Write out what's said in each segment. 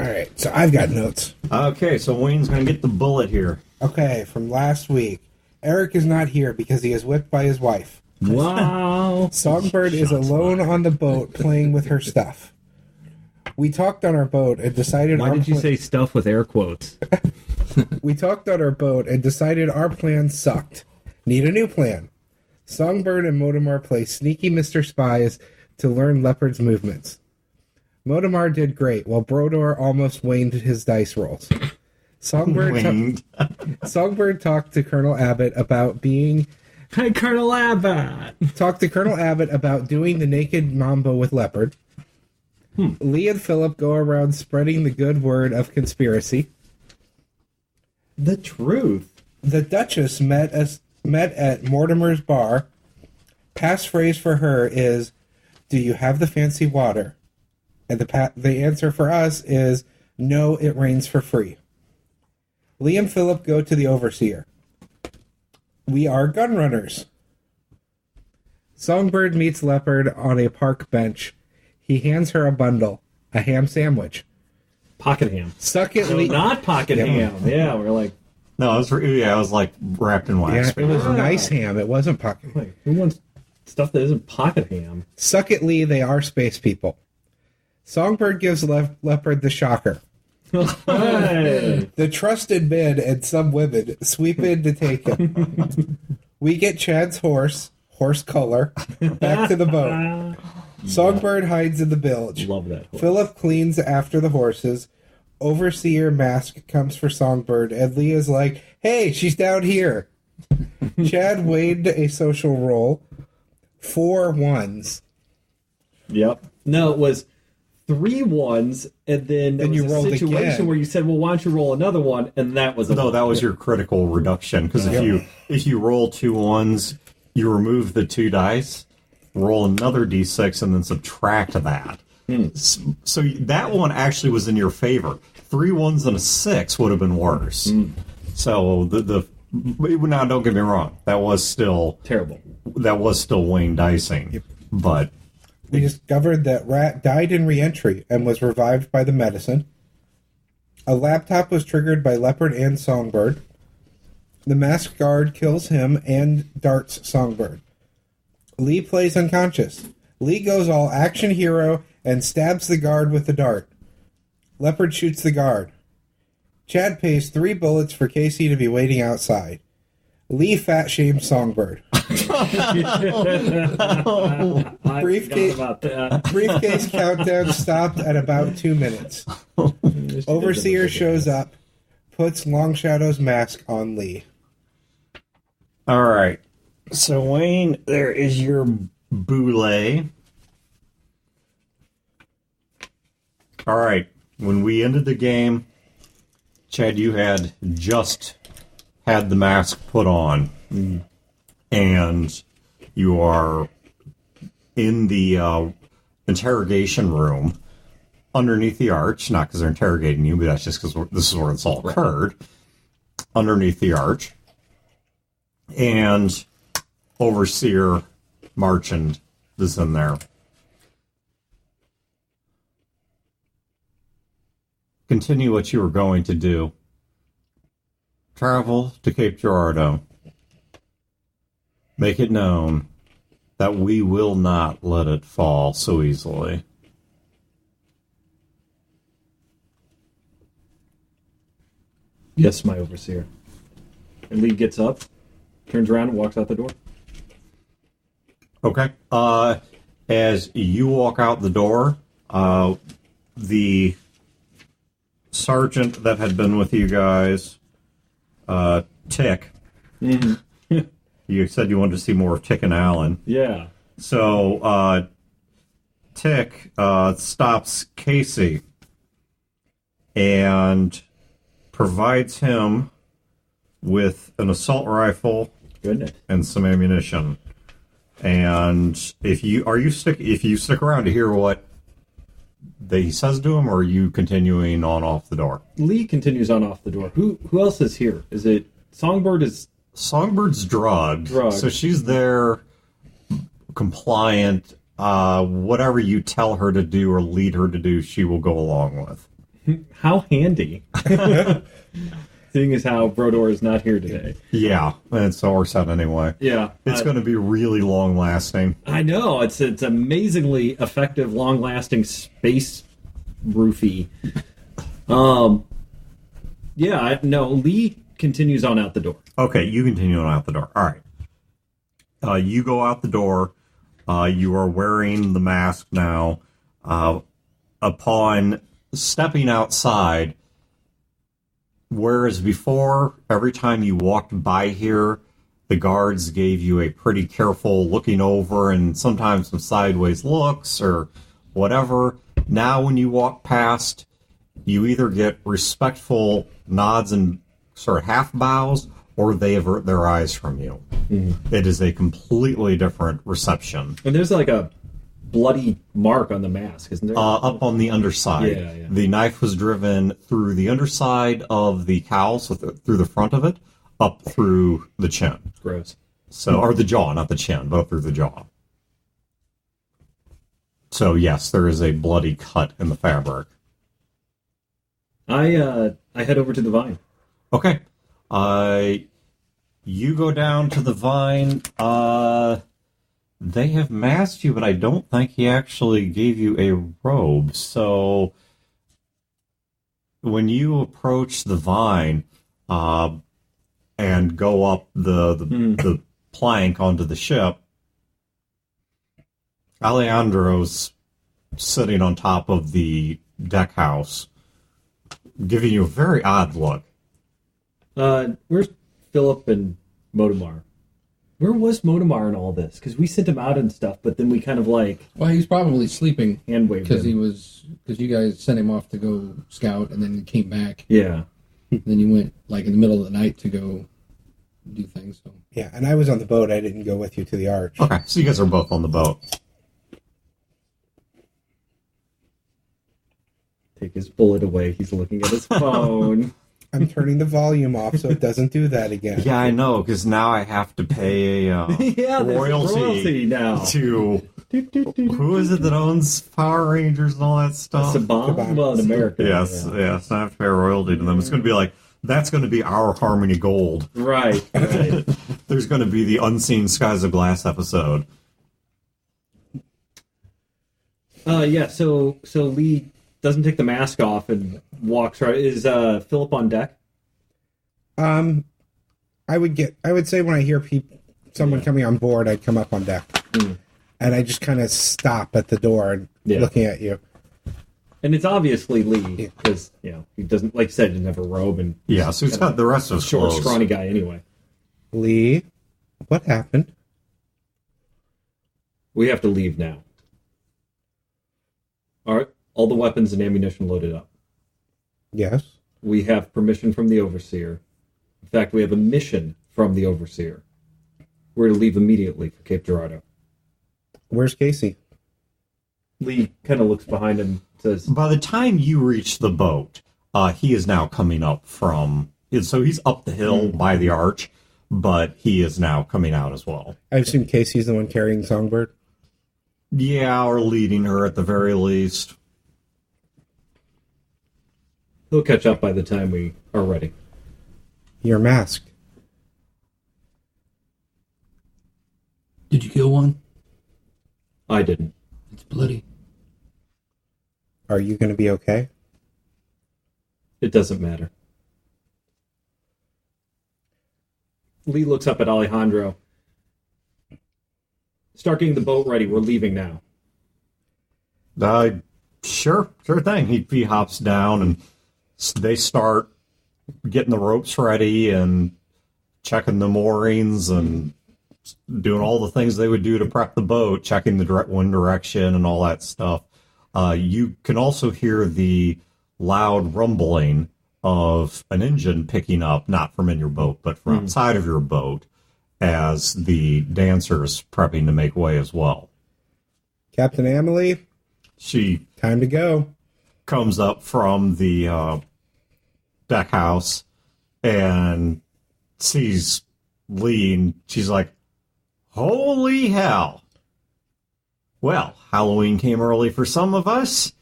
All right, so I've got notes. Okay, so Wayne's going to get the bullet here. Okay, from last week. Eric is not here because he is whipped by his wife. Wow. Songbird is alone on the boat playing with her stuff. We talked on our boat and decided... Why did you say stuff with air quotes? We talked on our boat and decided our plan sucked. Need a new plan. Songbird and Motomar play sneaky Mr. Spies to learn Leopard's movements. Motomar did great, while Brodor almost waned his dice rolls. Songbird talked to Colonel Abbott about being... Hey, Colonel Abbott! Talked to Colonel Abbott about doing the naked mambo with Leopard. Lee and Philip go around spreading the good word of conspiracy. The truth. The Duchess met at Mortimer's bar. Passphrase for her is, "Do you have the fancy water?" And the answer for us is, "No, it rains for free." Lee and Philip go to the Overseer. "We are gun runners." Songbird meets Leopard on a park bench. He hands her a bundle, a ham sandwich. Pocket ham. Suck it, No, Lee. not pocket ham. Yeah, we're like... No, it was like wrapped in wax. Yeah, it was nice ham. It wasn't pocket ham. Who wants stuff that isn't pocket ham? Suck it, Lee. They are space people. Songbird gives Leopard the shocker. Hey. The trusted men and some women sweep in to take him. We get Chad's horse color, back to the boat. Songbird hides in the bilge. Love that horse. Philip cleans after the horses. Overseer mask comes for Songbird, and Lee is like, "Hey, she's down here." Chad weighed a social roll. 4 1s. Yep. No, it was 3 1s, and then there you was a rolled situation again. where you said, "Well, why don't you roll another one?" And that was No, that was your critical reduction. Because if you roll 2 1s, you remove the 2 dice, roll another d6, and then subtract that. So that one actually was in your favor. 3 1s and a 6 would have been worse. So now don't get me wrong, that was still terrible. That was still Wayne dicing, but We discovered that Rat died in re-entry and was revived by the medicine. A laptop was triggered by Leopard and Songbird. The masked guard kills him and darts Songbird. Lee plays unconscious. Lee goes all action hero and stabs the guard with the dart. Leopard shoots the guard. Chad pays 3 bullets for Casey to be waiting outside. Lee fat shames Songbird. Briefcase countdown stopped at about 2 minutes. Overseer shows up, puts Long Shadow's mask on Lee. all right. So Wayne, there is your boule. All right. When we ended the game, Chad, you had just had the mask put on, and you are in the interrogation room underneath the arch. Not because they're interrogating you, but that's just because this is where it's all occurred. Underneath the arch. And Overseer Marchand is in there. Continue what you were going to do. Travel to Cape Girardeau. Make it known that we will not let it fall so easily. Yes, my overseer. And Lee gets up, turns around, and walks out the door. Okay. As you walk out the door, the sergeant that had been with you guys, Tick. Mm-hmm. You said you wanted to see more of Tick and Allen. Yeah. So, Tick stops Casey and provides him with an assault rifle and some ammunition. And if you stick around to hear what he says to him, or are you continuing on off the door? Lee continues on off the door. Who else is here? Is it Songbird? Songbbird's drugged. So she's there, compliant. Whatever you tell her to do or lead her to do, she will go along with. How handy. Seeing as how Brodor is not here today. Yeah, and so we're set anyway. Yeah. It's going to be really long-lasting. I know. It's amazingly effective, long-lasting space roofie. Yeah, no, Lee continues on out the door. Okay, you continue on out the door. All right. You go out the door. You are wearing the mask now. Upon stepping outside, whereas before, every time you walked by here, the guards gave you a pretty careful looking over and sometimes some sideways looks or whatever. Now when you walk past, you either get respectful nods and sort of half bows, or they avert their eyes from you. Mm-hmm. It is a completely different reception. And there's like a bloody mark on the mask, isn't there? Up on the underside. Yeah. The knife was driven through the underside of the cowl, so through the front of it, up through the chin. Gross. So, or the jaw, not the chin, but up through the jaw. So yes, there is a bloody cut in the fabric. I head over to the vine. Okay. You go down to the vine. They have masked you, but I don't think he actually gave you a robe. So when you approach the vine and go up the plank onto the ship, Alejandro's sitting on top of the deck house, giving you a very odd look. Where's Philip and Modamar? Where was Modamar in all this? Because we sent him out and stuff, but then we kind of like... Well, he was probably sleeping. Hand waved because you guys sent him off to go scout, and then he came back. Yeah. Then he went, like, in the middle of the night to go do things. So. Yeah, and I was on the boat. I didn't go with you to the arch. Okay, so you guys are both on the boat. Take his bullet away. He's looking at his phone. I'm turning the volume off so it doesn't do that again. Yeah, I know, because now I have to pay a royalty now. To... Who is it that owns Power Rangers and all that stuff? Saban? Well, in America. Yes, yes. I have to pay a royalty to them. It's going to be like, that's going to be our Harmony Gold. Right. There's going to be the Unseen Skies of Glass episode. Yeah, so Lee doesn't take the mask off and walks right. Is Philip on deck? I would say when I hear someone coming on board, I'd come up on deck. And I just kind of stop at the door and looking at you. And it's obviously Lee, because, he doesn't, like you said, he doesn't have a robe. And yeah, so he's got the rest of his short, clothes. scrawny guy anyway. Lee, what happened? We have to leave now. All right, all the weapons and ammunition loaded up. Yes. We have permission from the Overseer. In fact, we have a mission from the Overseer. We're to leave immediately for Cape Girardeau. Where's Casey? Lee kind of looks behind him and says... By the time you reach the boat, he is now coming up from... So he's up the hill by the arch, but he is now coming out as well. I assume Casey's the one carrying Songbird? Yeah, or leading her at the very least. He'll catch up by the time we are ready. You're masked. Did you kill one? I didn't. It's bloody. Are you going to be okay? It doesn't matter. Lee looks up at Alejandro. Start getting the boat ready. We're leaving now. Sure thing. He hops down and they start getting the ropes ready and checking the moorings and doing all the things they would do to prep the boat, checking the wind direction and all that stuff. You can also hear the loud rumbling of an engine picking up, not from in your boat, but from outside of your boat, as the dancers prepping to make way as well. Captain Amelie? She time to go. Comes up from the deck house and sees Lee, and she's like, holy hell. Well, Halloween came early for some of us.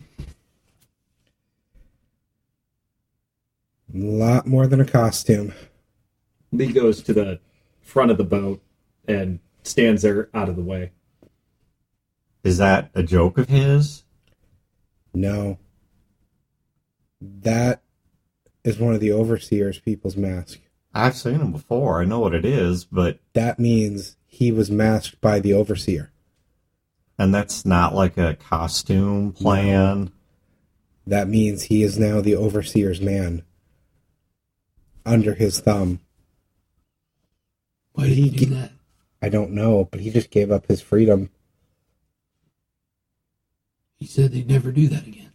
A lot more than a costume. Lee goes to the front of the boat and stands there out of the way. Is that a joke of his? No. That is one of the overseer's people's mask. I've seen him before. I know what it is, but... That means he was masked by the overseer. And that's not like a costume plan? No. That means he is now the overseer's man. Under his thumb. Why did he do that? I don't know, but he just gave up his freedom. He said they'd never do that again.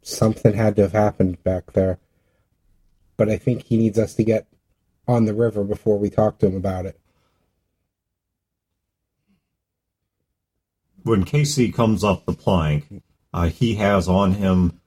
Something had to have happened back there. But I think he needs us to get on the river before we talk to him about it. When Casey comes up the plank, he has on him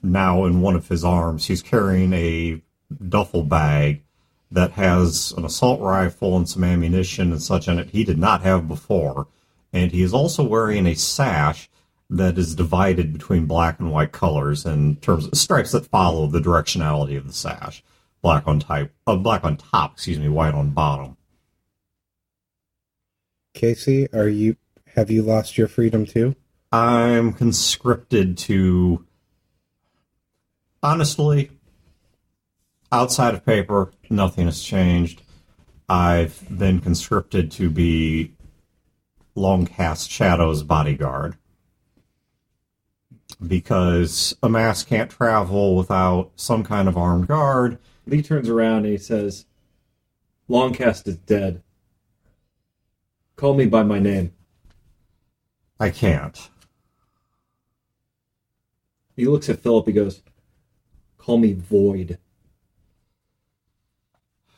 now in one of his arms, he's carrying a duffel bag that has an assault rifle and some ammunition and such in it he did not have before. And he is also wearing a sash that is divided between black and white colors in terms of stripes that follow the directionality of the sash. Black on top, white on bottom. Casey, have you lost your freedom too? I'm conscripted to... Honestly, outside of paper, nothing has changed. I've been conscripted to be Longcast Shadow's bodyguard. Because a mass can't travel without some kind of armed guard. Lee turns around and he says, Longcast is dead. Call me by my name. I can't. He looks at Philip, he goes, call me Void.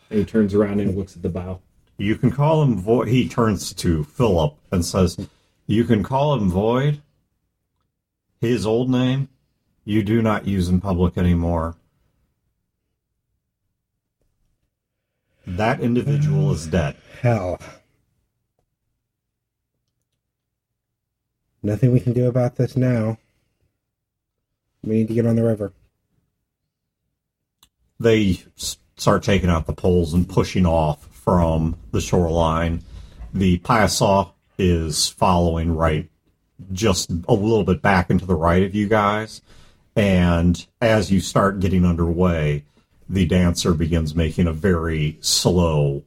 And he turns around and looks at the bow. You can call him Void. He turns to Philip and says, you can call him Void. His old name, you do not use in public anymore. That individual is dead. Hell. Nothing we can do about this now. We need to get on the river. They start taking out the poles and pushing off from the shoreline. The Piasaw is following right, just a little bit back and to the right of you guys. And as you start getting underway, the dancer begins making a very slow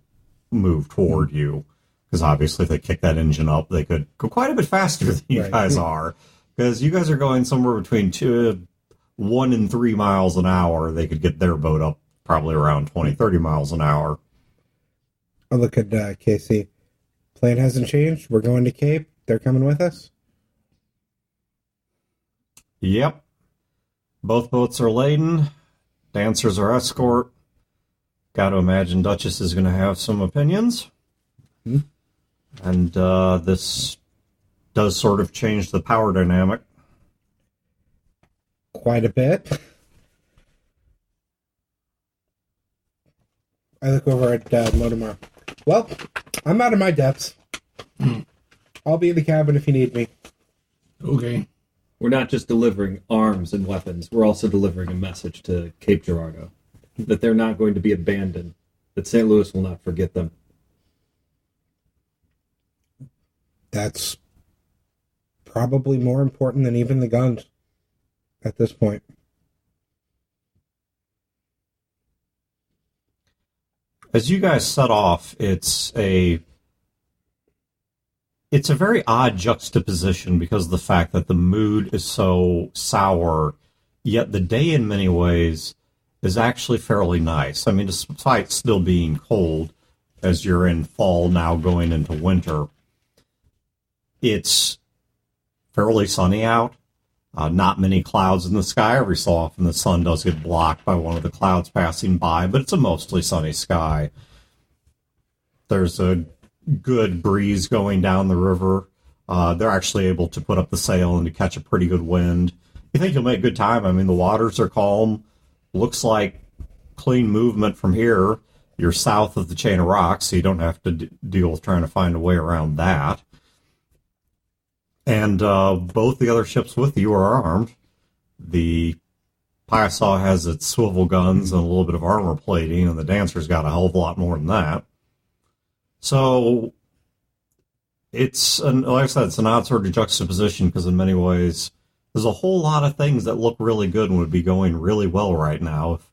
move toward you. Because obviously if they kick that engine up, they could go quite a bit faster than you guys are. Because you guys are going somewhere between 1 and 3 miles an hour. They could get their boat up probably around 20, 30 miles an hour. I'll look at Casey. Plan hasn't changed. We're going to Cape. They're coming with us. Yep. Both boats are laden. Dancers are escort. Got to imagine Duchess is going to have some opinions. Hmm. And this does sort of change the power dynamic. Quite a bit. I look over at Motomar. Well, I'm out of my depths. I'll be in the cabin if you need me. Okay. We're not just delivering arms and weapons. We're also delivering a message to Cape Girardeau that they're not going to be abandoned, that St. Louis will not forget them. That's probably more important than even the guns at this point. As you guys set off, it's a very odd juxtaposition because of the fact that the mood is so sour, yet the day in many ways is actually fairly nice. I mean, despite still being cold, as you're in fall now going into winter, it's fairly sunny out. Not many clouds in the sky. Every so often the sun does get blocked by one of the clouds passing by, but it's a mostly sunny sky. There's a good breeze going down the river. They're actually able to put up the sail and to catch a pretty good wind. You think you'll make good time. I mean, the waters are calm. Looks like clean movement from here. You're south of the chain of rocks, so you don't have to deal with trying to find a way around that. And both the other ships with you are armed. The Pysaw has its swivel guns and a little bit of armor plating, and the Dancer's got a hell of a lot more than that. So, like I said, it's an odd sort of juxtaposition, because in many ways, there's a whole lot of things that look really good and would be going really well right now, if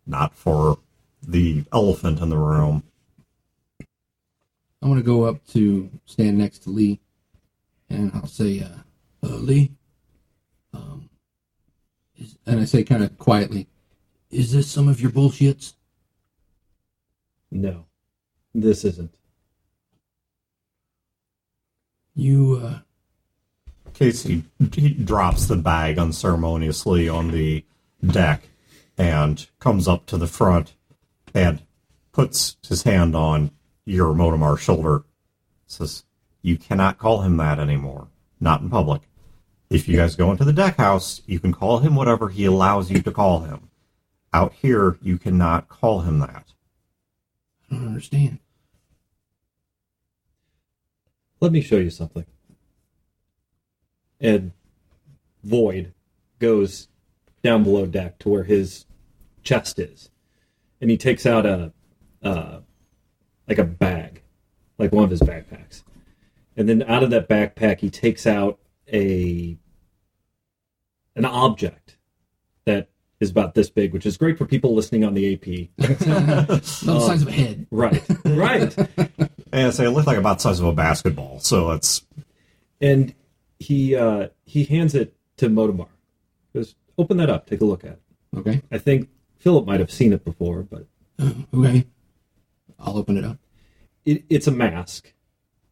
not for the elephant in the room. I want to go up to stand next to Lee, and I'll say, Lee, and I say kind of quietly, is this some of your bullshits? No, this isn't. You, Casey, he drops the bag unceremoniously on the deck and comes up to the front and puts his hand on your Motomar's shoulder. Says, you cannot call him that anymore. Not in public. If you guys go into the deck house, you can call him whatever he allows you to call him. Out here, you cannot call him that. I don't understand. Let me show you something. And Void goes down below deck to where his chest is, and he takes out a bag, like one of his backpacks, and then out of that backpack he takes out an object that is about this big, which is great for people listening on the AP. Not the size of a head. Right. And so it looked like about the size of a basketball, so it's... And he hands it to Motomar. He goes, open that up, take a look at it. Okay. I think Philip might have seen it before, but... Okay. I'll open it up. It's a mask,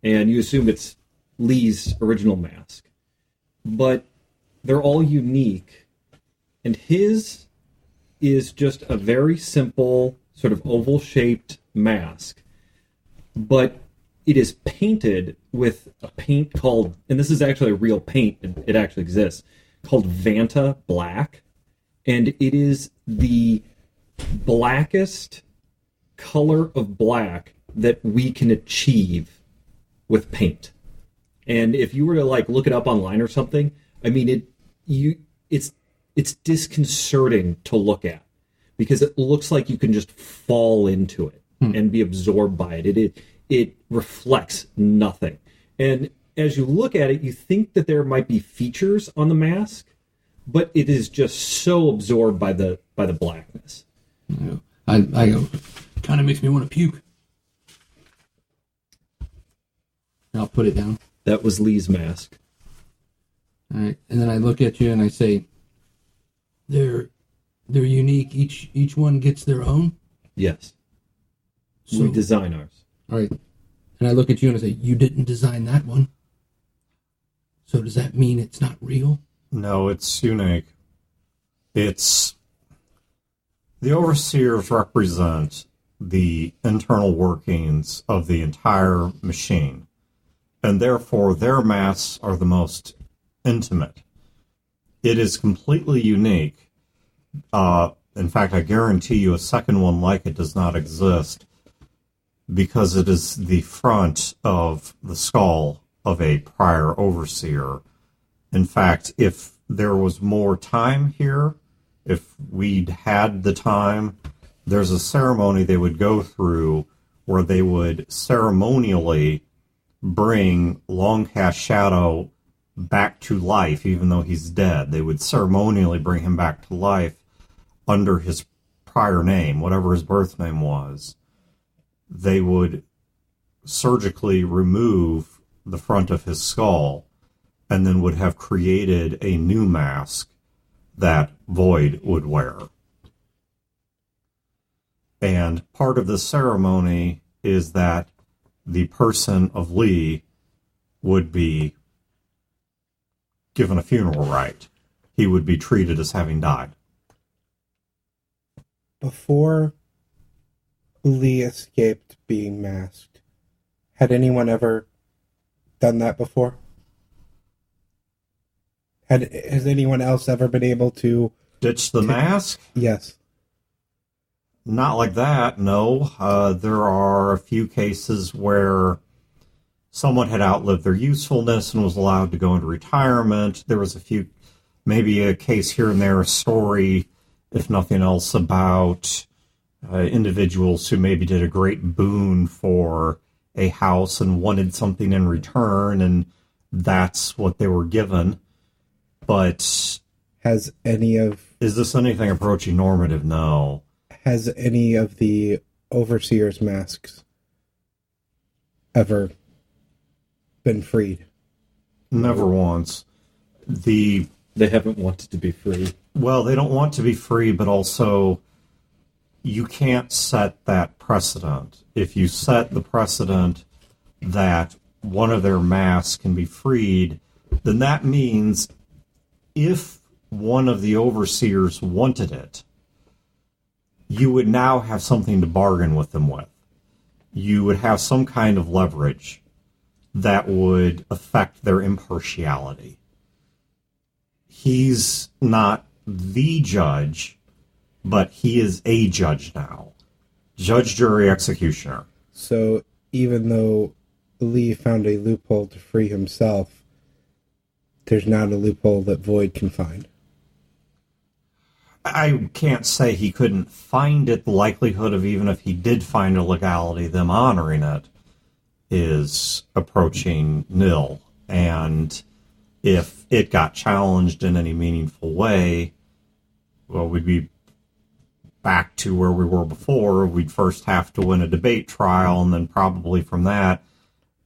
and you assume it's Lee's original mask. But they're all unique, and his is just a very simple, sort of oval-shaped mask. But it is painted with a paint called, and this is actually a real paint, it actually exists, called Vanta Black. And it is the blackest color of black that we can achieve with paint. And if you were to like look it up online or something, I mean, it's disconcerting to look at, because it looks like you can just fall into it and be absorbed by it. It reflects nothing. And as you look at it, you think that there might be features on the mask, but it is just so absorbed by the blackness. I go, kind of makes me want to puke. I'll put it down. That was Lee's mask. All right, and then I look at you and I say, they're unique. Each one gets their own. Yes. So, we design ours. All right, and I look at you and I say, you didn't design that one. So does that mean it's not real? No, it's unique. The overseers represent the internal workings of the entire machine, and therefore their masks are the most intimate. It is completely unique. In fact, I guarantee you a second one like it does not exist, because it is the front of the skull of a prior overseer. In fact, if there was more time here, if we'd had the time, there's a ceremony they would go through where they would ceremonially bring Longcast Shadow back to life, even though he's dead. They would ceremonially bring him back to life under his prior name, whatever his birth name was. They would surgically remove the front of his skull and then would have created a new mask that Void would wear. And part of the ceremony is that the person of Lee would be given a funeral rite. He would be treated as having died. Before Lee escaped being masked, had anyone ever done that before? Has anyone else ever been able to ditch the mask? Yes. Not like that, no. There are a few cases where someone had outlived their usefulness and was allowed to go into retirement. There was maybe a case here and there, a story if nothing else, about individuals who maybe did a great boon for a house and wanted something in return, and that's what they were given. But Has any of is this anything approaching normative? No. has any of the overseer's masks ever been freed? Never once. They haven't wanted to be free. Well, they don't want to be free, but also you can't set that precedent. If you set the precedent that one of their masks can be freed, then that means if one of the overseers wanted it, you would now have something to bargain with them with. You would have some kind of leverage that would affect their impartiality. He's not the judge, but he is a judge now. Judge, jury, executioner. So even though Lee found a loophole to free himself, there's not a loophole that Void can find. I can't say he couldn't find it. The likelihood of, even if he did find a legality, them honoring it is approaching nil. And if it got challenged in any meaningful way, well, we'd be back to where we were before. We'd first have to win a debate trial, and then probably from that,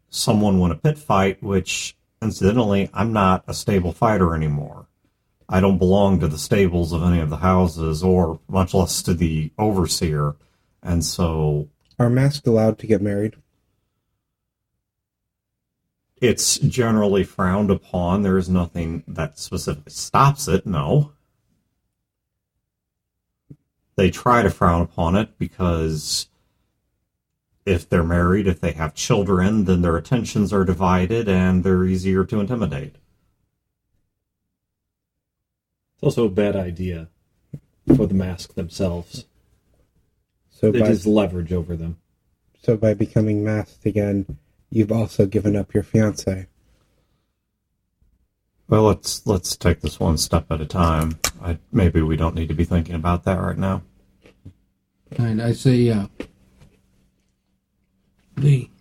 someone win a pit fight, which, incidentally, I'm not a stable fighter anymore. I don't belong to the stables of any of the houses, or much less to the overseer. And so Are masks allowed to get married? it's generally frowned upon. There is nothing that specifically stops it, no. They try to frown upon it because if they're married, if they have children, then their attentions are divided and they're easier to intimidate. It's also a bad idea for the mask themselves. So It is leverage over them. so by becoming masked again, you've also given up your fiancé. Well, let's take this one step at a time. Maybe we don't need to be thinking about that right now. And I say, Lee,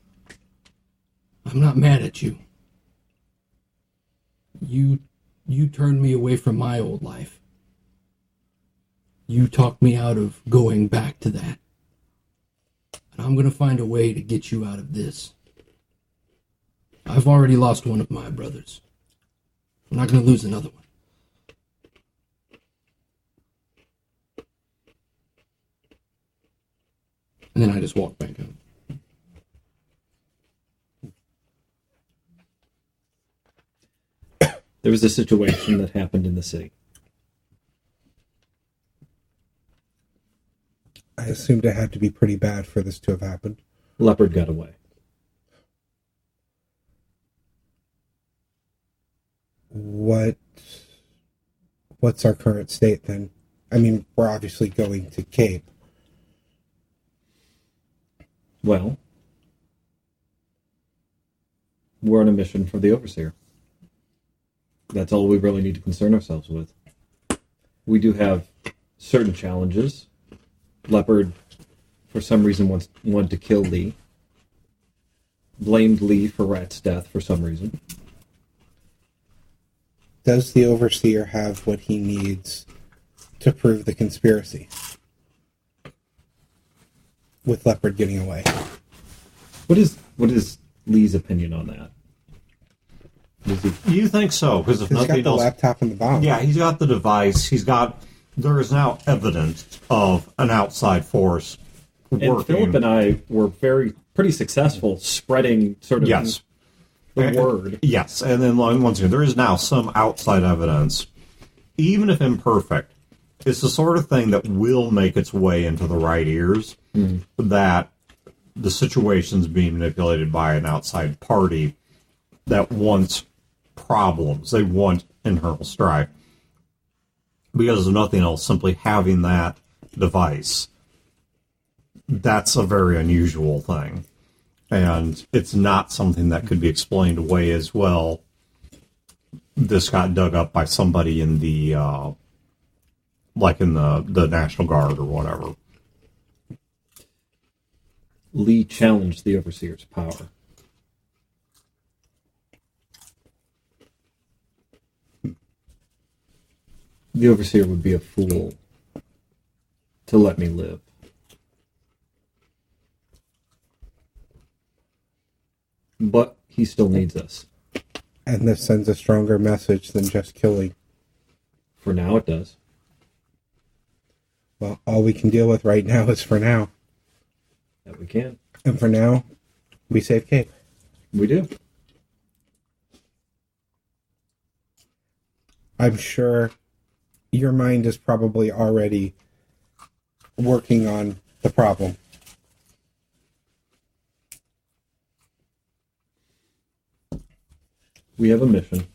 I'm not mad at you. You turned me away from my old life. You talked me out of going back to that. And I'm going to find a way to get you out of this. I've already lost one of my brothers. I'm not going to lose another one. And then I just walk back out. There was a situation that happened in the city. I assumed it had to be pretty bad for this to have happened. Leopard got away. What's our current state then? I mean, we're obviously going to Cape. Well, we're on a mission for the Overseer. That's all we really need to concern ourselves with. We do have certain challenges. Leopard, for some reason, wanted to kill Lee. Blamed Lee for Rat's death for some reason. Does the Overseer have what he needs to prove the conspiracy? With Leopard getting away. What is Lee's opinion on that? You think so? Because if He's got nothing the else, laptop and the bomb. yeah, he's got the device. There is now evidence of an outside force working. And Philip and I were pretty successful spreading sort of Yes. the word. Yes, and then once again, there is now some outside evidence, even if imperfect. It's the sort of thing that will make its way into the right ears, that the situation's being manipulated by an outside party that wants problems. They want internal strife. Because of nothing else, simply having that device, that's a very unusual thing. And it's not something that could be explained away as well. This got dug up by somebody in the like in the National Guard or whatever. Lee challenged the Overseer's power. The Overseer would be a fool to let me live. But he still needs us. And this sends a stronger message than just killing. For now, it does. Well, all we can deal with right now is for now. That we can. And for now, we save Cape. We do. I'm sure your mind is probably already working on the problem. We have a mission.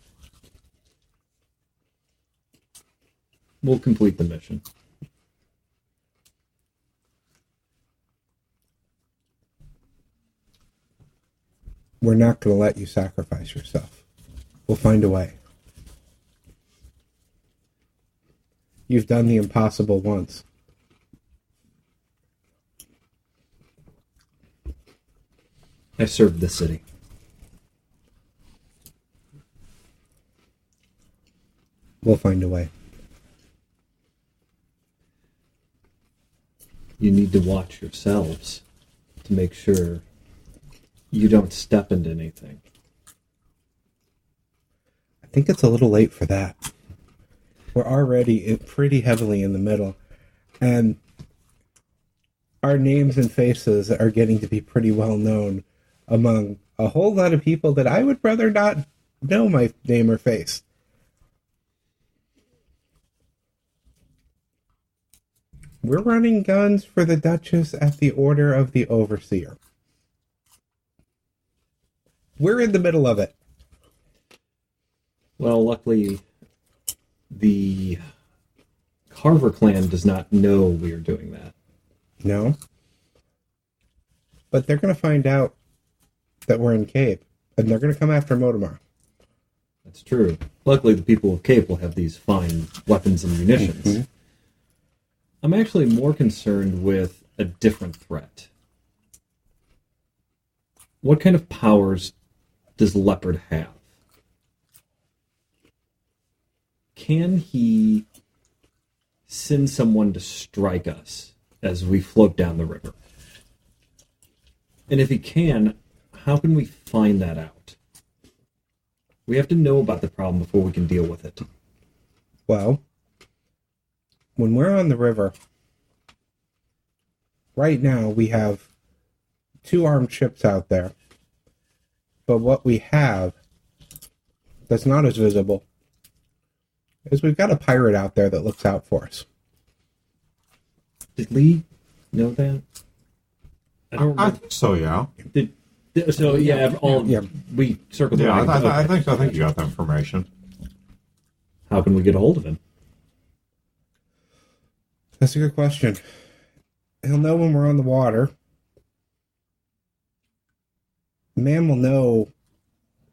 We'll complete the mission. We're not going to let you sacrifice yourself. We'll find a way. You've done the impossible once. I served the city. We'll find a way. You need to watch yourselves to make sure you don't step into anything. I think it's a little late for that. We're already pretty heavily in the middle, and our names and faces are getting to be pretty well known among a whole lot of people that I would rather not know my name or face. We're running guns for the Duchess at the order of the Overseer. We're in the middle of it. Well, luckily, the Carver clan does not know we are doing that. No. But they're going to find out that we're in Cape, and they're going to come after Motomar. That's true. Luckily, the people of Cape will have these fine weapons and munitions. Mm-hmm. I'm actually more concerned with a different threat. What kind of powers does Leopard have? Can he send someone to strike us as we float down the river? And if he can, how can we find that out? We have to know about the problem before we can deal with it. Well, when we're on the river, right now we have 2 armed ships out there. But what we have that's not as visible is we've got a pirate out there that looks out for us. Did Lee know that? I think so, yeah. We circled the Yeah, wagon. I Okay. think you got the information. How can we get a hold of him? That's a good question. He'll know when we're on the water. Man will know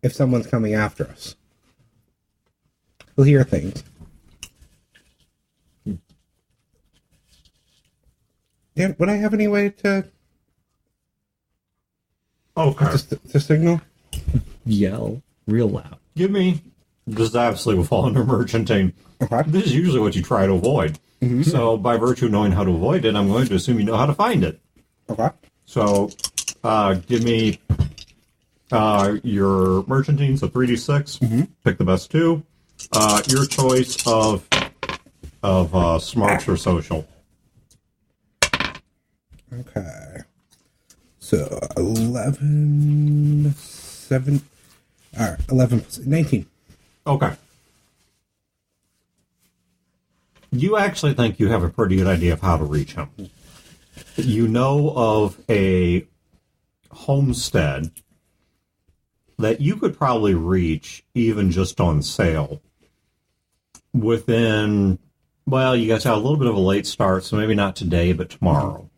if someone's coming after us. He'll hear things. Dan, would I have any way to Okay. to signal? Yell real loud. Give me. This is obviously will fall under merchanting. Okay. This is usually what you try to avoid. Mm-hmm. So, by virtue of knowing how to avoid it, I'm going to assume you know how to find it. Okay. So, give me your merchantine, so 3d6. Mm-hmm. Pick the best 2. Your choice of smarts or social. Okay. So 11, 7. All right, 11 plus 19. Okay. You actually think you have a pretty good idea of how to reach him. You know of a homestead that you could probably reach even just on sail within, well, you guys have a little bit of a late start, so maybe not today, but tomorrow.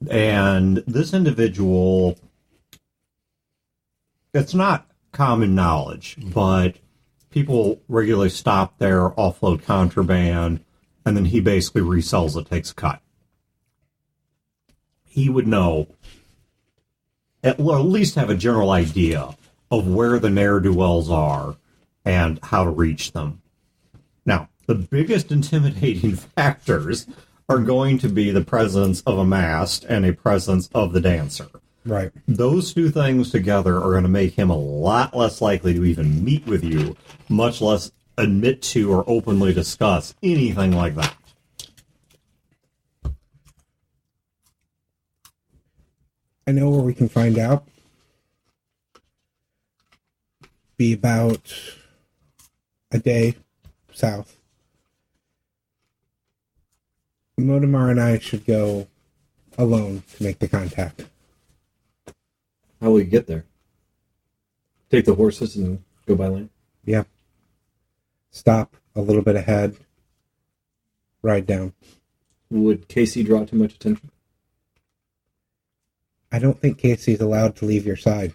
And this individual, it's not common knowledge, but people regularly stop there, offload contraband, and then he basically resells it, takes a cut. He would know, at least have a general idea of where the ne'er-do-wells are and how to reach them. Now, the biggest intimidating factors are going to be the presence of a mast and a presence of the dancer. Right. Those two things together are going to make him a lot less likely to even meet with you, much less admit to or openly discuss anything like that. I know where we can find out. Be about a day south. Modemar and I should go alone to make the contact. How will you get there? Take the horses and go by land? Yeah. Stop a little bit ahead. Ride down. Would Casey draw too much attention? I don't think Casey's allowed to leave your side.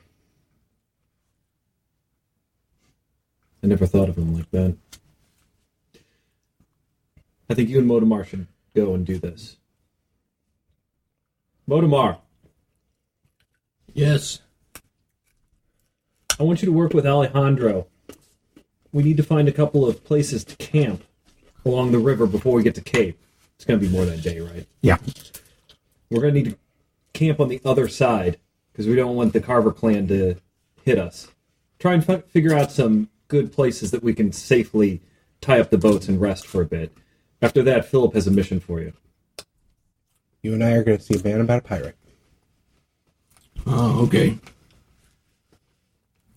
I never thought of him like that. I think you and Modemar should go and do this. Modemar, Yes. I want you to work with Alejandro. We need to find a couple of places to camp along the river before we get to Cape. It's going to be more than a day, right? Yeah. We're going to need to camp on the other side because we don't want the Carver clan to hit us. Try and figure out some good places that we can safely tie up the boats and rest for a bit. After that, Philip has a mission for you. You and I are going to see a band about a pirate. Oh, okay.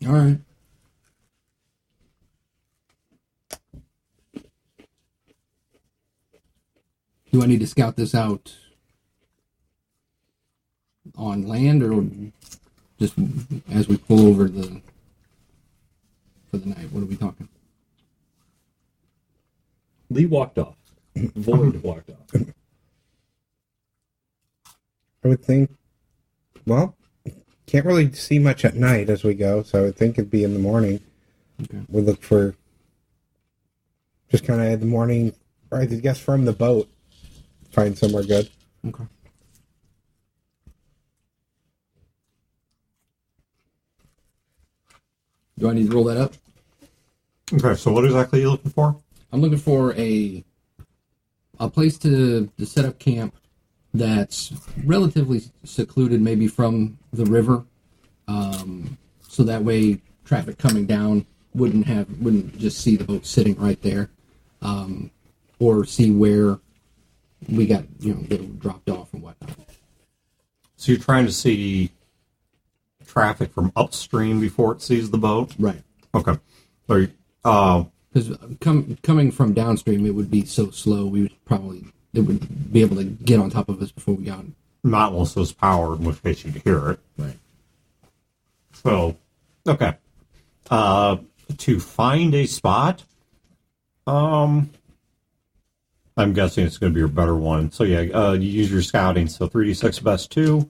All right. Do I need to scout this out on land or just as we pull over for the night? What are we talking? Lee walked off. Void walked off. I would think, well, can't really see much at night as we go, so I would think it'd be in the morning. Okay. We look for just kind of in the morning, or I guess from the boat, find somewhere good. Okay. Do I need to roll that up? Okay, so what exactly are you looking for? I'm looking for a place to set up camp that's relatively secluded, maybe from the river, so that way traffic coming down wouldn't just see the boat sitting right there, or see where we got they dropped off and whatnot. So you're trying to see traffic from upstream before it sees the boat? Right. Okay. So, Because coming from downstream, it would be so slow. It would be able to get on top of us before we got. not unless it was powered, in which case you'd hear it. Right. So, okay. To find a spot, I'm guessing it's going to be your better one. So yeah, you use your scouting. So 3d6 best 2,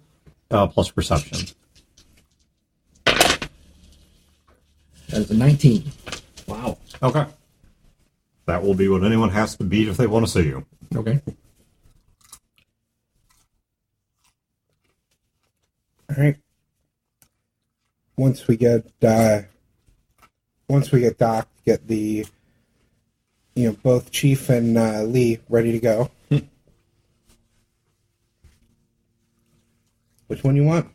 plus perception. That's a 19. Wow. Okay. That will be what anyone has to beat if they want to see you. Okay. All right. Once we get docked, get the both Chief and Lee ready to go. Which one you want?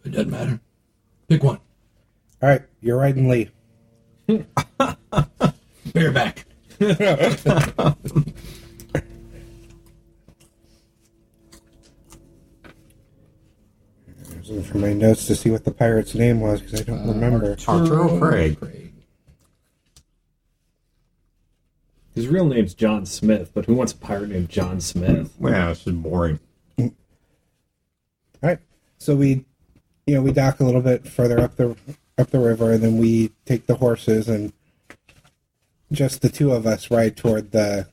It doesn't matter. Pick one. All right, you're riding Lee. Bareback. Looking for my notes to see what the pirate's name was because I don't remember. Arturo Craig. His real name's John Smith, but who wants a pirate named John Smith? Yeah, it's just boring. All right, so we dock a little bit further up the river, and then we take the horses, and just the two of us ride toward the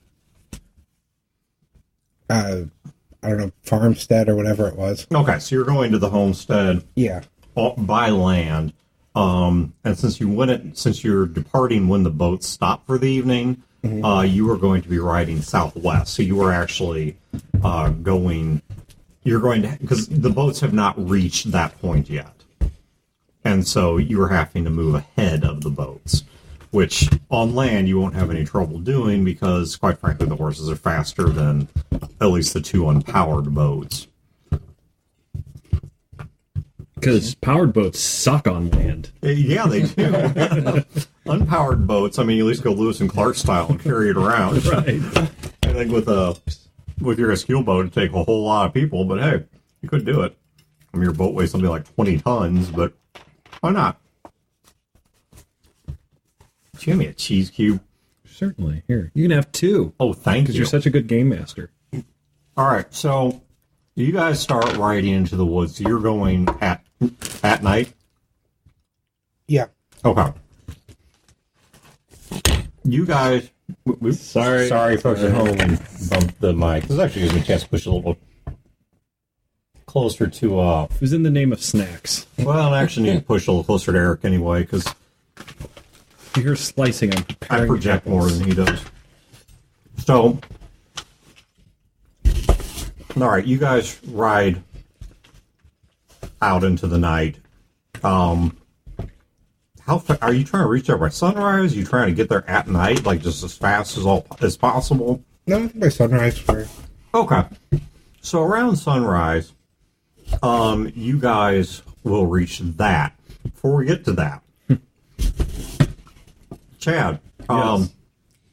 farmstead or whatever it was. Okay, so you're going to the homestead. Yeah. By land. And since you're departing when the boats stop for the evening, you were going to be riding southwest. So you were actually going. You're going to, because the boats have not reached that point yet, and so you were having to move ahead of the boats, which on land you won't have any trouble doing because, quite frankly, the horses are faster than at least the 2 unpowered boats. Because powered boats suck on land. Yeah, they do. Unpowered boats, I mean, you at least go Lewis and Clark style and carry it around. Right. I think with your skill boat, it'd take a whole lot of people, but hey, you could do it. I mean, your boat weighs something like 20 tons, but why not? Give me a cheese cube. Certainly. Here. You can have 2. Oh, thank you. Because you're such a good game master. All right, so you guys start riding into the woods. You're going at night? Yeah. Okay. You guys... Sorry, folks at home, and bumped the mic. This actually gives me a chance to push a little closer to... It was in the name of snacks. Well, I actually need to push a little closer to Eric anyway, because You hear slicing. I project more than he does. So... All right, you guys ride out into the night. How are you trying to reach there by sunrise? Are you trying to get there at night, like just as fast as possible? No, I think by sunrise for. Okay, so around sunrise, you guys will reach that. Before we get to that, Chad. Yes.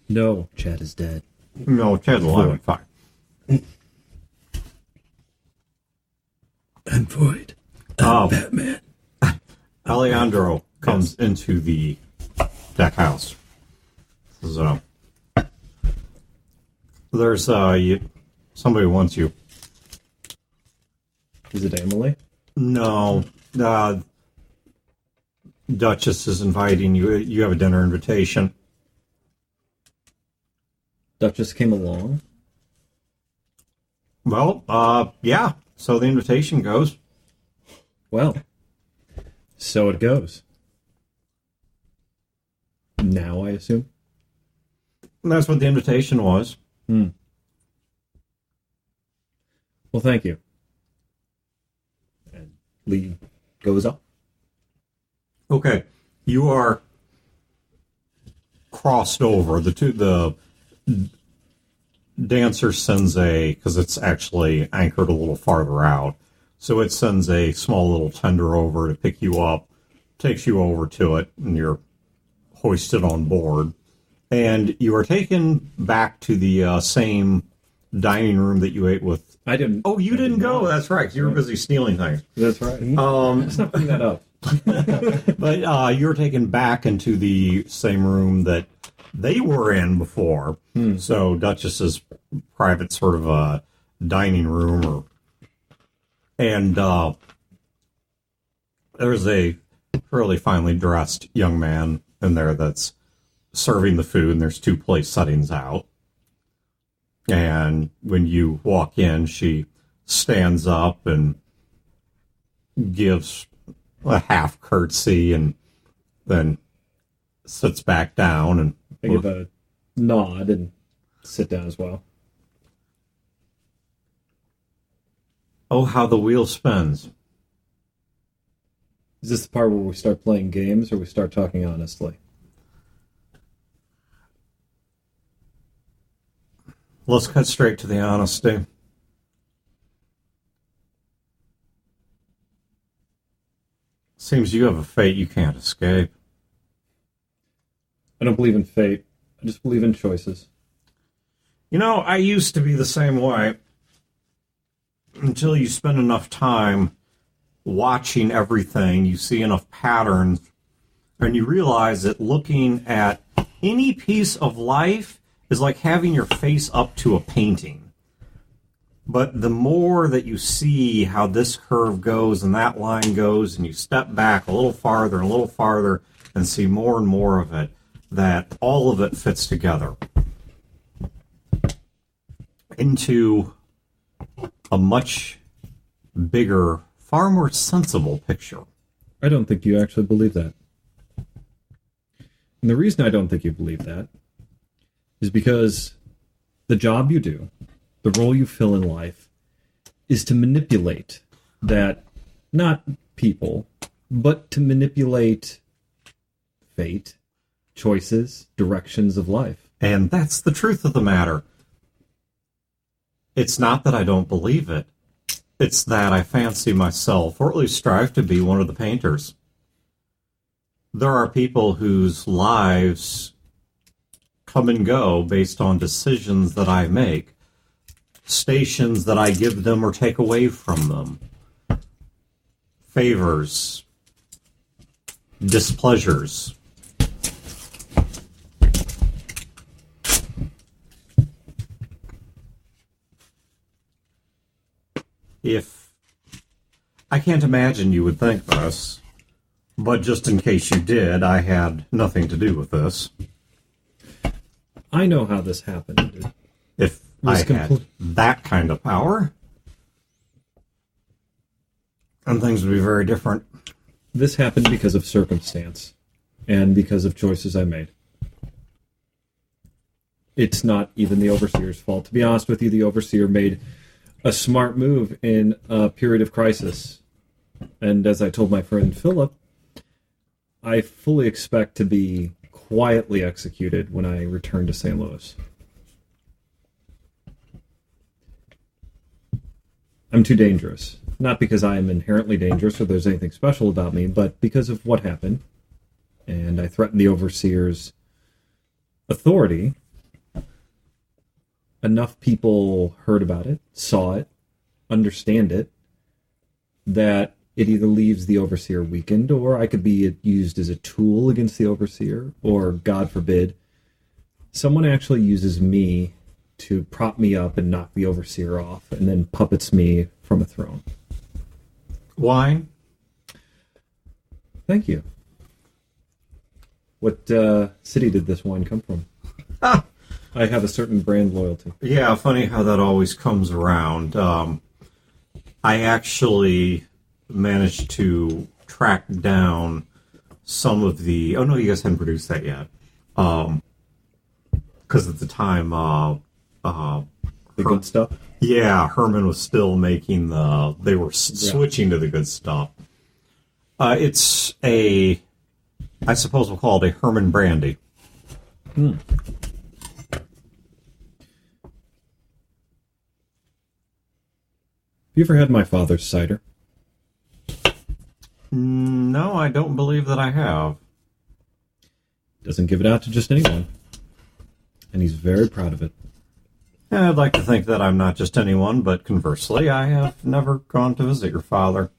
No, Chad is dead. No, Chad's alive. Fine. I'm Void. I'm Batman. Alejandro comes into the deck house. So there's somebody wants you. Is it Emily? No, Duchess is inviting you. You have a dinner invitation. Duchess came along. Well, yeah. So the invitation goes. Well, so it goes. Now, I assume? And that's what the invitation was. Well, thank you. And Lee goes up. Okay. You are crossed over. The dancer sends because it's actually anchored a little farther out. So it sends a small little tender over to pick you up, takes you over to it, and you're hoisted on board. And you are taken back to the same dining room that you ate with. I didn't. Oh, you didn't go? That's right. You were busy stealing things. That's right. Let's not bring that up. But you're taken back into the same room that they were in before. So Duchess's private sort of dining room, and there's a fairly finely dressed young man in there that's serving the food, and there's 2 place settings out. And when you walk in, she stands up and gives a half curtsy and then sits back down. And I give a nod and sit down as well. oh, how the wheel spins. Is this the part where we start playing games or we start talking honestly? Let's cut straight to the honesty. Seems you have a fate you can't escape. I don't believe in fate. I just believe in choices. You know, I used to be the same way until you spend enough time watching everything, you see enough patterns, and you realize that looking at any piece of life is like having your face up to a painting. But the more that you see how this curve goes and that line goes, and you step back a little farther and a little farther and see more and more of it, that all of it fits together into a much bigger, far more sensible picture. I don't think you actually believe that. And the reason I don't think you believe that is because the job you do, the role you fill in life, is to manipulate that, not people, but to manipulate fate, choices, directions of life. And that's the truth of the matter. It's not that I don't believe it. It's that I fancy myself, or at least strive to be, one of the painters. There are people whose lives come and go based on decisions that I make, stations that I give them or take away from them, favors, displeasures. If I can't imagine you would think this, but just in case you did, I had nothing to do with this. I know how this happened. If I had that kind of power, and things would be very different. This happened because of circumstance and because of choices I made. It's not even the Overseer's fault. To be honest with you, the Overseer made a smart move in a period of crisis. And as I told my friend Philip, I fully expect to be quietly executed when I return to St. Louis. I'm too dangerous. Not because I am inherently dangerous or there's anything special about me, but because of what happened. And I threatened the Overseer's authority. Enough people heard about it, saw it, understand it, that it either leaves the Overseer weakened, or I could be used as a tool against the Overseer, or, God forbid, someone actually uses me to prop me up and knock the Overseer off, and then puppets me from a throne. Wine? Thank you. What city did this wine come from? Ah! I have a certain brand loyalty. Yeah, funny how that always comes around. I actually managed to track down some of the... Oh, no, you guys hadn't produced that yet. Because at the time... The good stuff? Yeah, Herman was still making the... They were switching to the good stuff. It's a... I suppose we'll call it a Herman Brandy. Hmm. Have you ever had my father's cider? No, I don't believe that I have. Doesn't give it out to just anyone. And he's very proud of it. Yeah, I'd like to think that I'm not just anyone, but conversely, I have never gone to visit your father.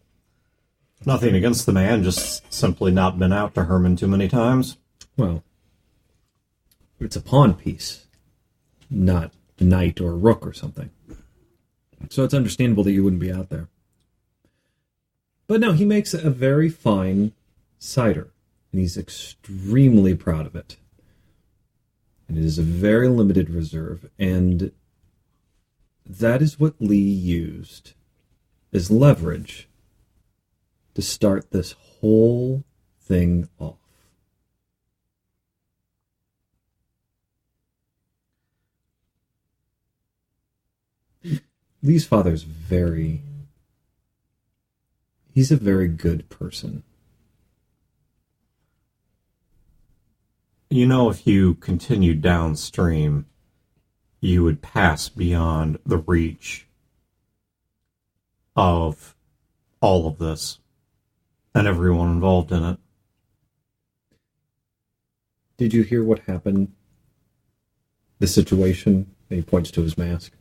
Nothing against the man, just simply not been out to Herman too many times. Well, it's a pawn piece, not a knight or a rook or something. So it's understandable that you wouldn't be out there. But no, he makes a very fine cider, and he's extremely proud of it. And it is a very limited reserve, and that is what Lee used as leverage to start this whole thing off. Lee's father's he's a very good person. You know, if you continued downstream, you would pass beyond the reach of all of this and everyone involved in it. Did you hear what happened? The situation? And he points to his mask.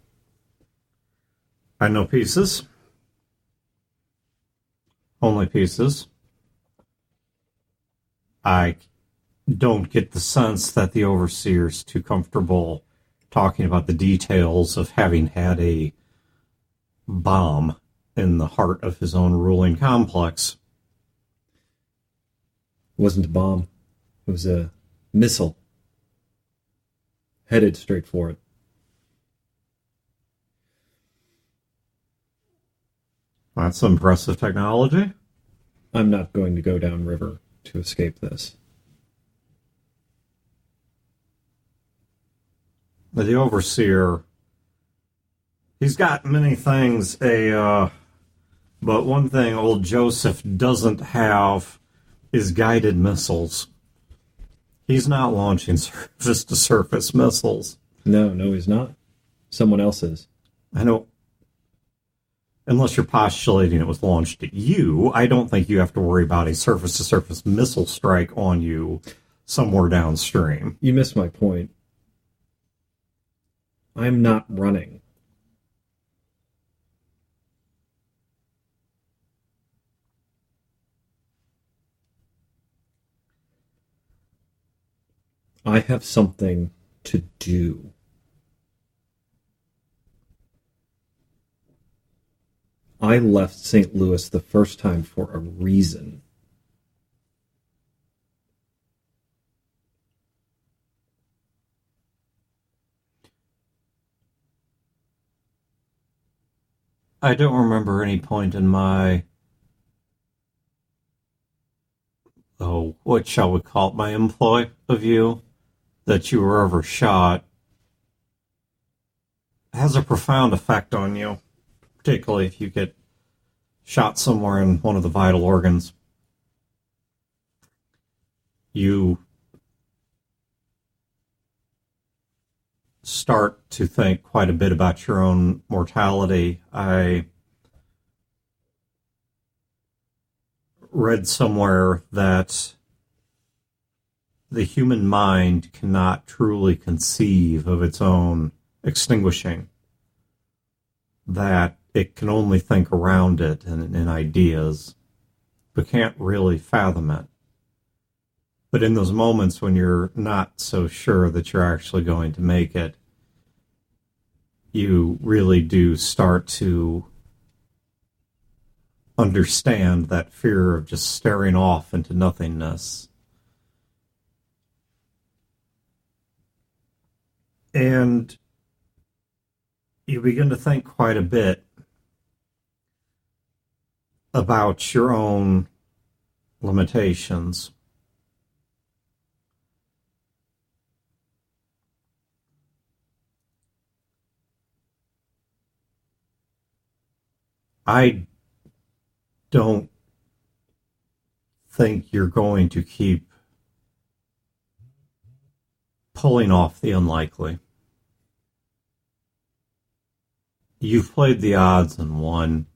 I know pieces. Only pieces. I don't get the sense that the Overseer's too comfortable talking about the details of having had a bomb in the heart of his own ruling complex. It wasn't a bomb. It was a missile. Headed straight for it. That's impressive technology. I'm not going to go downriver to escape this. the overseer, he's got many things, but one thing old Joseph doesn't have is guided missiles. He's not launching surface-to-surface missiles. No, he's not. Someone else is. I know. Unless you're postulating it was launched at you, I don't think you have to worry about a surface-to-surface missile strike on you somewhere downstream. You missed my point. I'm not running. I have something to do. I left St. Louis the first time for a reason. I don't remember any point in my... what shall we call it? My employ of you that you were ever shot. It has a profound effect on you, particularly if you get shot somewhere in one of the vital organs. You start to think quite a bit about your own mortality. I read somewhere that the human mind cannot truly conceive of its own extinguishing, that it can only think around it in ideas, but can't really fathom it. But in those moments when you're not so sure that you're actually going to make it, you really do start to understand that fear of just staring off into nothingness. And you begin to think quite a bit about your own limitations. I don't think you're going to keep pulling off the unlikely. You've played the odds and won,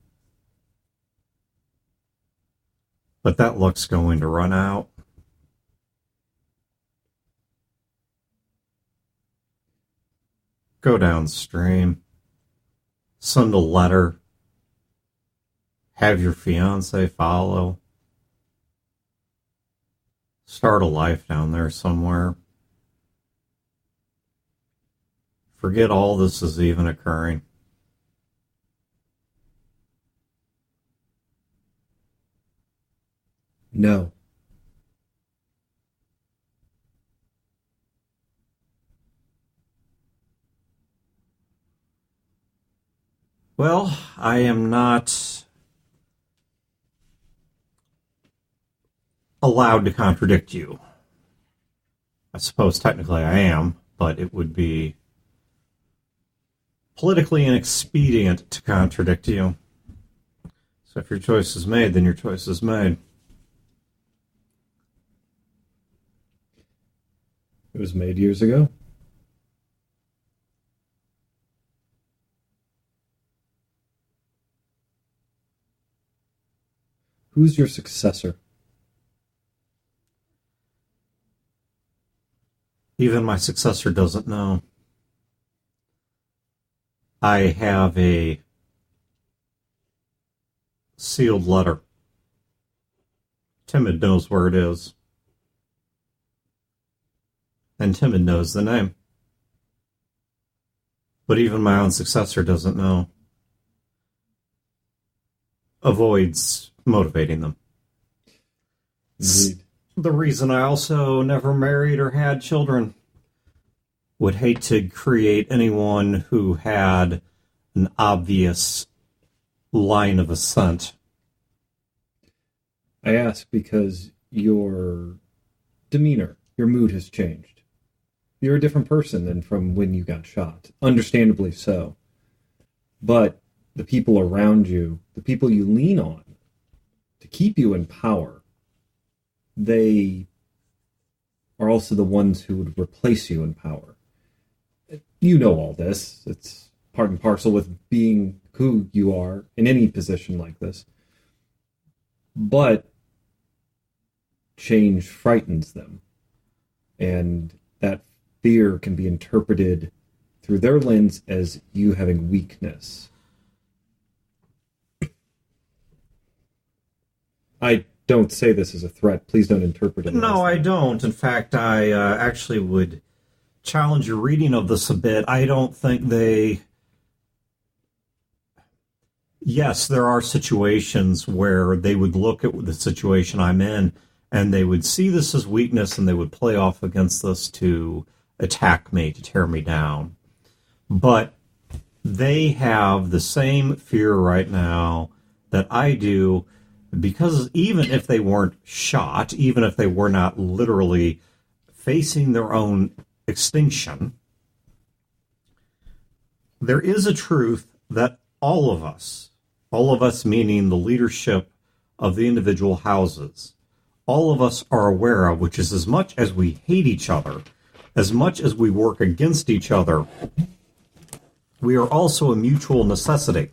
but that luck's going to run out. Go downstream, send a letter, have your fiance follow, start a life down there somewhere. Forget all this is even occurring. No. Well, I am not allowed to contradict you. I suppose technically I am, but it would be politically inexpedient to contradict you. So if your choice is made, then your choice is made. It was made years ago. Who's your successor? Even my successor doesn't know. I have a sealed letter. Timid knows where it is. And Timid knows the name. But even my own successor doesn't know. Avoids motivating them. Indeed. The reason I also never married or had children. Would hate to create anyone who had an obvious line of ascent. I ask because your demeanor, your mood has changed. You're a different person than from when you got shot. Understandably so. But the people around you, the people you lean on to keep you in power, they are also the ones who would replace you in power. You know all this. It's part and parcel with being who you are in any position like this. But change frightens them. And that fear can be interpreted through their lens as you having weakness. I don't say this as a threat. Please don't interpret it. No, I don't. In fact, I actually would challenge your reading of this a bit. I don't think they... Yes, there are situations where they would look at the situation I'm in and they would see this as weakness and they would play off against this to attack me, to tear me down. But they have the same fear right now that I do, because even if they weren't shot, even if they were not literally facing their own extinction, there is a truth that all of us meaning the leadership of the individual houses, all of us are aware of, which is as much as we hate each other, as much as we work against each other, we are also a mutual necessity,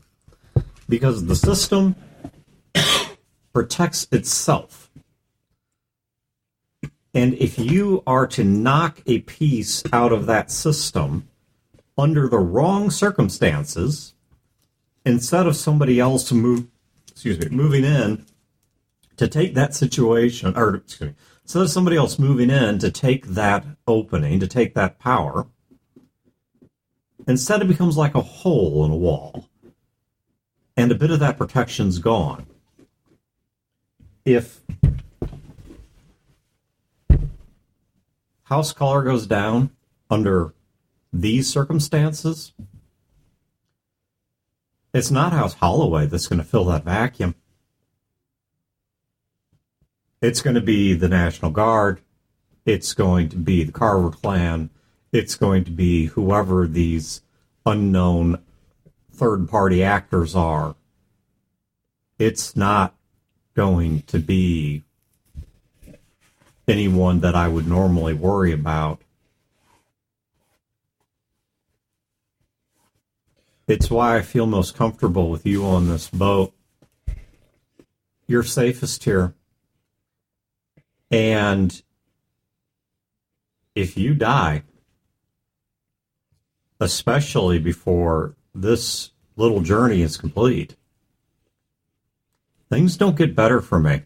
because the system protects itself. And if you are to knock a piece out of that system under the wrong circumstances, instead of somebody else moving in to take that situation, instead of somebody else moving in to take that opening, to take that power, instead it becomes like a hole in a wall, and a bit of that protection's gone. If house color goes down under these circumstances, it's not House Holloway that's going to fill that vacuum. It's going to be the National Guard. It's going to be the Carver clan. It's going to be whoever these unknown third-party actors are. It's not going to be anyone that I would normally worry about. It's why I feel most comfortable with you on this boat. You're safest here. And if you die, especially before this little journey is complete, things don't get better for me.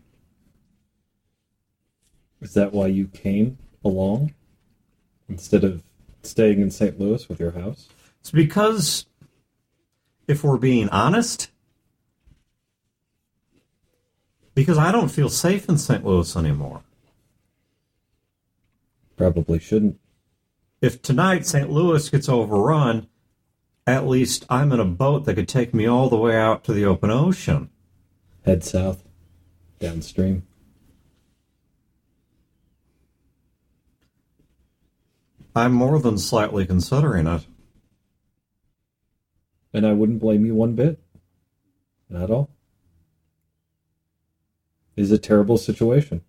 Is that why you came along instead of staying in St. Louis with your house? It's because, if we're being honest, because I don't feel safe in St. Louis anymore. Probably shouldn't. If tonight St. Louis gets overrun, at least I'm in a boat that could take me all the way out to the open ocean. Head south, downstream. I'm more than slightly considering it. And I wouldn't blame you one bit. Not at all. It is a terrible situation.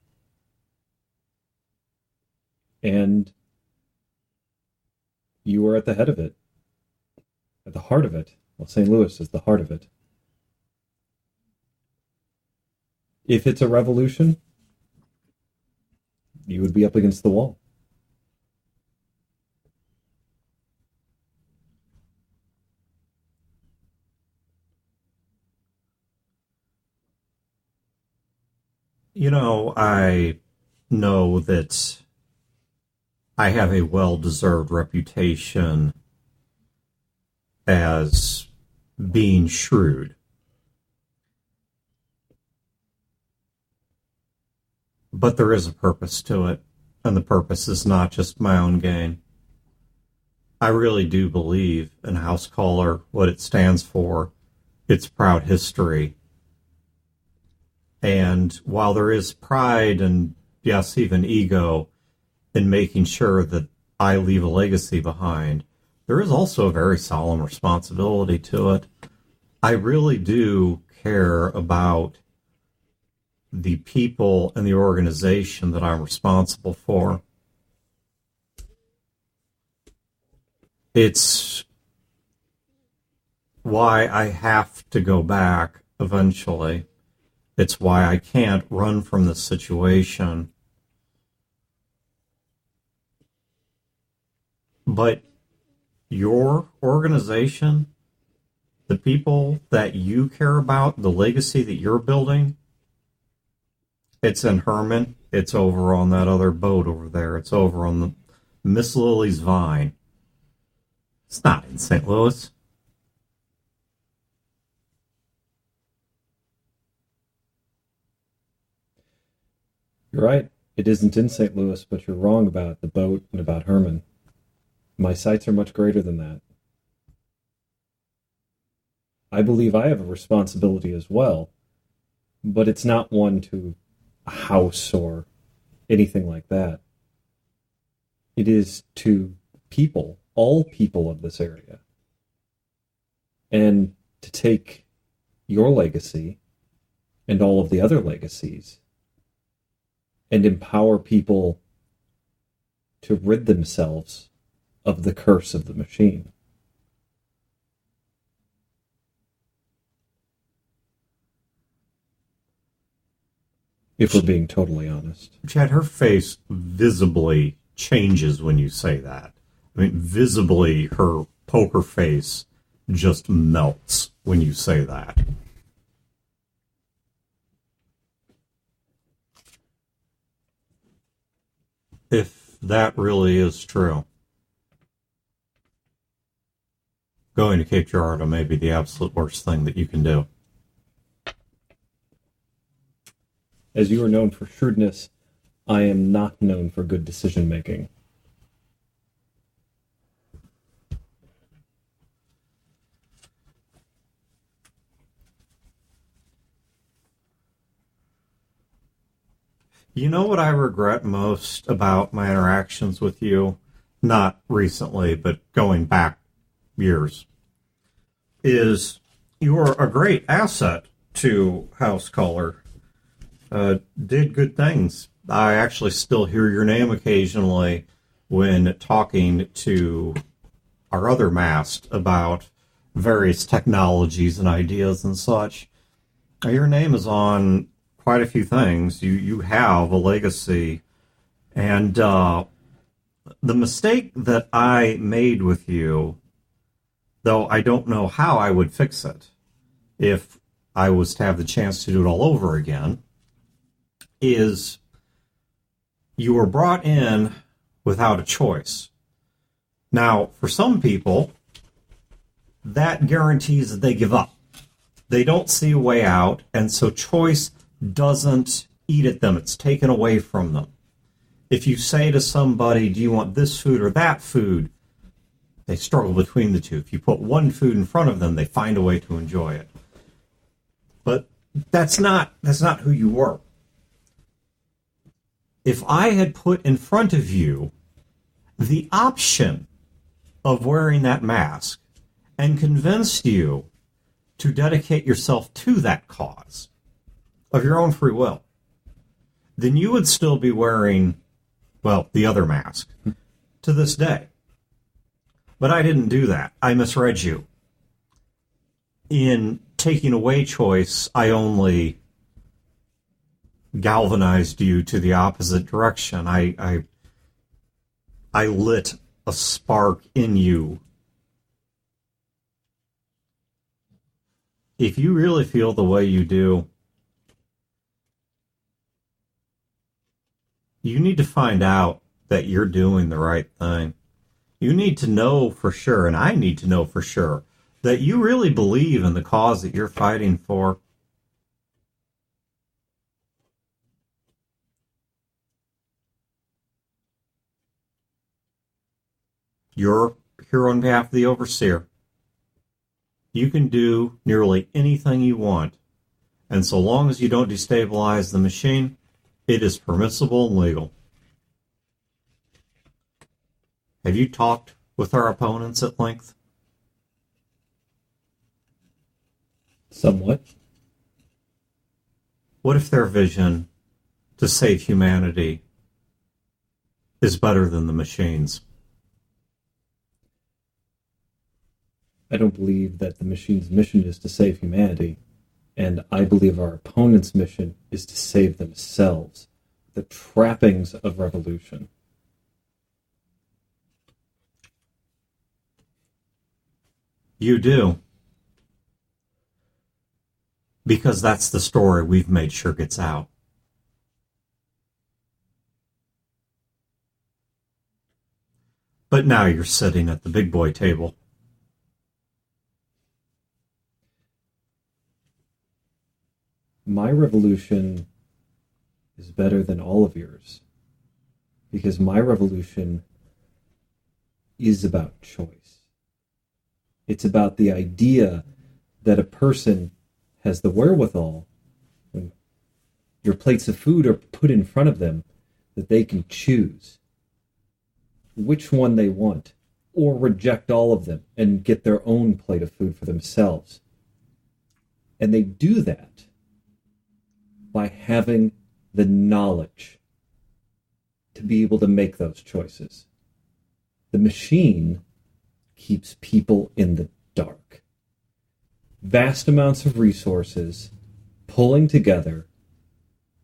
And you are at the head of it. At the heart of it. Well, St. Louis is the heart of it. If it's a revolution, you would be up against the wall. You know, I know that I have a well-deserved reputation as being shrewd. But there is a purpose to it, and the purpose is not just my own gain. I really do believe in House Color, what it stands for, its proud history. And while there is pride and, yes, even ego in making sure that I leave a legacy behind, there is also a very solemn responsibility to it. I really do care about the people and the organization that I'm responsible for. It's why I have to go back eventually. It's why I can't run from this situation. But your organization, the people that you care about, the legacy that you're building, it's in Herman. It's over on that other boat over there. It's over on the Miss Lily's Vine. It's not in St. Louis. You're right. It isn't in St. Louis, but you're wrong about the boat and about Herman. My sights are much greater than that. I believe I have a responsibility as well, but it's not one to a house or anything like that. It is to people, all people of this area. And to take your legacy and all of the other legacies and empower people to rid themselves of the curse of the machine. If we're being totally honest. Chad, her face visibly changes when you say that. I mean, visibly, her poker face just melts when you say that. If that really is true, going to Cape Girardeau may be the absolute worst thing that you can do. As you are known for shrewdness, I am not known for good decision-making. You know what I regret most about my interactions with you? Not recently, but going back years. Is you're a great asset to House Caller. Did good things. I actually still hear your name occasionally when talking to our other mast about various technologies and ideas and such. Your name is on quite a few things. You have a legacy. And the mistake that I made with you, though I don't know how I would fix it if I was to have the chance to do it all over again, is you were brought in without a choice. Now, for some people, that guarantees that they give up. They don't see a way out, and so choice doesn't eat at them. It's taken away from them. If you say to somebody, do you want this food or that food? They struggle between the two. If you put one food in front of them, they find a way to enjoy it. But that's not who you were. If I had put in front of you the option of wearing that mask and convinced you to dedicate yourself to that cause of your own free will, then you would still be wearing, well, the other mask to this day. But I didn't do that. I misread you. In taking away choice, I only galvanized you to the opposite direction. I lit a spark in you. If you really feel the way you do, you need to find out that you're doing the right thing. You need to know for sure, and I need to know for sure, that you really believe in the cause that you're fighting for. You're here on behalf of the Overseer. You can do nearly anything you want, and so long as you don't destabilize the machine, it is permissible and legal. Have you talked with our opponents at length? Somewhat. What if their vision to save humanity is better than the machines? I don't believe that the machine's mission is to save humanity, and I believe our opponent's mission is to save themselves, the trappings of revolution. You do. Because that's the story we've made sure gets out. But now you're sitting at the big boy table. My revolution is better than all of yours, because my revolution is about choice. It's about the idea that a person has the wherewithal, when your plates of food are put in front of them, that they can choose which one they want, or reject all of them and get their own plate of food for themselves. And they do that by having the knowledge to be able to make those choices. The machine keeps people in the dark. Vast amounts of resources pulling together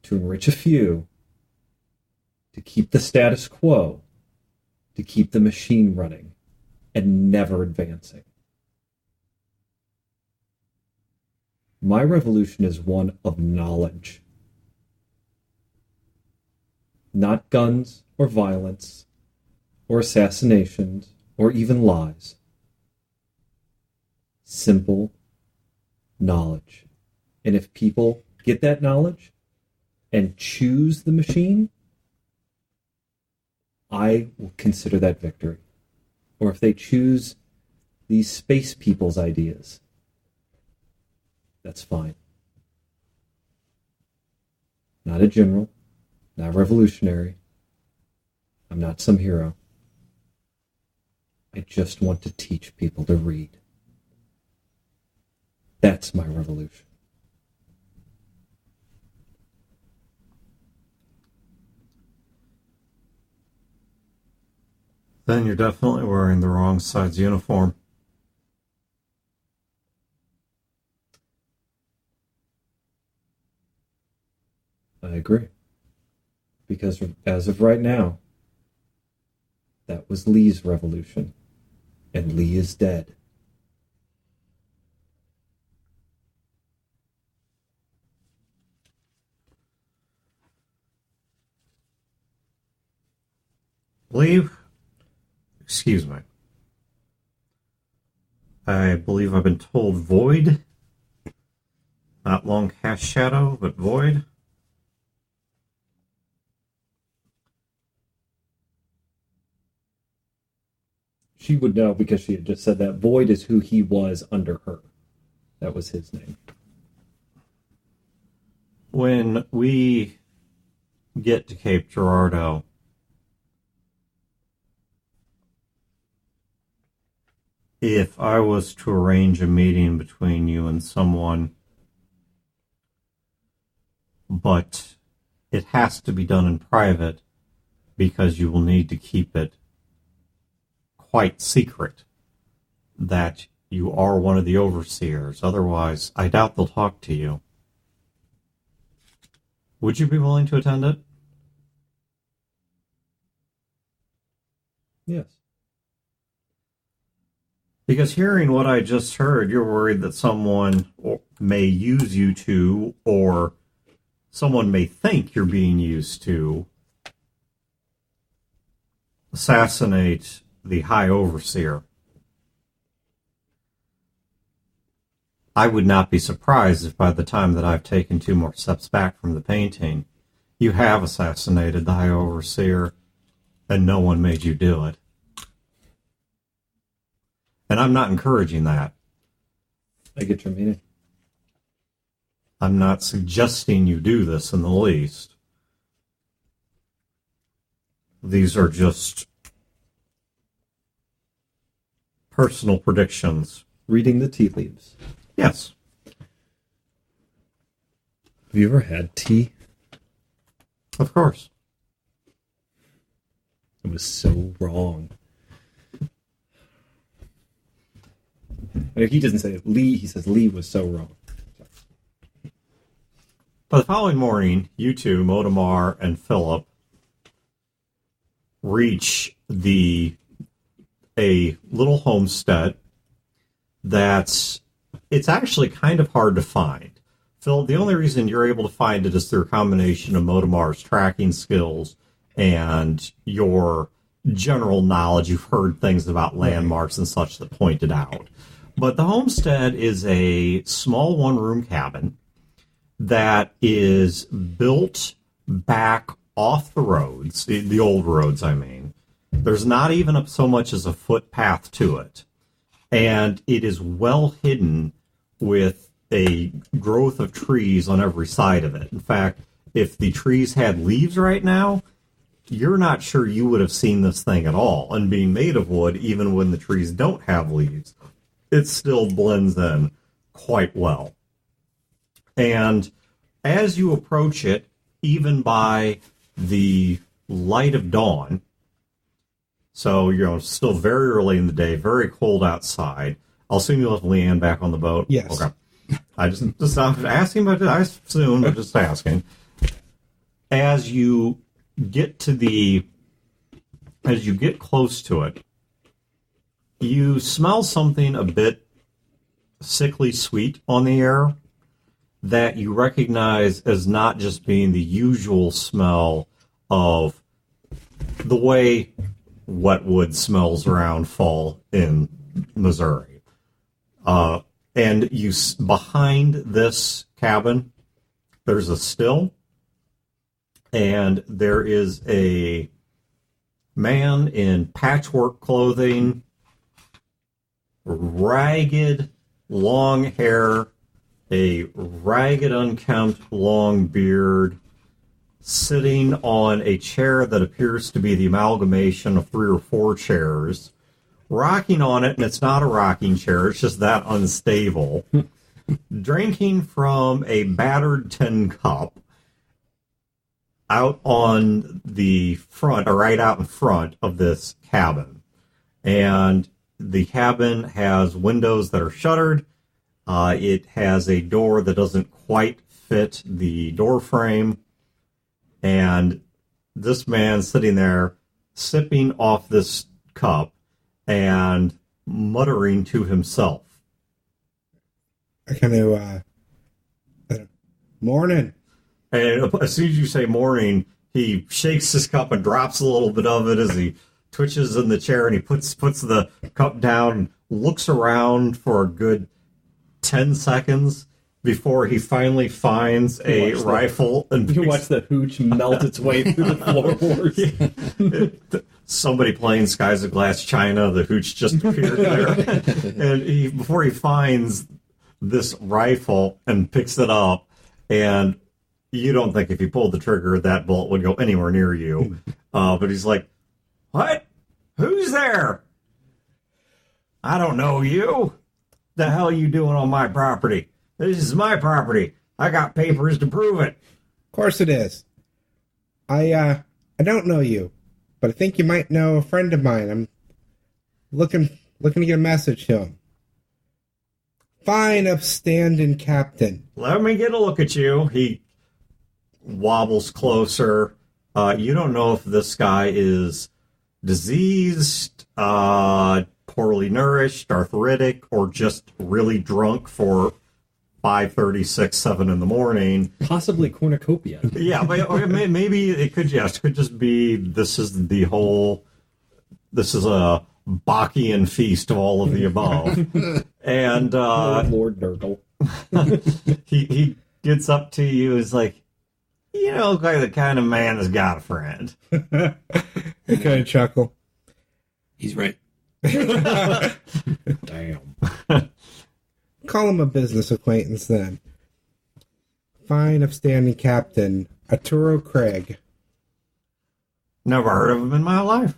to enrich a few, to keep the status quo, to keep the machine running and never advancing. My revolution is one of knowledge. Not guns or violence or assassinations or even lies. Simple knowledge. And if people get that knowledge and choose the machine, I will consider that victory. Or if they choose these space people's ideas, that's fine. Not a general, not revolutionary. I'm not some hero. I just want to teach people to read. That's my revolution. Then you're definitely wearing the wrong side's uniform. I agree. Because as of right now, that was Lee's revolution. And Lee is dead. Excuse me. I believe I've been told Void. Not Long Cast Shadow, but Void. She would know because she had just said that. Void is who he was under her. That was his name. When we get to Cape Girardeau, if I was to arrange a meeting between you and someone, but it has to be done in private because you will need to keep it quite secret that you are one of the overseers. Otherwise, I doubt they'll talk to you. Would you be willing to attend it? Yes. Because hearing what I just heard, you're worried that someone may use you to, or someone may think you're being used to assassinate the High Overseer. I would not be surprised if by the time that I've taken 2 more steps back from the painting, you have assassinated the High Overseer and no one made you do it. And I'm not encouraging that. I get your meaning. I'm not suggesting you do this in the least. These are just personal predictions. Reading the tea leaves. Yes. Have you ever had tea? Of course. It was so wrong. He doesn't say Lee, he says Lee was so wrong. But the following morning, you two, Modamar and Philip, reach a little homestead it's actually kind of hard to find. Phil, the only reason you're able to find it is through a combination of Modamar's tracking skills and your general knowledge. You've heard things about landmarks and such that point it out. But the homestead is a small one-room cabin that is built back off the roads, the old roads, I mean. There's not even so much as a footpath to it. And it is well hidden with a growth of trees on every side of it. In fact, if the trees had leaves right now, you're not sure you would have seen this thing at all. And being made of wood, even when the trees don't have leaves, it still blends in quite well. And as you approach it, even by the light of dawn, so you're still very early in the day, very cold outside. I'll assume you left Leanne back on the boat. Yes. Okay. I just not asking, but I assume I'm just asking. As you get close to it, you smell something a bit sickly sweet on the air that you recognize as not just being the usual smell of the way wet wood smells around fall in Missouri. And behind this cabin, there's a still, and there is a man in patchwork clothing, ragged, long hair, a ragged, unkempt, long beard, sitting on a chair that appears to be the amalgamation of 3 or 4 chairs, rocking on it, and it's not a rocking chair, it's just that unstable, drinking from a battered tin cup out on the front, or right out in front of this cabin. And the cabin has windows that are shuttered. It has a door that doesn't quite fit the door frame. And this man sitting there sipping off this cup and muttering to himself. I kind of, morning. And as soon as you say morning, he shakes his cup and drops a little bit of it as he twitches in the chair, and he puts the cup down and looks around for a good 10 seconds before he finally finds a rifle. And you watch the hooch melt its way through the floorboards. Somebody playing Skies of Glass China, the hooch just appeared there. And before he finds this rifle and picks it up, and you don't think if he pulled the trigger that bullet would go anywhere near you. But he's like, what? Who's there? I don't know you. The hell are you doing on my property? This is my property. I got papers to prove it. Of course it is. I don't know you, but I think you might know a friend of mine. I'm looking to get a message to him. Fine, upstanding captain. Let me get a look at you. He wobbles closer. You don't know if this guy is diseased, poorly nourished, arthritic, or just really drunk for 5:30, 6, 7 in the morning. Possibly cornucopia. Yeah, but maybe it could just be this is a Bacchian feast of all of the above. And Lord Nurgle. he gets up to you and is like, you know, like the kind of man that's got a friend. I kind of chuckle. He's right. Damn. Call him a business acquaintance then. Fine, upstanding captain, Arturo Craig. Never heard of him in my life.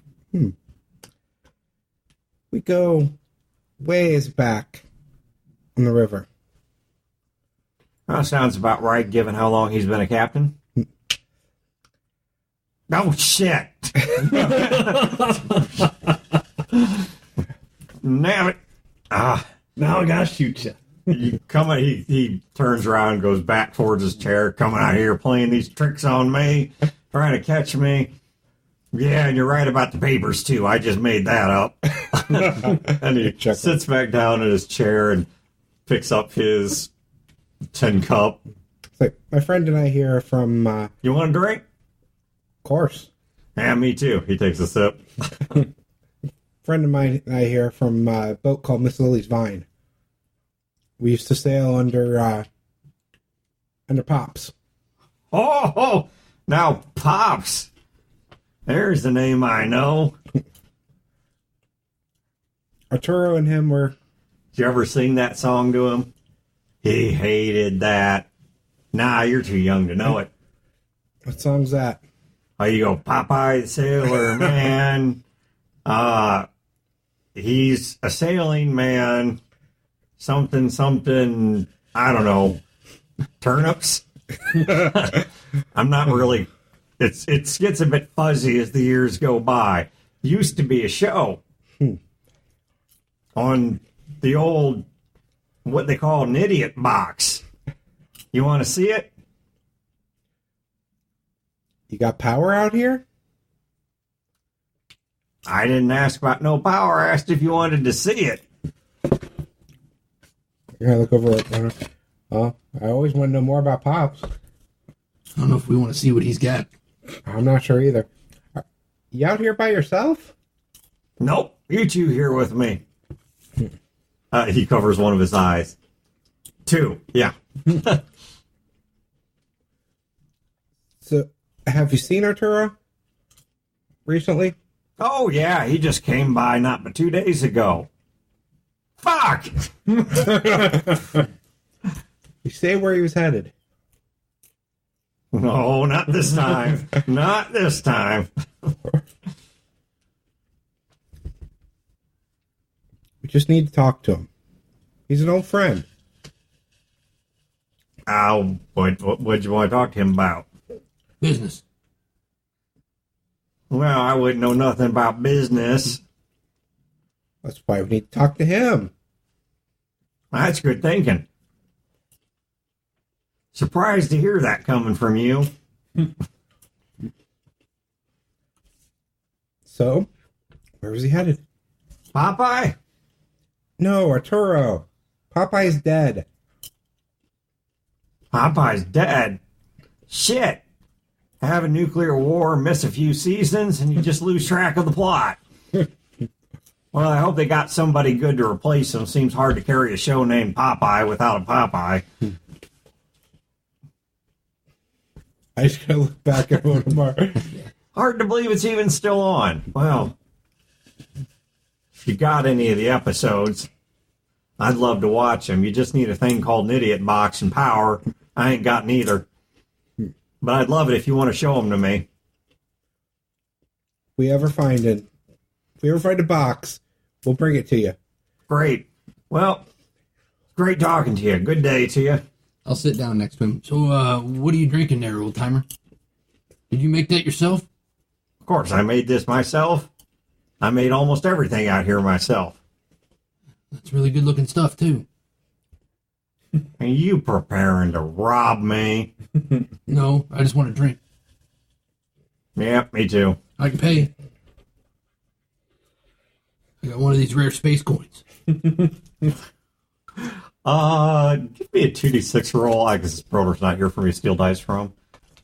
We go ways back on the river. That sounds about right, given how long he's been a captain. Oh, shit! Damn it! Now I gotta shoot you. He turns around and goes back towards his chair, coming out here playing these tricks on me, trying to catch me. Yeah, and you're right about the papers, too. I just made that up. And he sits back down in his chair and picks up his tin cup. It's like, my friend and I here are from, You want a drink? of course. Yeah, me too. He takes a sip. Friend of mine and I here from a boat called Miss Lily's Vine. We used to sail under Pops. Oh, now Pops. There's the name I know. Arturo and him were... Did you ever sing that song to him? He hated that. Nah, you're too young to know it. What song's that? Oh, you go, Popeye the Sailor Man. He's a sailing man. Something, I don't know. Turnips? I'm not really... It gets a bit fuzzy as the years go by. Used to be a show on the old, what they call an idiot box. You want to see it? You got power out here? I didn't ask about no power. I asked if you wanted to see it. You're gonna look over it. Oh, I always want to know more about Pops. I don't know if we want to see what he's got. I'm not sure either. You out here by yourself? Nope, you two here with me. He covers one of his eyes. Two, yeah. So, have you seen Arturo recently? Oh, yeah, he just came by not but 2 days ago. Fuck! You say where he was headed. No, not this time. Not this time. We just need to talk to him. He's an old friend. What'd you want to talk to him about? Business. Well, I wouldn't know nothing about business. That's why we need to talk to him. That's good thinking. Surprised to hear that coming from you. So, where was he headed? Popeye? No, Arturo. Popeye's dead. Popeye's dead? Shit. Have a nuclear war, miss a few seasons, and you just lose track of the plot. Well, I hope they got somebody good to replace him. Seems hard to carry a show named Popeye without a Popeye. I just gotta look back at one of our... Hard to believe it's even still on. Well, if you got any of the episodes, I'd love to watch them. You just need a thing called an idiot box and power. I ain't got neither. But I'd love it if you want to show them to me. If we ever find a box, we'll bring it to you. Great. Well, great talking to you. Good day to you. I'll sit down next to him. So, what are you drinking there, old timer? Did you make that yourself? Of course, I made this myself. I made almost everything out here myself. That's really good looking stuff, too. Are you preparing to rob me? No, I just want a drink. Yeah, me too. I can pay. I got one of these rare space coins. Give me a 2d6 roll. I guess this Broder's not here for me to steal dice from.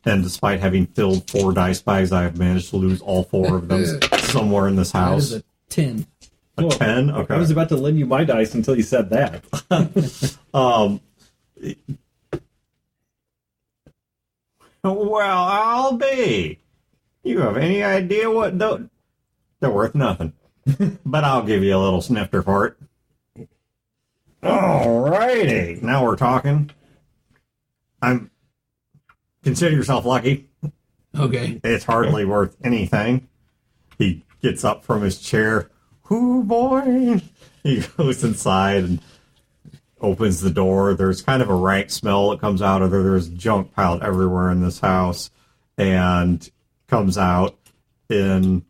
And despite having filled 4 dice bags, I have managed to lose all 4 of them somewhere in this That house. is a 10. A 10? Okay. I was about to lend you my dice until you said that. Well, I'll be. You have any idea what they're worth nothing. But I'll give you a little snifter for it. Alrighty. Now we're talking. Consider yourself lucky. Okay. It's hardly worth anything. He gets up from his chair. "Hoo boy!" He goes inside and opens the door. There's kind of a rank smell that comes out of there. There's junk piled everywhere in this house, and comes out in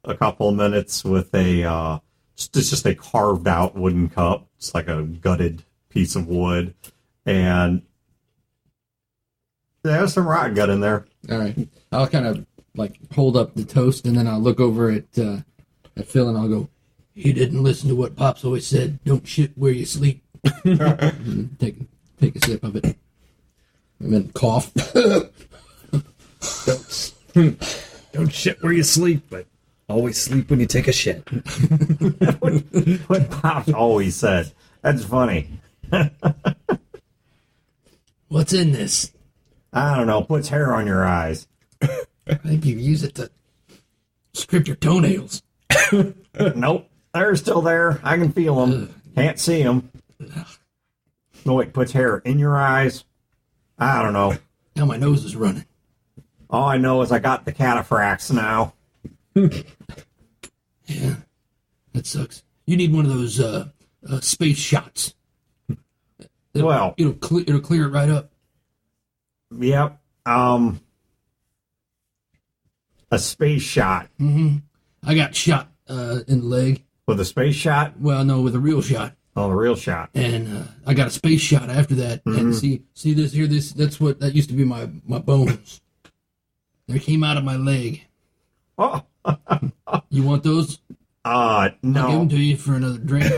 a couple of minutes with a it's just a carved out wooden cup. It's like a gutted piece of wood, and there's some rotten gut in there. All right. I'll kind of like hold up the toast, and then I'll look over at Phil, and I'll go, "He didn't listen to what Pops always said. Don't shit where you sleep." And take a sip of it, and then cough. Don't shit where you sleep, but always sleep when you take a shit. What Pops always said. That's funny. What's in this? I don't know. Puts hair on your eyes. I think you use it to strip your toenails. Nope. They're still there. I can feel them. Can't see them. No, it puts hair in your eyes. I don't know. Now my nose is running. All I know is I got the cataphracts now. Yeah, that sucks. You need one of those space shots. It'll clear it right up. Yep. A space shot. Mm-hmm. I got shot in the leg. With a space shot? Well, no, with a real shot. Oh, the real shot. And I got a space shot after that. Mm-hmm. And see this here. That used to be my bones. They came out of my leg. Oh. You want those? No. I'll give them to you for another drink.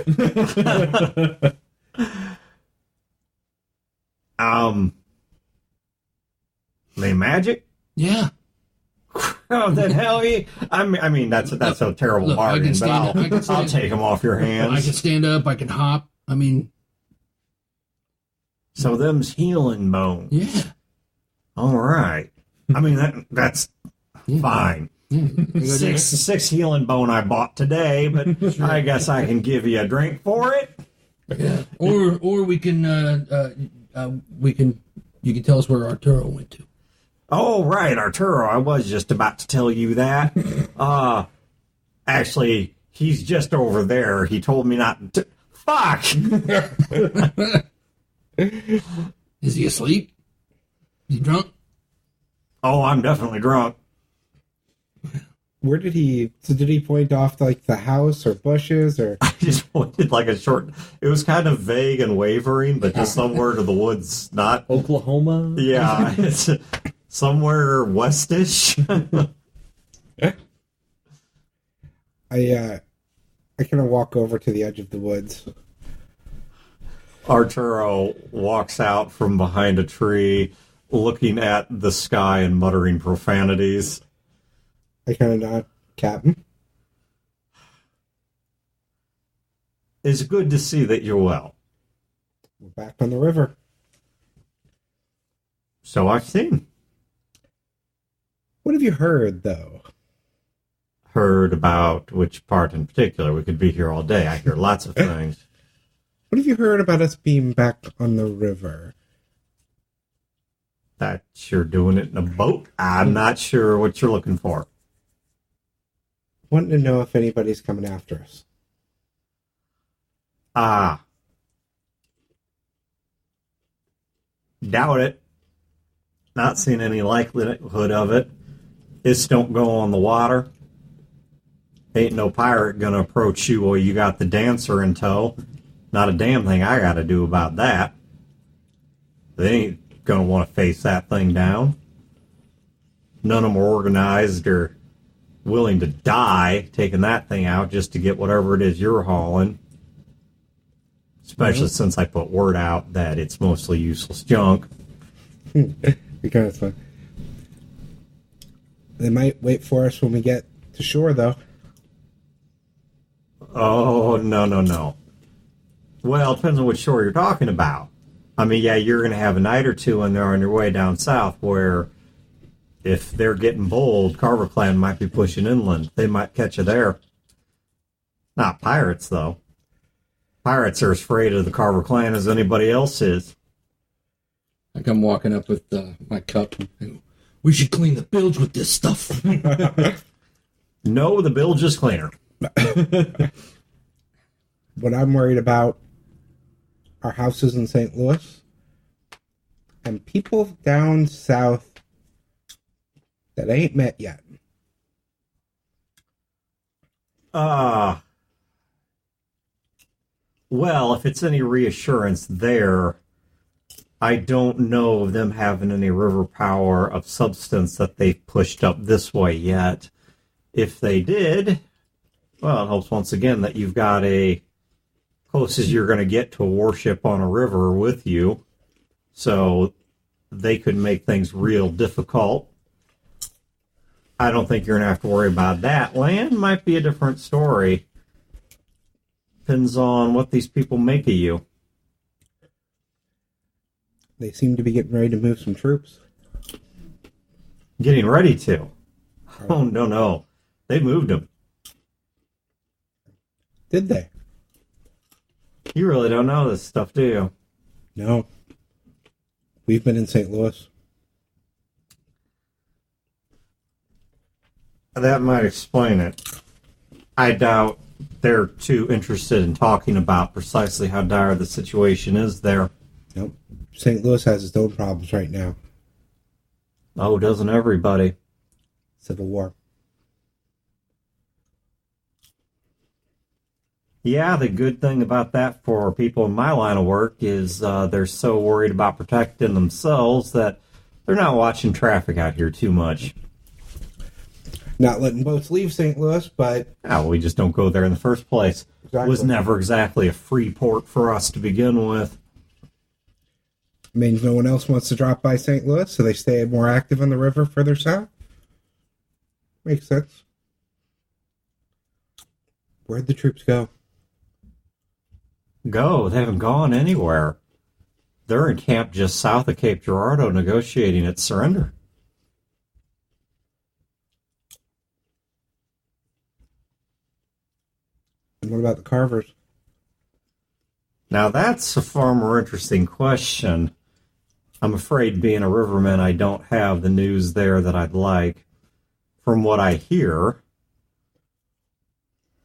They magic? Yeah. Oh, then hell yeah. I mean that's a terrible bargain, but I'll take them off your hands. I can stand up. I can hop. I mean. So them's healing bones. Yeah. All right. I mean that's fine. Yeah. Six healing bone I bought today, but sure. I guess I can give you a drink for it. Yeah. Or we can you can tell us where Arturo went to. Oh, right, Arturo. I was just about to tell you that. Actually, he's just over there. He told me not to... Fuck! Is he asleep? Is he drunk? Oh, I'm definitely drunk. Where did he point off like the house or bushes or? I just pointed like a short. It was kind of vague and wavering, but just somewhere to the woods, not Oklahoma. Yeah, it's somewhere westish. I kind of walk over to the edge of the woods. Arturo walks out from behind a tree, looking at the sky and muttering profanities. I kind of nod. Captain? It's good to see that you're well. We're back on the river. So I've seen. What have you heard, though? Heard about which part in particular? We could be here all day. I hear lots of things. What have you heard about us being back on the river? That you're doing it in a boat? I'm not sure what you're looking for. Wanting to know if anybody's coming after us. Doubt it. Not seeing any likelihood of it. This don't go on the water. Ain't no pirate gonna approach you while you got the dancer in tow. Not a damn thing I gotta do about that. They ain't gonna want to face that thing down. None of them are organized or willing to die taking that thing out just to get whatever it is you're hauling. Especially since I put word out that it's mostly useless junk. Because fun. They might wait for us when we get to shore, though. Oh, no. Well, it depends on which shore you're talking about. I mean, yeah, you're going to have a night or two in there on your way down south where if they're getting bold, Carver Clan might be pushing inland. They might catch you there. Not pirates, though. Pirates are as afraid of the Carver Clan as anybody else is. I come walking up with my cup. We should clean the bilge with this stuff. No, the bilge is cleaner. What I'm worried about are houses in St. Louis and people down south that ain't met yet. Well, if it's any reassurance there, I don't know of them having any river power of substance that they've pushed up this way yet. If they did, well, it helps once again that you've got a closest you're going to get to a warship on a river with you. So they could make things real difficult. I don't think you're going to have to worry about that. Land might be a different story. Depends on what these people make of you. They seem to be getting ready to move some troops. Getting ready to. Oh, no. They moved them. Did they? You really don't know this stuff, do you? No. We've been in St. Louis. That might explain it. I doubt they're too interested in talking about precisely how dire the situation is there. Nope. St. Louis has its own problems right now. Oh, doesn't everybody? Civil War. Yeah, the good thing about that for people in my line of work is they're so worried about protecting themselves that they're not watching traffic out here too much. Not letting boats leave St. Louis, but... Oh, we just don't go there in the first place. Exactly. It was never exactly a free port for us to begin with. Means no one else wants to drop by St. Louis, so they stay more active on the river further south. Makes sense. Where'd the troops go? Go? They haven't gone anywhere. They're in camp just south of Cape Girardeau negotiating its surrender. And what about the Carvers? Now that's a far more interesting question. I'm afraid, being a riverman, I don't have the news there that I'd like. From what I hear,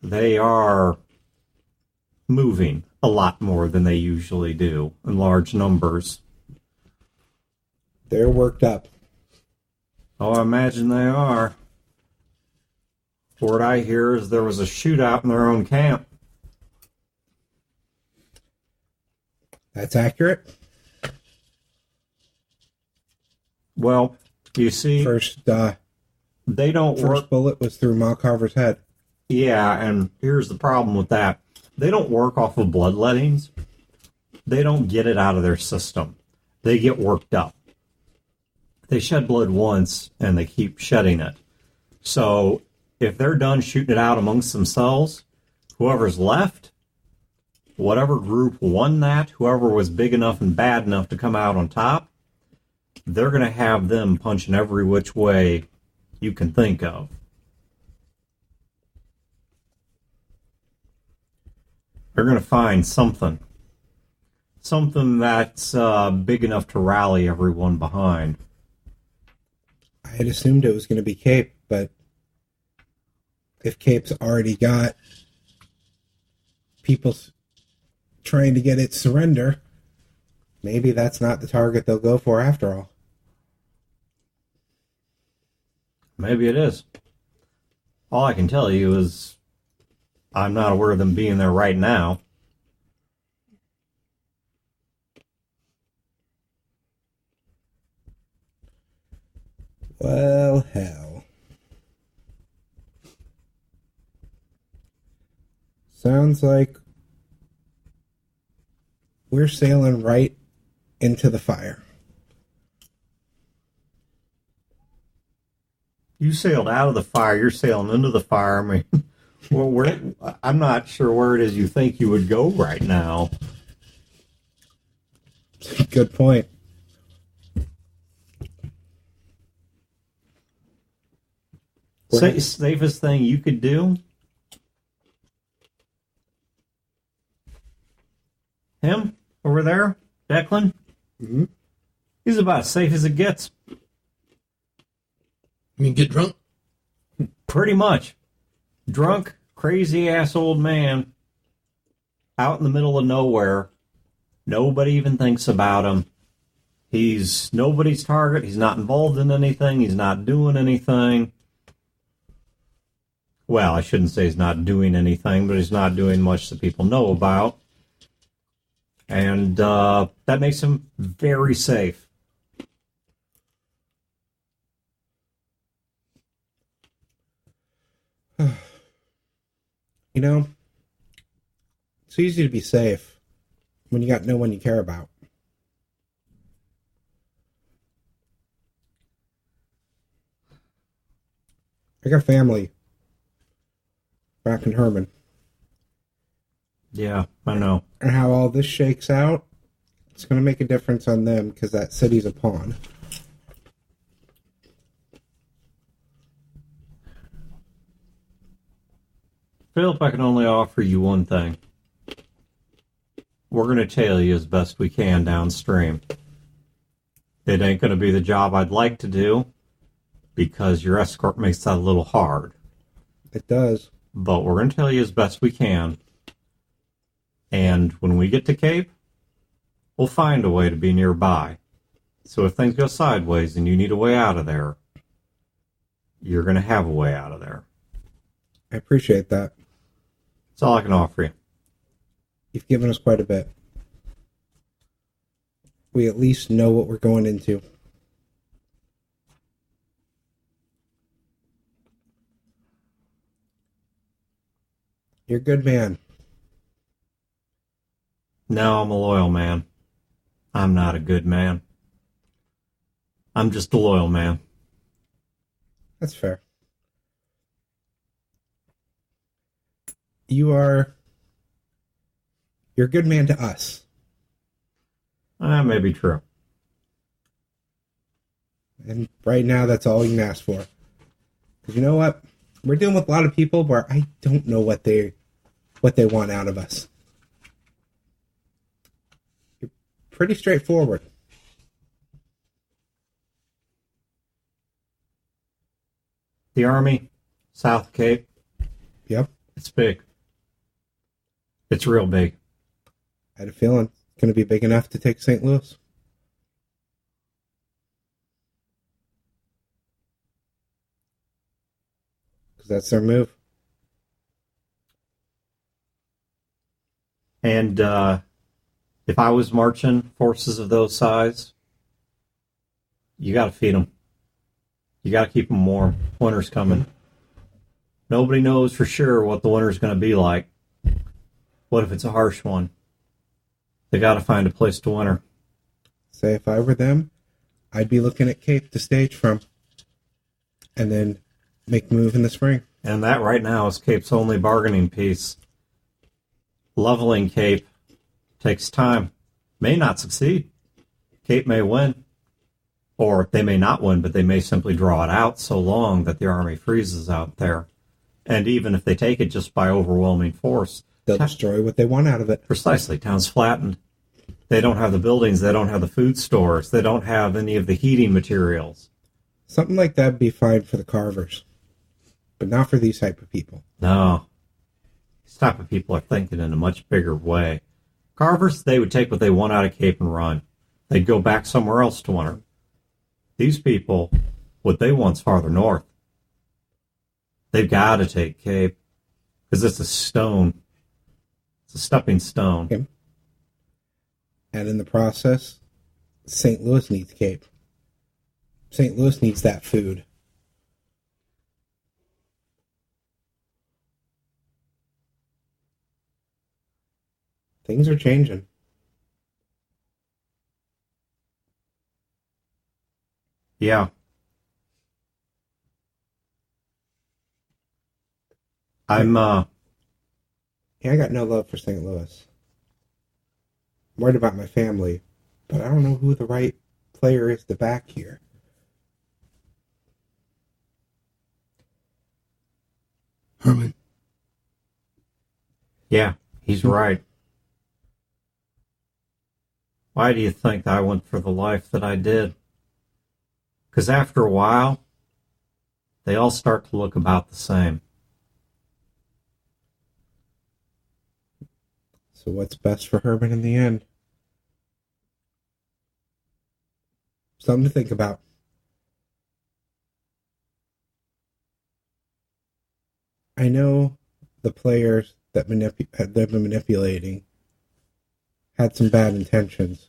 they are moving a lot more than they usually do in large numbers. They're worked up. Oh, I imagine they are. Word I hear is there was a shootout in their own camp. That's accurate. Well, you see, First they don't work. bullet was through Ma Carver's head. Yeah, and here's the problem with that. They don't work off of bloodlettings. They don't get it out of their system. They get worked up. They shed blood once, and they keep shedding it. So if they're done shooting it out amongst themselves, whoever's left, whatever group won that, whoever was big enough and bad enough to come out on top, they're going to have them punching every which way you can think of. They're going to find something. Something that's big enough to rally everyone behind. I had assumed it was going to be Cape, but if Cape's already got people trying to get its surrender, maybe that's not the target they'll go for after all. Maybe it is. All I can tell you is I'm not aware of them being there right now. Well, hell. Sounds like we're sailing right into the fire. You sailed out of the fire. You're sailing into the fire. I mean, well, I'm not sure where it is you think you would go right now. Good point. Safest thing you could do? Him over there, Declan? Mm-hmm. He's about as safe as it gets. You mean get drunk? Pretty much. Drunk crazy ass old man out in the middle of nowhere. Nobody even thinks about him. He's nobody's target. He's not involved in anything. He's not doing anything. Well, I shouldn't say he's not doing anything, but he's not doing much that people know about. And that makes him very safe. You know, it's easy to be safe when you got no one you care about. I got family back in Herman. Yeah, I know. And how all this shakes out, it's going to make a difference on them because that city's a pawn. Philip, I can only offer you one thing. We're going to tail you as best we can downstream. It ain't going to be the job I'd like to do because your escort makes that a little hard. It does. But we're going to tail you as best we can. And when we get to Cape, we'll find a way to be nearby. So if things go sideways and you need a way out of there, you're going to have a way out of there. I appreciate that. That's all I can offer you. You've given us quite a bit. We at least know what we're going into. You're a good man. No, I'm a loyal man. I'm not a good man. I'm just a loyal man. That's fair. You're a good man to us. That may be true. And right now, that's all you can ask for. Because you know what? We're dealing with a lot of people where I don't know what they want out of us. You're pretty straightforward. The Army, South Cape, Yep. it's big. It's real big. I had a feeling it's going to be big enough to take St. Louis. Because that's their move. And if I was marching forces of those size, you got to feed them. You got to keep them warm. Winter's coming. Nobody knows for sure what the winter's going to be like. What if it's a harsh one? They got to find a place to winter. Say if I were them, I'd be looking at Cape to stage from. And then make move in the spring. And that right now is Cape's only bargaining piece. Leveling Cape takes time. May not succeed. Cape may win. Or they may not win, but they may simply draw it out so long that the army freezes out there. And even if they take it just by overwhelming force, They'll destroy what they want out of it. precisely, town's flattened. They don't have the buildings, they don't have the food stores, they don't have any of the heating materials. Something like that would be fine for the carvers. But not for these type of people. No. These type of people are thinking in a much bigger way. Carvers, they would take what they want out of Cape and run. They'd go back somewhere else to winter. These people, what they want's farther north. They've got to take Cape. Because it's a stone. It's a stepping stone. Okay. And in the process, St. Louis needs Cape. St. Louis needs that food. Things are changing. Yeah. Yeah, I got no love for St. Louis. I'm worried about my family, but I don't know who the right player is to back here. Herman, Yeah, he's right. Why do you think I went for the life that I did? Because after a while, they all start to look about the same. So what's best for Herman in the end? Something to think about. I know the players that they've been manipulating had some bad intentions,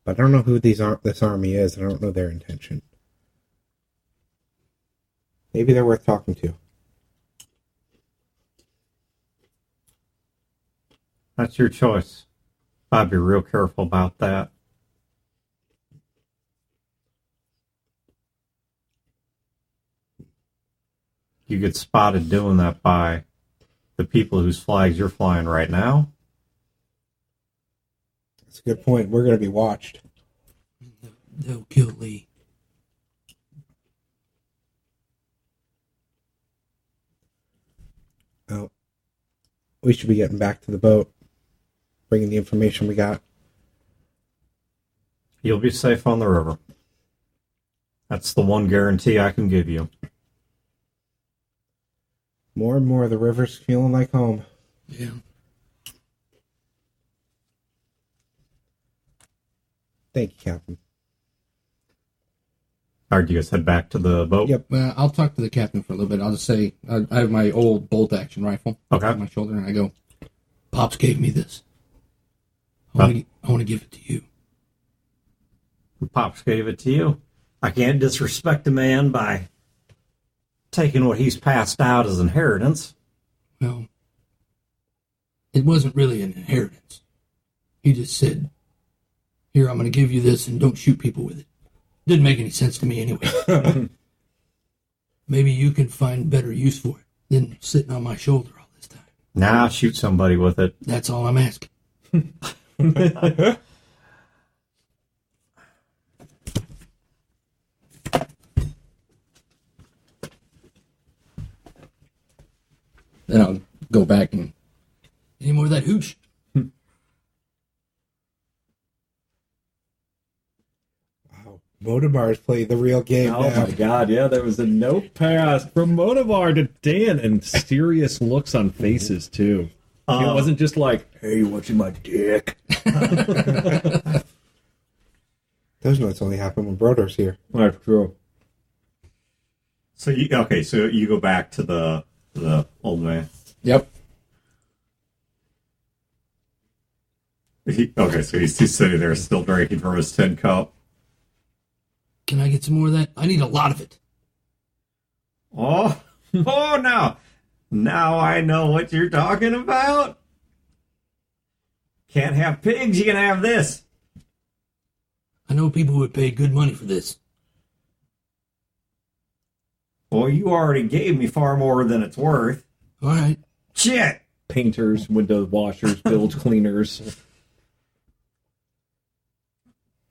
but I don't know who this army is, and I don't know their intention. Maybe they're worth talking to. That's your choice. I'd be real careful about that. You get spotted doing that by the people whose flags you're flying right now. That's a good point. We're going to be watched. They'll kill Lee. Oh, we should be getting back to the boat, bringing the information we got. You'll be safe on the river. That's the one guarantee I can give you. More and more, the river's feeling like home. Yeah. Thank you, Captain. All right, you guys head back to the boat? Yep. I'll talk to the captain for a little bit. I'll just say I have my old bolt action rifle Okay. on my shoulder, and I go, "Pops gave me this. I want to give it to you." Pops gave it to you. I can't disrespect a man by taking what he's passed out as inheritance. Well, it wasn't really an inheritance. He just said, "Here, I'm going to give you this, and don't shoot people with it." Didn't make any sense to me anyway. Maybe you can find better use for it than sitting on my shoulder all this time. Now shoot somebody with it. That's all I'm asking. Then I'll go back and... Any more of that hooch? Wow. Motomar's playing the real game Oh now. my god, yeah, there was a note passed from Motivar to Dan and serious looks on faces, too. It wasn't just like, "Hey, you watching my dick?" Those notes only happen when Broder's here. That's true. So you go back to the old man. Yep. So he's sitting there still drinking from his tin cup. Can I get some more of that? I need a lot of it. Oh, now I know what you're talking about. Can't have pigs, you can have this. I know people would pay good money for this. Well, you already gave me far more than it's worth. All right. Shit. Painters, window washers, bilge cleaners.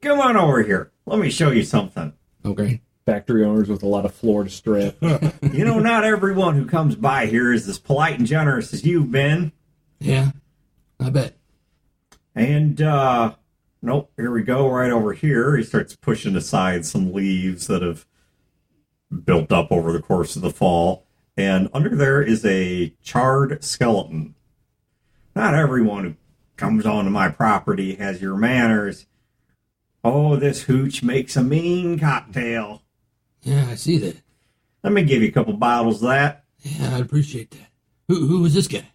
Come on over here. Let me show you something. Okay. Factory owners with a lot of floor to strip. You know, not everyone who comes by here is as polite and generous as you've been. Yeah, I bet. And, nope, here we go, right over here. He starts pushing aside some leaves that have built up over the course of the fall. And under there is a charred skeleton. Not everyone who comes onto my property has your manners. Oh, this hooch makes a mean cocktail. Yeah, I see that. Let me give you a couple bottles of that. Yeah, I'd appreciate that. Who was this guy?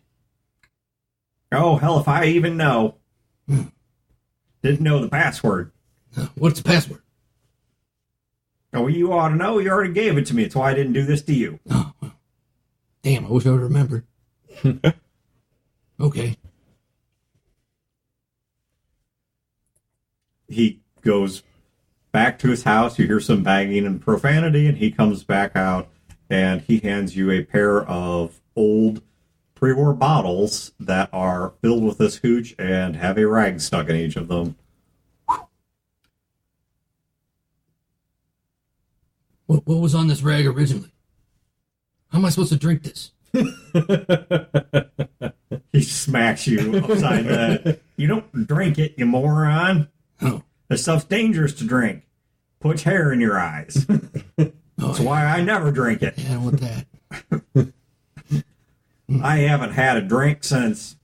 Oh, hell, if I even know. Didn't know the password. What's the password? Oh, you ought to know. You already gave it to me. It's why I didn't do this to you. Oh, well. Damn, I wish I would remember. Okay. He goes back to his house. You hear some banging and profanity, and he comes back out, and he hands you a pair of old pre-war bottles that are filled with this hooch and have a rag stuck in each of them. What was on this rag originally? How am I supposed to drink this? He smacks you upside the head. You don't drink it, you moron. Oh. This stuff's dangerous to drink. Puts hair in your eyes. That's why I never drink it. Yeah, I don't want that. I haven't had a drink since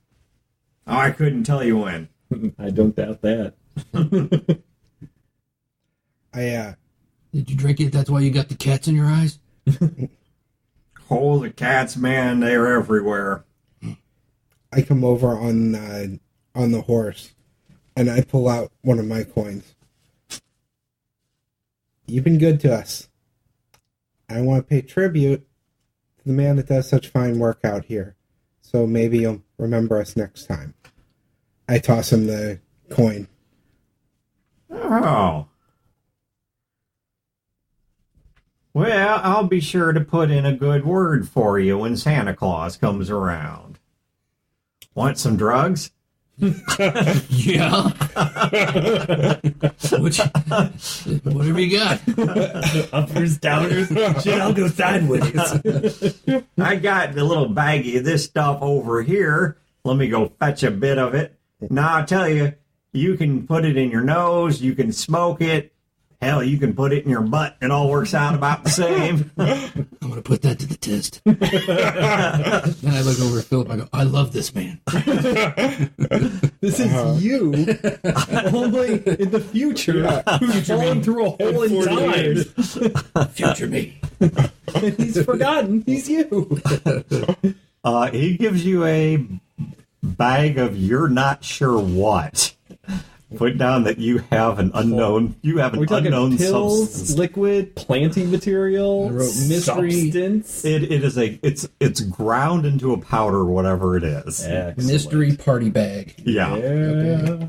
Oh, I couldn't tell you when. I don't doubt that. Did you drink it? That's why you got the cats in your eyes? Oh, the cats, man, they're everywhere. I come over on the horse, and I pull out one of my coins. You've been good to us. I want to pay tribute to the man that does such fine work out here. So maybe you'll remember us next time. I toss him the coin. Oh. Well, I'll be sure to put in a good word for you when Santa Claus comes around. Want some drugs? Yeah. Whatever you got. Uppers, downers, shit, I'll go sideways. I got a little baggie of this stuff over here. Let me go fetch a bit of it. Now, I'll tell you, you can put it in your nose, you can smoke it. Hell, you can put it in your butt. It all works out about the same. I'm going to put that to the test. Then I look over at Philip. I go, I love this man. This is you, only in the future, who's fallen through a hole in time. Future me. And he's forgotten he's you. He gives you a bag of you're not sure what. Put down that you have an unknown. You have an We're talking unknown pills, substance. liquid, planting material, I wrote mystery. substance. It's ground into a powder, whatever it is. Excellent. Mystery party bag. Yeah. Yeah.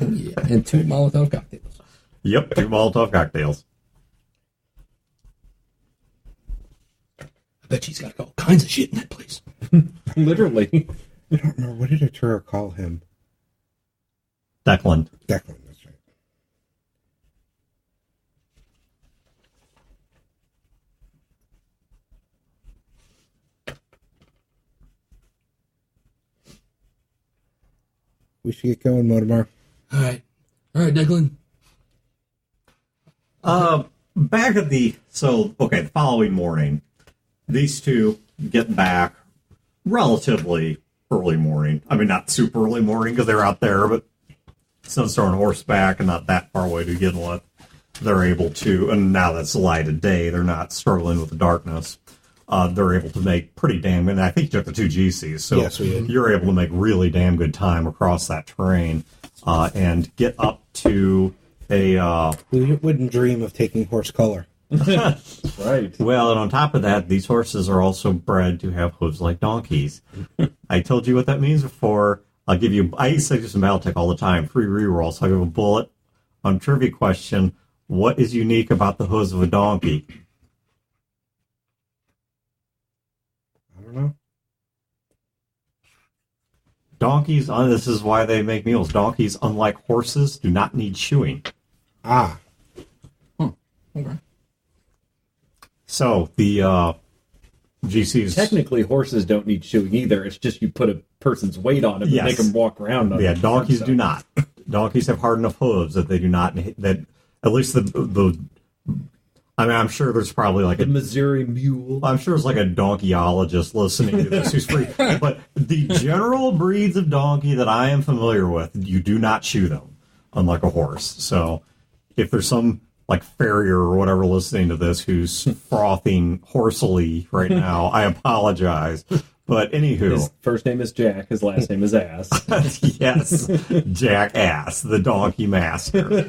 Yeah. And 2 Molotov cocktails. Yep. 2 Molotov cocktails. I bet she's got all kinds of shit in that place. Literally. I don't know. What did Arturo call him? Declan. Declan, that's right. We should get going, Mortimer. All right, Declan. Back at the following morning, these two get back relatively early morning. I mean, not super early morning because they're out there, but since they're on horseback and not that far away to begin with, they're able to, and now that's the light of day, they're not struggling with the darkness. They're able to make pretty damn, and I think you took the 2 GCs, so yes, we did. You're able to make really damn good time across that terrain and get up to a... We wouldn't dream of taking horse color. Right. Well, and on top of that, these horses are also bred to have hooves like donkeys. I told you what that means before. I used to do some Battletech all the time, free reroll, so I give a bullet on trivia question. What is unique about the hooves of a donkey? I don't know. Donkeys, this is why they make mules. Donkeys, unlike horses, do not need shoeing. Ah. Okay. So, the GCs... Technically, horses don't need shoeing either. It's just you put a person's weight on them Yes. and make them walk around on Yeah, it. donkeys do not. Donkeys have hard enough hooves that they do not... That at least the I mean, I'm sure there's probably like The Missouri mule. I'm sure it's like a donkeyologist listening to this who's free. But the general breeds of donkey that I am familiar with, you do not shoe them, unlike a horse. So if there's some like farrier or whatever listening to this who's frothing horsely right now, I apologize. But anywho. His first name is Jack. His last name is Ass. Yes, Jackass, the donkey master.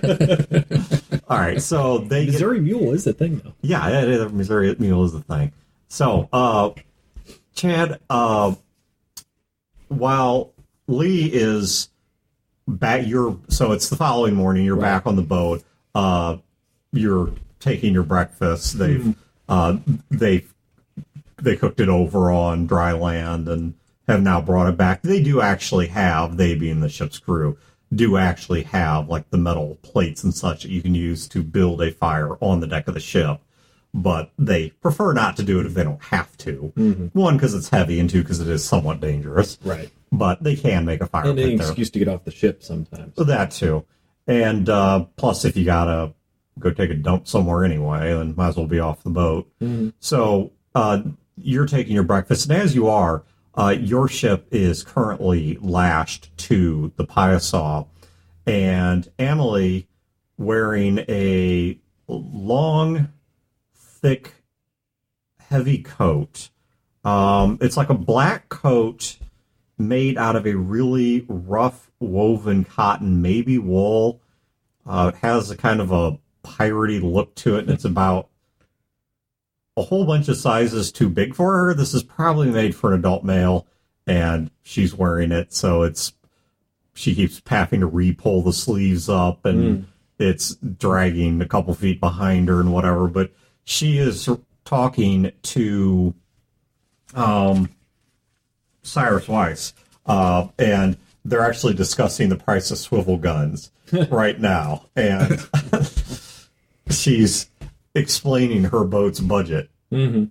All right, so they Missouri mule is a thing, though. Yeah, the Missouri mule is the thing. So, Chad, while Lee is back, so it's the following morning. You're back on the boat. You're taking your breakfast. They cooked it over on dry land and have now brought it back. They do actually have, they being the ship's crew, do actually have like the metal plates and such that you can use to build a fire on the deck of the ship. But they prefer not to do it if they don't have to. Mm-hmm. One, because it's heavy, and two, because it is somewhat dangerous. Right. But they can make a fire And an pit there. excuse to get off the ship sometimes. So that too. And plus, if you gotta go take a dump somewhere anyway, then might as well be off the boat. Mm-hmm. So you're taking your breakfast, and as you are, Your ship is currently lashed to the Piasaw, and Amelie, wearing a long, thick, heavy coat. It's like a black coat made out of a really rough woven cotton, maybe wool. It has a kind of a piratey look to it, and it's about a whole bunch of sizes too big for her. This is probably made for an adult male, and she's wearing it, so she keeps having to re-pull the sleeves up, and it's dragging a couple feet behind her and whatever. But she is talking to Cyrus Weiss, and they're actually discussing the price of swivel guns right now, and she's explaining her boat's budget. Is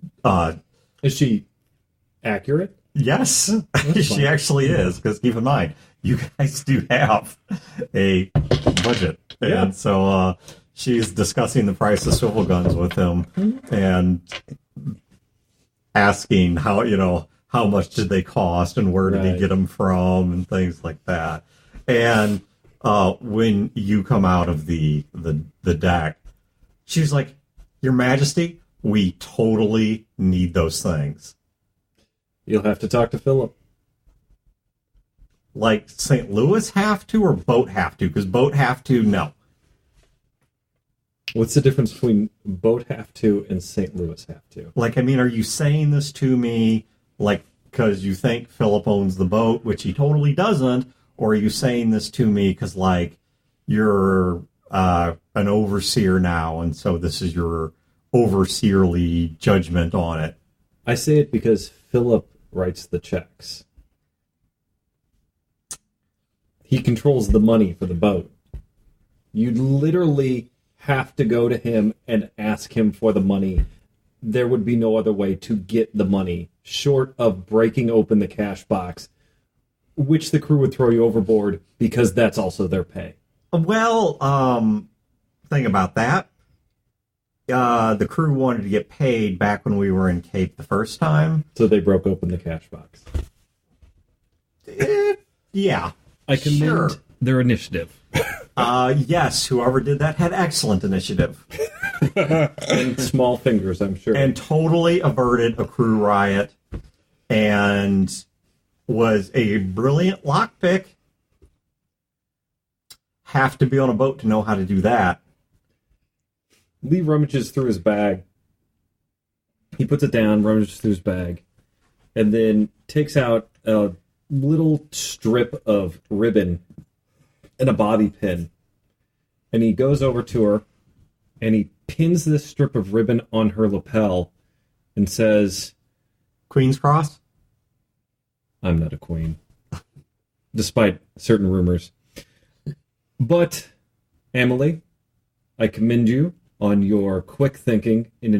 she accurate? Yes, she actually is, because keep in mind, you guys do have a budget. Yeah. And so she's discussing the price of swivel guns with him and asking how much did they cost and where did he get them from and things like that. And when you come out of the deck, she's like, Your Majesty, we totally need those things. You'll have to talk to Philip. Like St. Louis have to or boat have to? Because boat have to, no. What's the difference between boat have to and St. Louis have to? Like, I mean, are you saying this to me, like, because you think Philip owns the boat, which he totally doesn't, or are you saying this to me because, like, you're an overseer now, and so this is your overseerly judgment on it? I say it because Philip writes the checks. He controls the money for the boat. You literally have to go to him and ask him for the money. There would be no other way to get the money, short of breaking open the cash box, which the crew would throw you overboard because that's also their pay. Well, thing about that, the crew wanted to get paid back when we were in Cape the first time. So they broke open the cash box. Yeah. I commend their initiative. Yes, whoever did that had excellent initiative. And small fingers, I'm sure. And totally averted a crew riot and was a brilliant lockpick. Have to be on a boat to know how to do that. Lee rummages through his bag. He puts it down, rummages through his bag, and then takes out a little strip of ribbon and a bobby pin. And he goes over to her, and he pins this strip of ribbon on her lapel and says, Queen's Cross? I'm not a queen. Despite certain rumors. But, Amelie, I commend you on your quick thinking in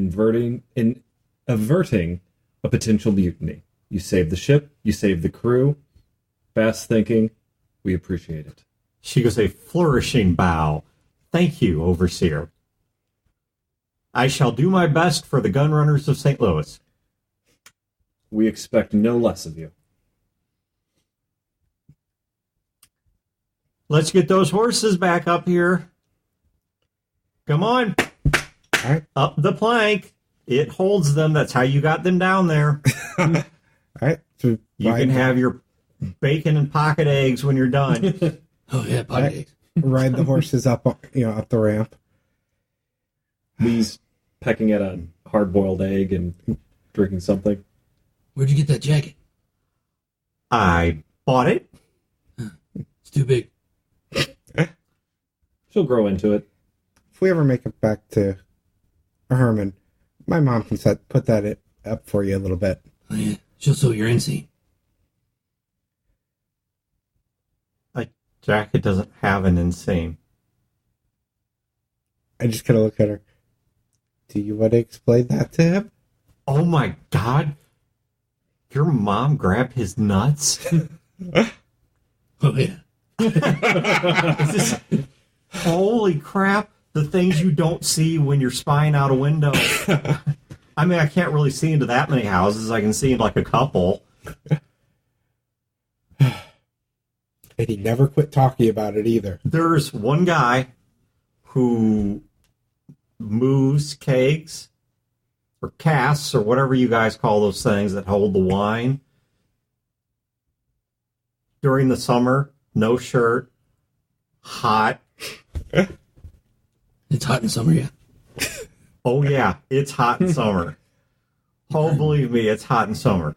averting a potential mutiny. You saved the ship, you saved the crew. Fast thinking, we appreciate it. She gives a flourishing bow. Thank you, Overseer. I shall do my best for the gunrunners of St. Louis. We expect no less of you. Let's get those horses back up here. Come on. All right. Up the plank. It holds them. That's how you got them down there. All right. So You can have your bacon and pocket eggs when you're done. Oh, yeah, potty eggs. ride the horses up, up the ramp. Lee's pecking at a hard-boiled egg and drinking something. Where'd you get that jacket? I bought it. It's too big. She'll grow into it. If we ever make it back to Herman, my mom can put that up for you a little bit. Oh, yeah. She'll sew your inseam. A jacket doesn't have an inseam. I just gotta look at her. Do you want to explain that to him? Oh my God. Your mom grabbed his nuts? Oh, yeah. Holy crap. The things you don't see when you're spying out a window. I mean, I can't really see into that many houses. I can see into like a couple. And he never quit talking about it either. There's one guy who moves kegs or casks or whatever you guys call those things that hold the wine during the summer. No shirt, hot. It's hot in summer, yeah. Oh yeah, it's hot in summer. Oh, believe me, it's hot in summer.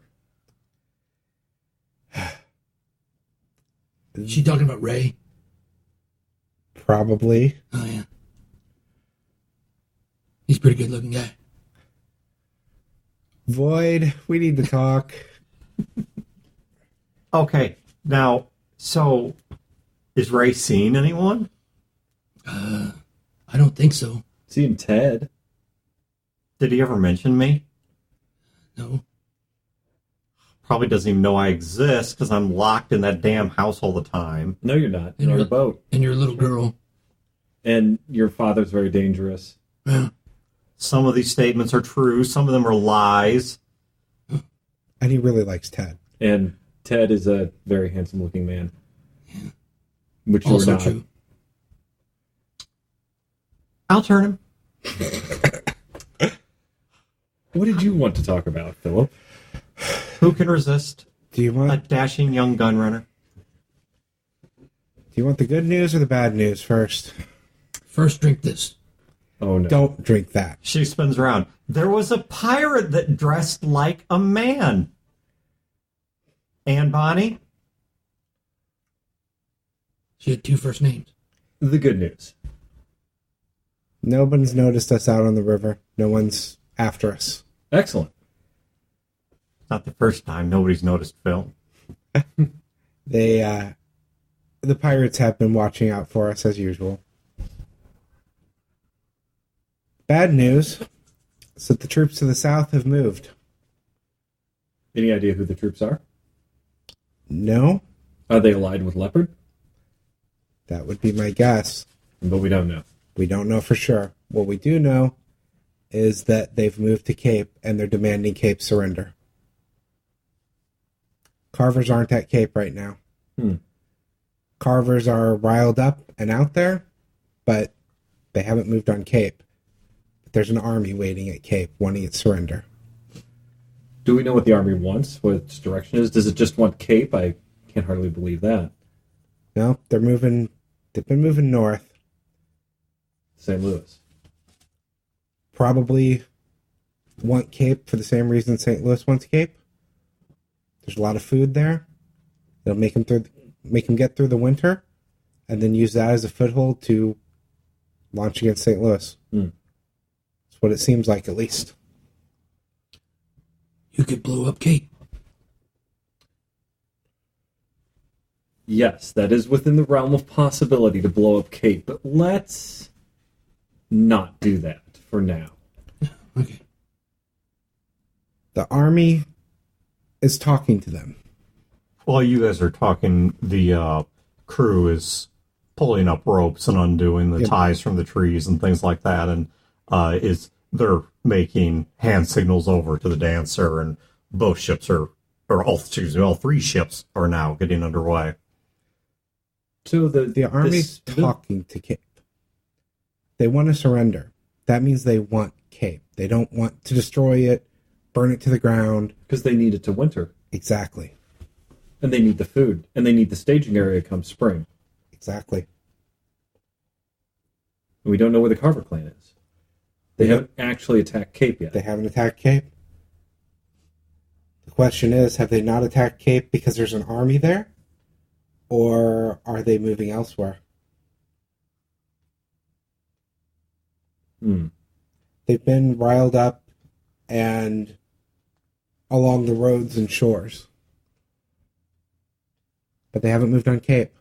Is she talking about Ray? Probably. Oh, yeah. He's a pretty good looking guy. Void, we need to talk. Okay, now, so is Ray seeing anyone? I don't think so. Seeing Ted. Did he ever mention me? No. Probably doesn't even know I exist because I'm locked in that damn house all the time. No, you're not. You're on a boat. And you're a little girl. And your father's very dangerous. Yeah. Some of these statements are true. Some of them are lies. And he really likes Ted. And Ted is a very handsome-looking man. Yeah. Which you're Also not. true. I'll turn him. What did you want to talk about, Philip? Who can resist Do you a want dashing young gunrunner? the good news or the bad news first? First, drink this. Oh, no. Don't drink that. She spins around. There was a pirate that dressed like a man. And Bonnie? She had 2 first names. The good news. No one's noticed us out on the river. No one's after us. Excellent. Not the first time nobody's noticed Phil. The pirates have been watching out for us as usual. Bad news is that the troops to the south have moved. Any idea who the troops are? No, Are they allied with Leopard? that would be my guess. But we don't know. We don't know for sure. What we do know is that they've moved to Cape and they're demanding Cape surrender. Carvers aren't at Cape right now. Carvers are riled up and out there, but they haven't moved on Cape. There's an army waiting at Cape wanting its surrender. Do we know what the army wants? What its direction is? Does it just want Cape? I can't hardly believe that. No, they're moving. They've been moving north. St. Louis. Probably want Cape for the same reason St. Louis wants Cape. There's a lot of food there. It'll make them get through the winter, and then use that as a foothold to launch against St. Louis. That's what it seems like, at least. You could blow up Kate. Yes, that is within the realm of possibility to blow up Cape, but let's not do that for now. Okay. The army is talking to them. While you guys are talking, the crew is pulling up ropes and undoing the ties from the trees and things like that, and they're making hand signals over to the dancer, and both ships all 3 ships are now getting underway. So The army's talking to Cape. They want to surrender. That means they want Cape. They don't want to destroy it, burn it to the ground. because they need it to winter, Exactly. and they need the food, and they need the staging area come spring. Exactly. And we don't know where the Carver clan is. They haven't actually attacked Cape yet. They haven't attacked Cape. The question is, have they not attacked Cape because there's an army there? Or are they moving elsewhere? They've been riled up and along the roads and shores. But they haven't moved on Cape.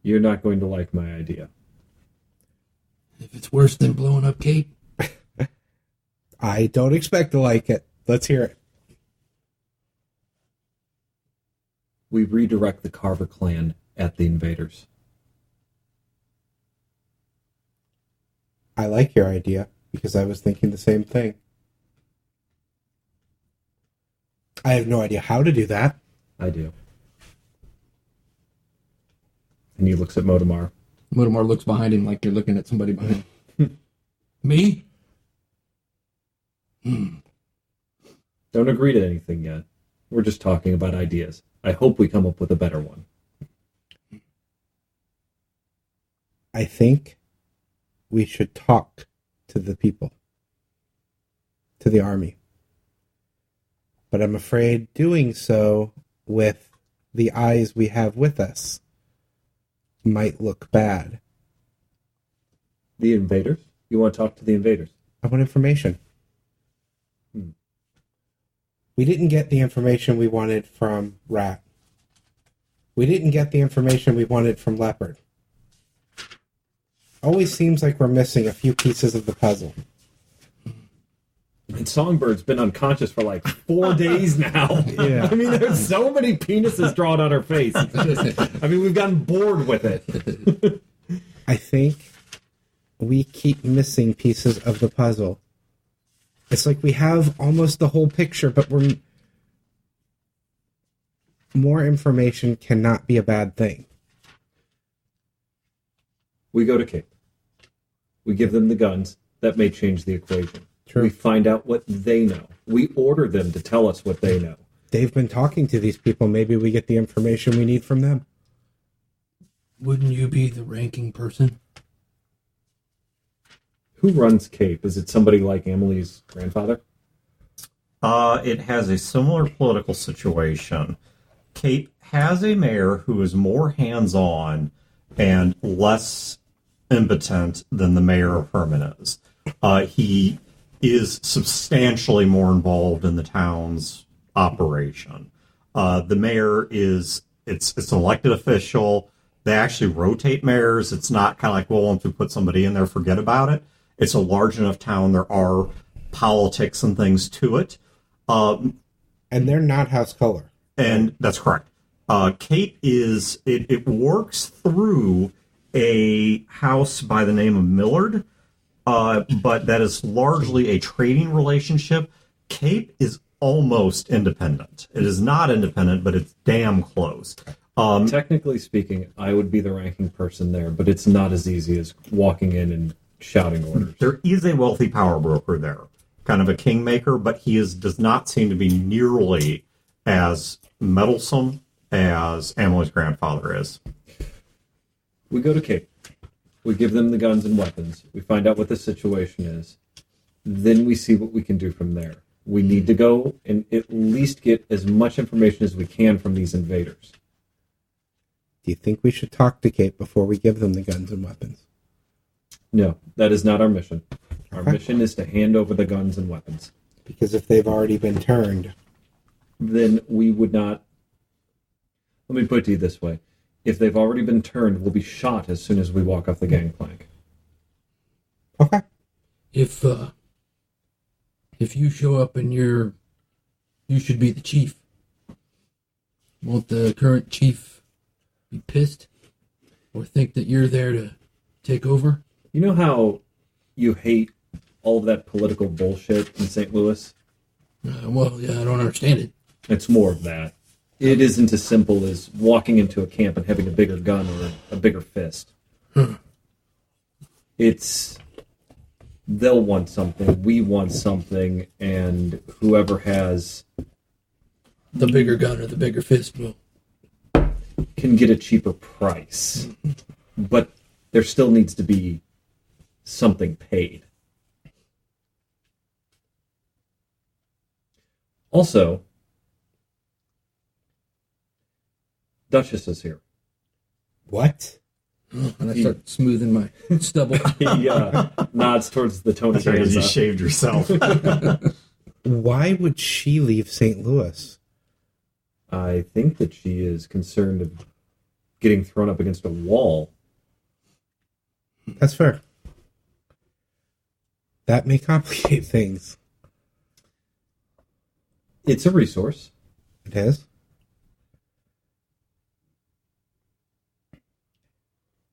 You're not going to like my idea. If it's worse than blowing up Kate, I don't expect to like it. Let's hear it. We redirect the Carver clan at the invaders. I like your idea because I was thinking the same thing. I have no idea how to do that. I do. And he looks at Motomar. Motomar looks behind him like you're looking at somebody behind him. Me? Don't agree to anything yet. We're just talking about ideas. I hope we come up with a better one. I think we should talk to the people, to the army. But I'm afraid doing so with the eyes we have with us might look bad. The invaders? You want to talk to the invaders? I want information. We didn't get the information we wanted from Rat. We didn't get the information we wanted from Leopard. Always seems like we're missing a few pieces of the puzzle. And Songbird's been unconscious for like 4 days now. Yeah. I mean, there's so many penises drawn on her face. I mean, we've gotten bored with it. I think we keep missing pieces of the puzzle. It's like we have almost the whole picture, but more information cannot be a bad thing. We go to Cape. We give them the guns. That may change the equation. True. We find out what they know. We order them to tell us what they know. They've been talking to these people. Maybe we get the information we need from them. Wouldn't you be the ranking person? Who runs Cape? Is it somebody like Emily's grandfather? It has a similar political situation. Cape has a mayor who is more hands-on and less impotent than the mayor of Herman is. He is substantially more involved in the town's operation. The mayor is, it's an elected official. They actually rotate mayors. It's not kind of like, well, once we put somebody in there, forget about it. It's a large enough town. There are politics and things to it. And they're not house color. And that's correct. Kate is, it works through a house by the name of Millard, but that is largely a trading relationship. Cape is almost independent. It is not independent, but it's damn close. Technically speaking, I would be the ranking person there, but it's not as easy as walking in and shouting orders. There is a wealthy power broker there, kind of a kingmaker, but he does not seem to be nearly as meddlesome as Emily's grandfather is. We go to Cape. We give them the guns and weapons. We find out what the situation is. Then we see what we can do from there. We need to go and at least get as much information as we can from these invaders. Do you think we should talk to Kate before we give them the guns and weapons? No, that is not our mission. Our Okay. mission is to hand over the guns and weapons. Because if they've already been turned... Then we would not... Let me put it to you this way. If they've already been turned, we'll be shot as soon as we walk off the gangplank. Okay. If you show up and you should be the chief, won't the current chief be pissed or think that you're there to take over? You know how you hate all of that political bullshit in St. Louis? Well, yeah, I don't understand it. It's more of that. It isn't as simple as walking into a camp and having a bigger gun or a bigger fist. It's... They'll want something, we want something, and whoever has... The bigger gun or the bigger fist will... can get a cheaper price. But there still needs to be something paid. Also, Duchess is here. What? And I start smoothing my stubble. He nods towards the Tony That's right, you Danza. shaved yourself. Why would she leave St. Louis? I think that she is concerned of getting thrown up against a wall. That's fair. That may complicate things. It's a resource. It is.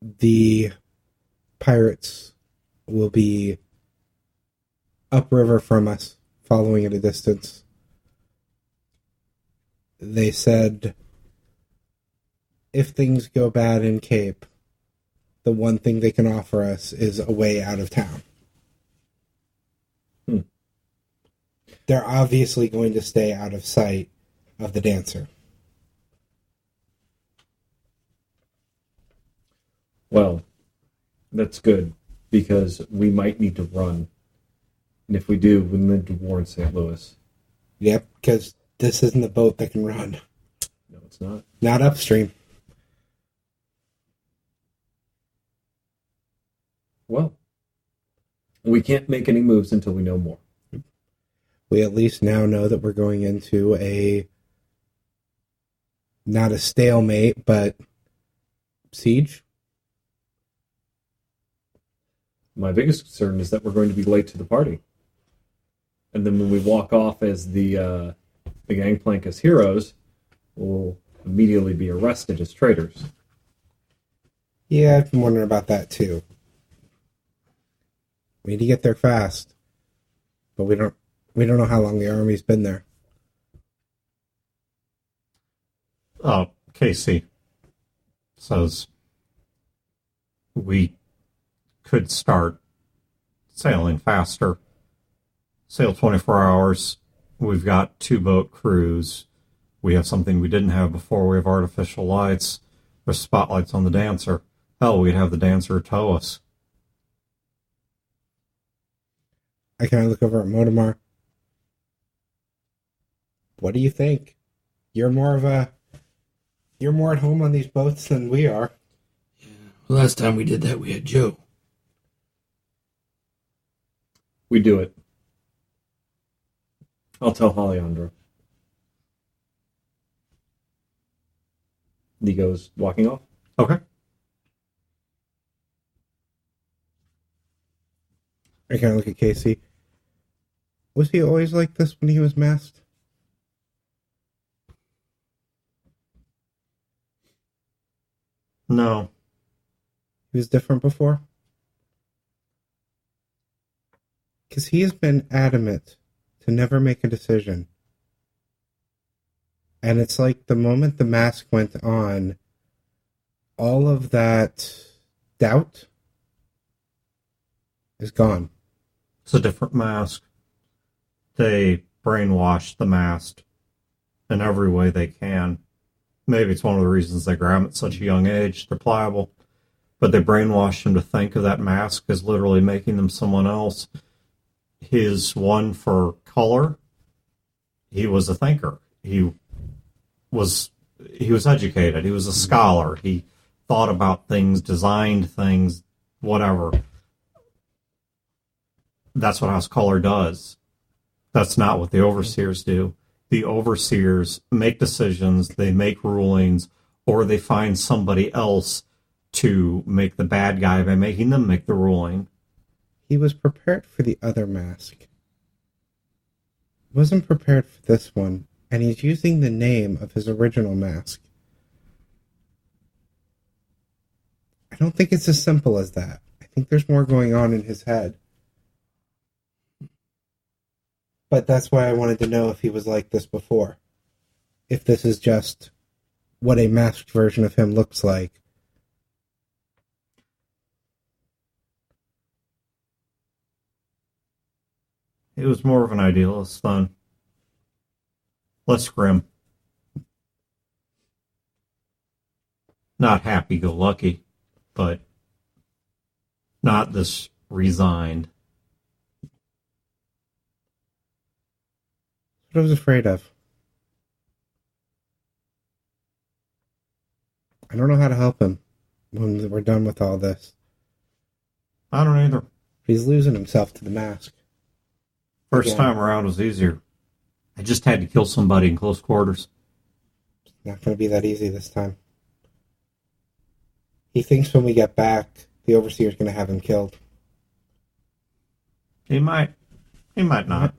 The pirates will be upriver from us, following at a distance. they said if things go bad in Cape, the one thing they can offer us is a way out of town. They're obviously going to stay out of sight of the dancer. Well, that's good, because we might need to run. And if we do, we'll need to warn St. Louis. Yep, because this isn't a boat that can run. No, it's not. Not upstream. Well, we can't make any moves until we know more. We at least now know that we're going into not a stalemate, but siege. My biggest concern is that we're going to be late to the party. And then when we walk off as the gangplank as heroes, we'll immediately be arrested as traitors. Yeah, I've been wondering about that too. We need to get there fast, but we don't know how long the army's been there. Casey says we could start sailing faster. Sail 24 hours. We've got 2-boat crews. We have something we didn't have before. We have artificial lights. There's spotlights on the dancer. Hell, we'd have the dancer tow us. I kind of look over at Motomar. What do you think? You're more at home on these boats than we are. Yeah. Last time we did that, we had Joe. We do it. I'll tell Alejandro. He goes walking off. Okay. I kind of look at Casey. Was he always like this when he was masked? No. He was different before? Because he has been adamant to never make a decision. And it's like the moment the mask went on, all of that doubt is gone. It's a different mask. They brainwash the mask in every way they can. Maybe it's one of the reasons they grab them at such a young age. They're pliable. But they brainwash them to think of that mask as literally making them someone else. His one for color, he was a thinker. He was educated. He was a scholar. He thought about things, designed things, whatever. That's what House Color does. That's not what the overseers do. The overseers make decisions, they make rulings, or they find somebody else to make the bad guy by making them make the ruling. He was prepared for the other mask. Wasn't prepared for this one, and he's using the name of his original mask. I don't think it's as simple as that. I think there's more going on in his head. But that's why I wanted to know if he was like this before. If this is just what a masked version of him looks like. He was more of an idealist then. Less grim. Not happy-go-lucky, but not this resigned. What I was afraid of. I don't know how to help him when we're done with all this. I don't either. He's losing himself to the mask. First time around was easier. I just had to kill somebody in close quarters. It's not going to be that easy this time. He thinks when we get back, the Overseer's going to have him killed. He might. He might not.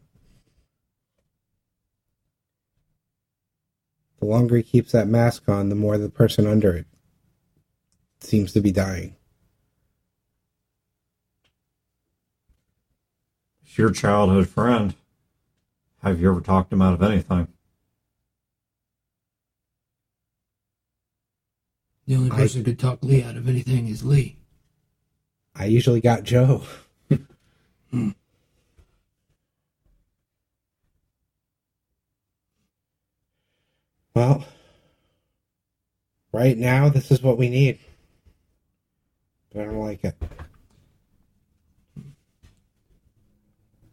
The longer he keeps that mask on, the more the person under it seems to be dying. It's your childhood friend. Have you ever talked him out of anything? The only person who could talk Lee out of anything is Lee. I usually got Joe. Well, right now, this is what we need. But I don't like it.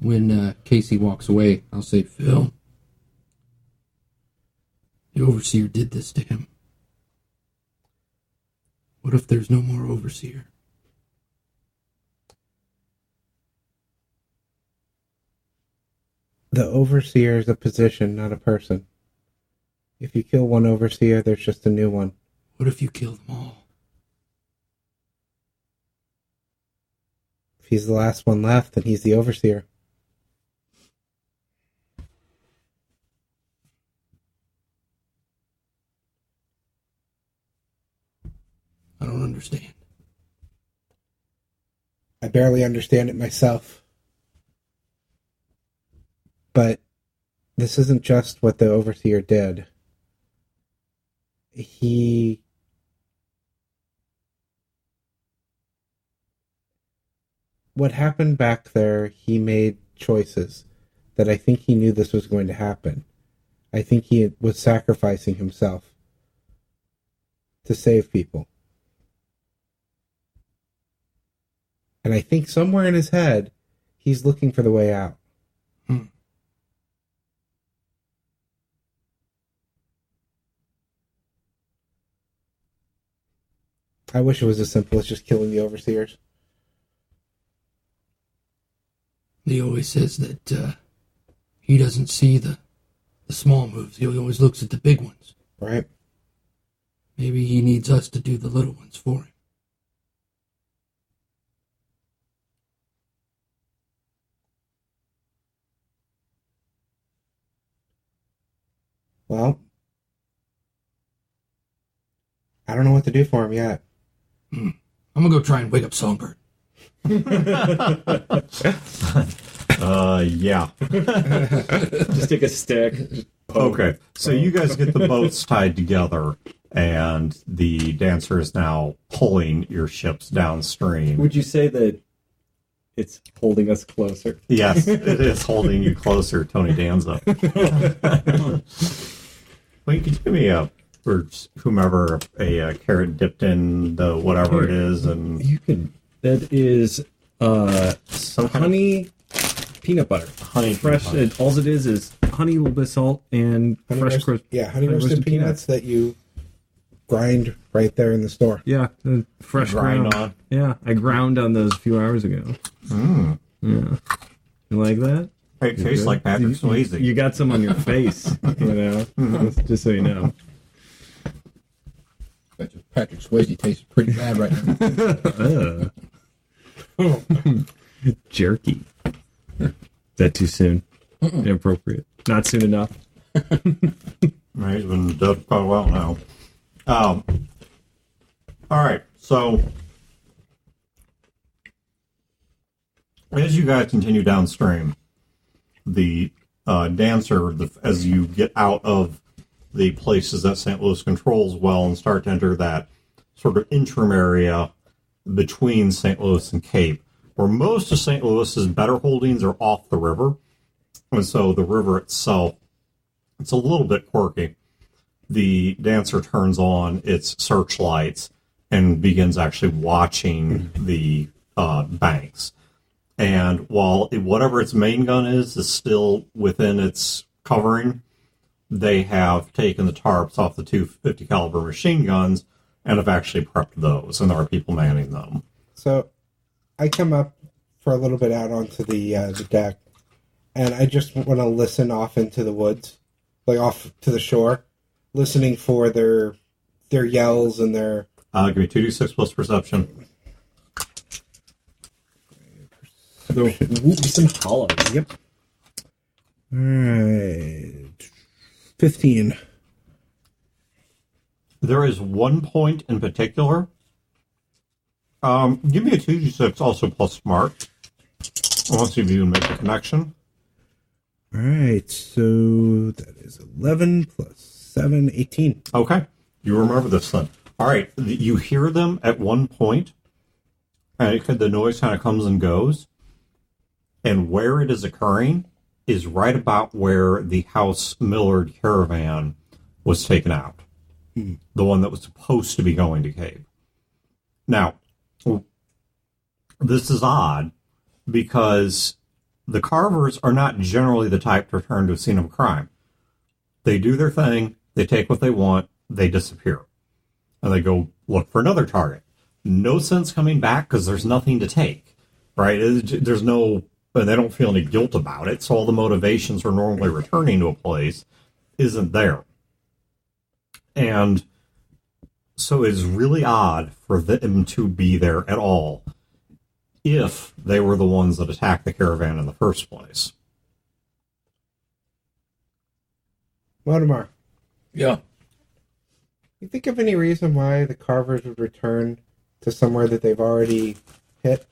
When Casey walks away, I'll say, Phil, the Overseer did this to him. What if there's no more Overseer? The Overseer is a position, not a person. If you kill one Overseer, there's just a new one. What if you kill them all? If he's the last one left, then he's the Overseer. I don't understand. I barely understand it myself. But this isn't just what the Overseer did. What happened back there, he made choices that I think he knew this was going to happen. I think he was sacrificing himself to save people. And I think somewhere in his head, he's looking for the way out. I wish it was as simple as just killing the Overseers. He always says that he doesn't see the small moves. He always looks at the big ones. Right? Maybe he needs us to do the little ones for him. Well, I don't know what to do for him yet. I'm gonna go try and wake up Songbird. Yeah. Just take a stick. Okay, so you guys get the boats tied together, and the dancer is now pulling your ships downstream. Would you say that it's holding us closer? Yes, it is holding you closer, Tony Danza. Well, you could give me or whomever, a carrot dipped in the whatever it is, and You can. That is some honey peanut butter. Honey fresh. peanut butter. All it is honey, a little bit of salt, and fresh crisp. Honey roasted peanuts that you grind right there in the store. Yeah, fresh grind ground. on. Yeah, I ground on those a few hours ago. Yeah, you like that? It tastes like Patrick Swayze. You got some on your face, you know. Just so you know. Patrick Swayze tastes pretty bad right now. Jerky. Is that too soon? Inappropriate. Not soon enough. Right, he's been dead quite a while now. All right, so as you guys continue downstream, the dancer, as you get out of the places that St. Louis controls well and start to enter that sort of interim area between St. Louis and Cape, where most of St. Louis's better holdings are off the river. And so the river itself, it's a little bit quirky. The dancer turns on its searchlights and begins actually watching the banks. And while whatever its main gun is still within its covering, they have taken the tarps off the 250 caliber machine guns and have actually prepped those, and there are people manning them. So I come up for a little bit out onto the deck, and I just want to listen off into the woods, like off to the shore, listening for their yells and their... Give me 2d6 plus perception. The whoops and hollows. Yep. All right. 15. There is one point in particular. Give me a 2d6 also plus smart. I want to see if you can make a connection. All right. So that is 11 plus 7, 18. Okay. You remember this then. All right, you hear them at one point, and the noise kind of comes and goes, and where it is occurring is right about where the House Millard caravan was taken out. The one that was supposed to be going to Cape. Now, this is odd because the Carvers are not generally the type to return to a scene of a crime. They do their thing, they take what they want, they disappear. And they go look for another target. No sense coming back because there's nothing to take, right? There's no, they don't feel any guilt about it, so all the motivations for normally returning to a place isn't there. And so it's really odd for them to be there at all if they were the ones that attacked the caravan in the first place. Mortimer, Yeah. you think of any reason why the Carvers would return to somewhere that they've already hit?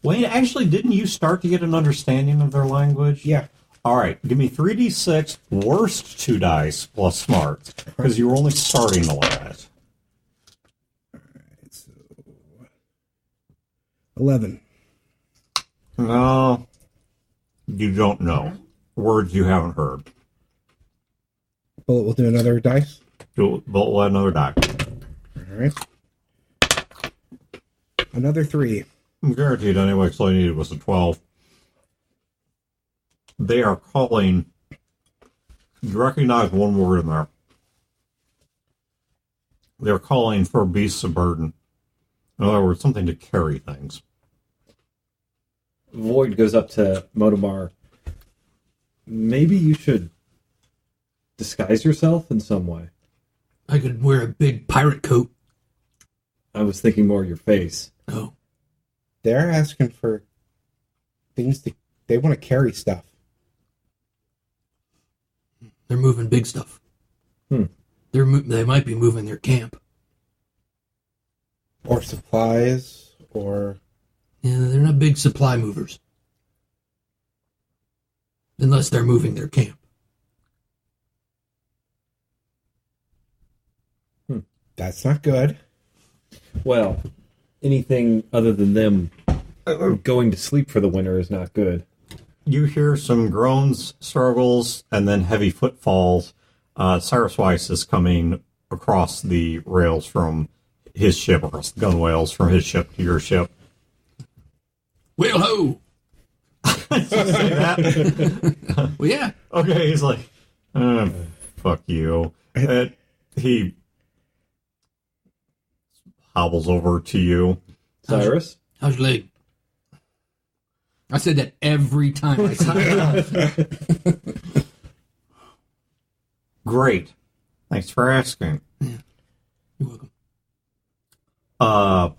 Wait, actually, didn't you start to get an understanding of their language? Yeah. All right, give me 3d6, worst 2 dice plus smart, because you were only starting to learn it. Alright, so 11. No, you don't know. Words you haven't heard. Bullet will do another dice. We'll add another die. Alright. Another 3. I'm guaranteed anyway, because all I needed was a 12. They are calling. You recognize one word in there. They're calling for beasts of burden. In other words, something to carry things. Void goes up to Motomar. Maybe you should disguise yourself in some way. I could wear a big pirate coat. I was thinking more your face. Oh. They're asking for things to... They want to carry stuff. They're moving big stuff. They might be moving their camp. Or supplies, or... Yeah, they're not big supply movers. Unless they're moving their camp. That's not good. Well, anything other than them going to sleep for the winter is not good. You hear some groans, struggles, and then heavy footfalls. Cyrus Weiss is coming across the rails from his ship, across the gunwales from his ship to your ship. Whale ho! Say that? Well, yeah. Okay, he's like, fuck you. And he hobbles over to you. Cyrus? How's your leg? I said that every time I saw it. Great. Thanks for asking. Yeah. You're welcome.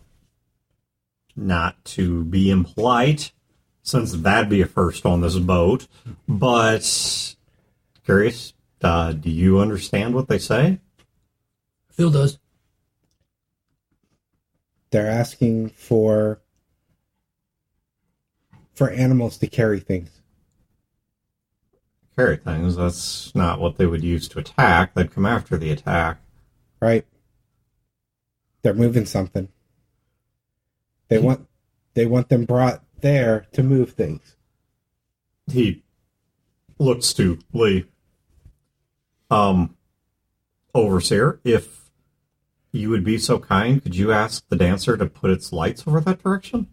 Not to be impolite, since that'd be a first on this boat, but curious, do you understand what they say? Phil does. They're asking for animals to carry things. Carry things, that's not what they would use to attack. They'd come after the attack. Right? They're moving something. They want them brought there to move things. He looks to Lee. Overseer, if you would be so kind, could you ask the dancer to put its lights over that direction?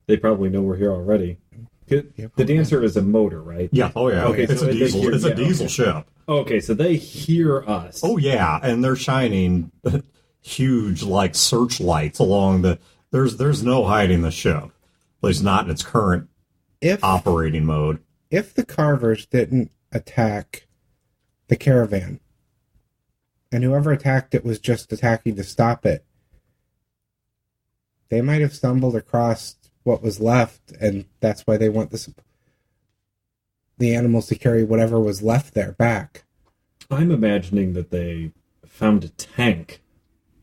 They probably know we're here already. The dancer is a motor, right? Yeah, oh yeah. Okay, it's so a they diesel. hear- It's a yeah, diesel okay. ship. Okay, so they hear us. Oh yeah, and they're shining huge like searchlights along the. There's no hiding the ship, at least not in its current If operating mode. if the Carvers didn't attack the caravan, and whoever attacked it was just attacking to stop it, they might have stumbled across what was left, and that's why they want the animals to carry whatever was left there back. I'm imagining that they found a tank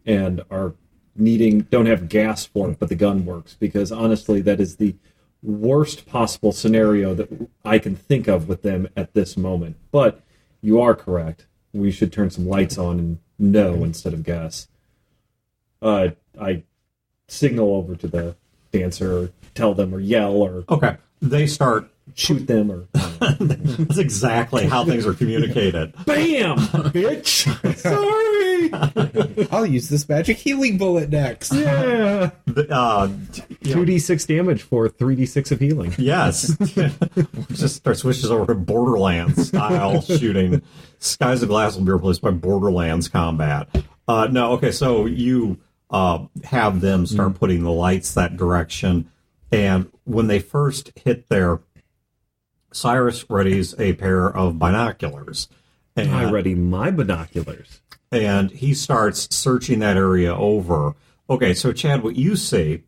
and don't have gas for it, but the gun works, because honestly, that is the worst possible scenario that I can think of with them at this moment. But You are correct. We should turn some lights on and know instead of guess. I signal over to the dancer, or tell them, or yell, or Okay. They start. shoot them, or That's exactly how things are communicated. BAM! Bitch! Sorry! I'll use this magic healing bullet next. Yeah! You know, 2d6 damage for 3d6 of healing. yes. Just start switches over to Borderlands style shooting. Skies of Glass will be replaced by Borderlands combat. No, okay, so you have them start putting the lights that direction, and when they first hit there, Cyrus readies a pair of binoculars. And, I ready my binoculars. and he starts searching that area over. Okay, so Chad, what you see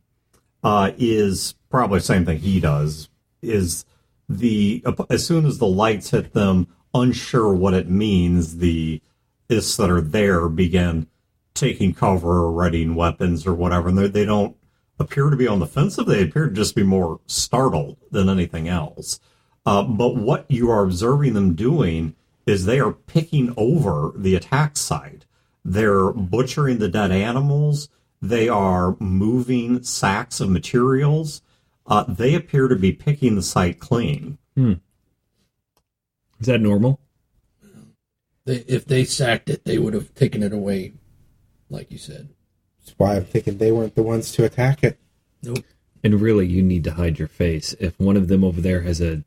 is probably the same thing he does. Is as soon as the lights hit them, unsure what it means, the ists that are there begin taking cover or readying weapons or whatever, and they don't appear to be on the defensive. They appear to just be more startled than anything else. But what you are observing them doing is they are picking over the attack site. They're butchering the dead animals. They are moving sacks of materials. They appear to be picking the site clean. Is that normal? If they sacked it, they would have taken it away, like you said. That's why I'm thinking they weren't the ones to attack it. Nope. And really, you need to hide your face. If one of them over there has a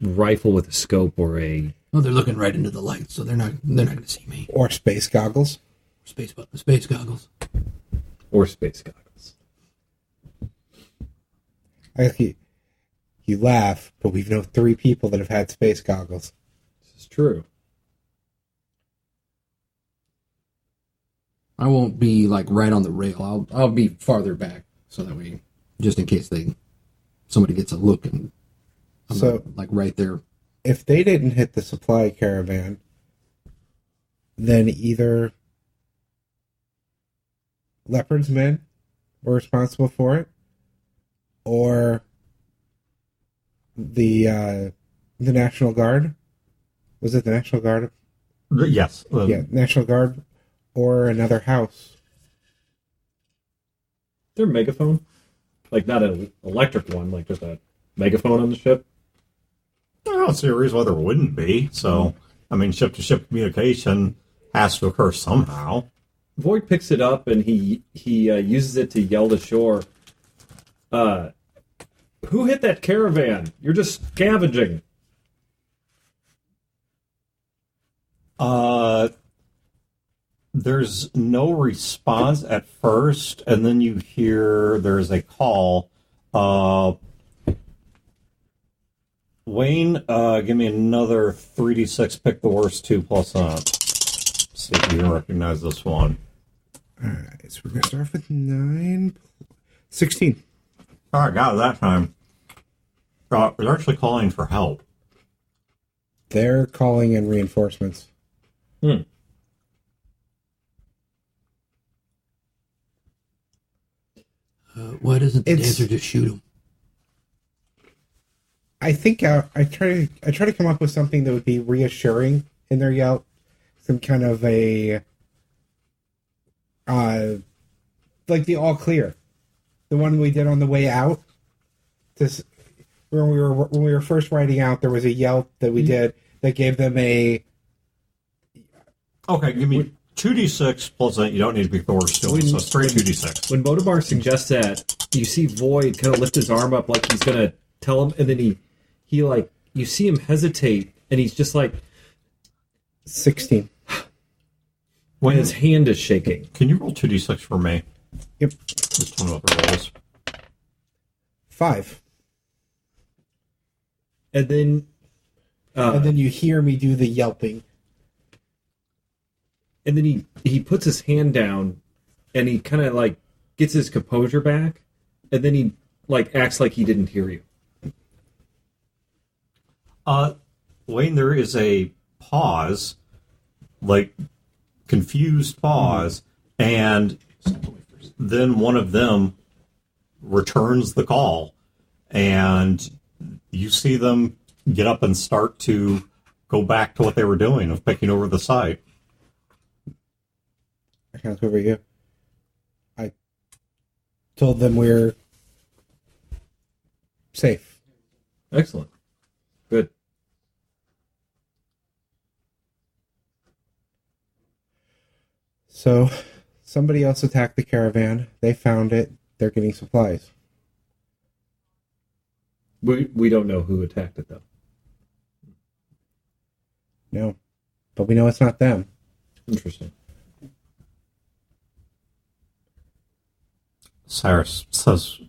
rifle with a scope or a... Oh, they're looking right into the light, so they're not going to see me. Or space goggles. Space goggles. Or space goggles. You laugh, but we've known 3 people that have had space goggles. This is true. I won't be like right on the rail. I'll be farther back so that way, just in case somebody gets a look and I'm So- not, like right there. If they didn't hit the supply caravan, then either Leopard's men were responsible for it, or the National Guard. Was it the National Guard? Yes. Yeah, National Guard, or another house. Is there a megaphone? Like, not an electric one, like just a megaphone on the ship? I don't see a reason why there wouldn't be. So, I mean, ship-to-ship communication has to occur somehow. Void picks it up and he uses it to yell to shore. Who hit that caravan? You're just scavenging. There's no response at first, and then you hear there's a call. Wayne, give me another 3d6, pick the worst 2 plus up. See if you can recognize this one. Alright, so we're going to start with 9. 16. All right, got it that time. They're actually calling for help. They're calling in reinforcements. Why doesn't the It's- dancer just shoot him? I think I try to come up with something that would be reassuring in their yell, some kind of a like the all clear, the one we did on the way out. This when we were first riding out, there was a yell that we did that gave them a. Okay, give me 2d6 plus that. You don't need to pick the worst 2, so straight 2d6. When Bodabar suggests that, you see Void kind of lift his arm up like he's going to tell him, and then he like, you see him hesitate, and he's just like, 16. when his hand is shaking. Can you roll 2d6 for me? Yep. Just tell me what the rolls. 5. And then And then you hear me do the yelping. And then he puts his hand down, and he kind of like gets his composure back, and then he like acts like he didn't hear you. Wayne, there is a pause, like confused pause, and then one of them returns the call, and you see them get up and start to go back to what they were doing of picking over the site. I can't look over you. I told them we're safe. Excellent. Good. So, somebody else attacked the caravan. They found it. They're getting supplies. We don't know who attacked it, though. No. But we know it's not them. Interesting. Cyrus says,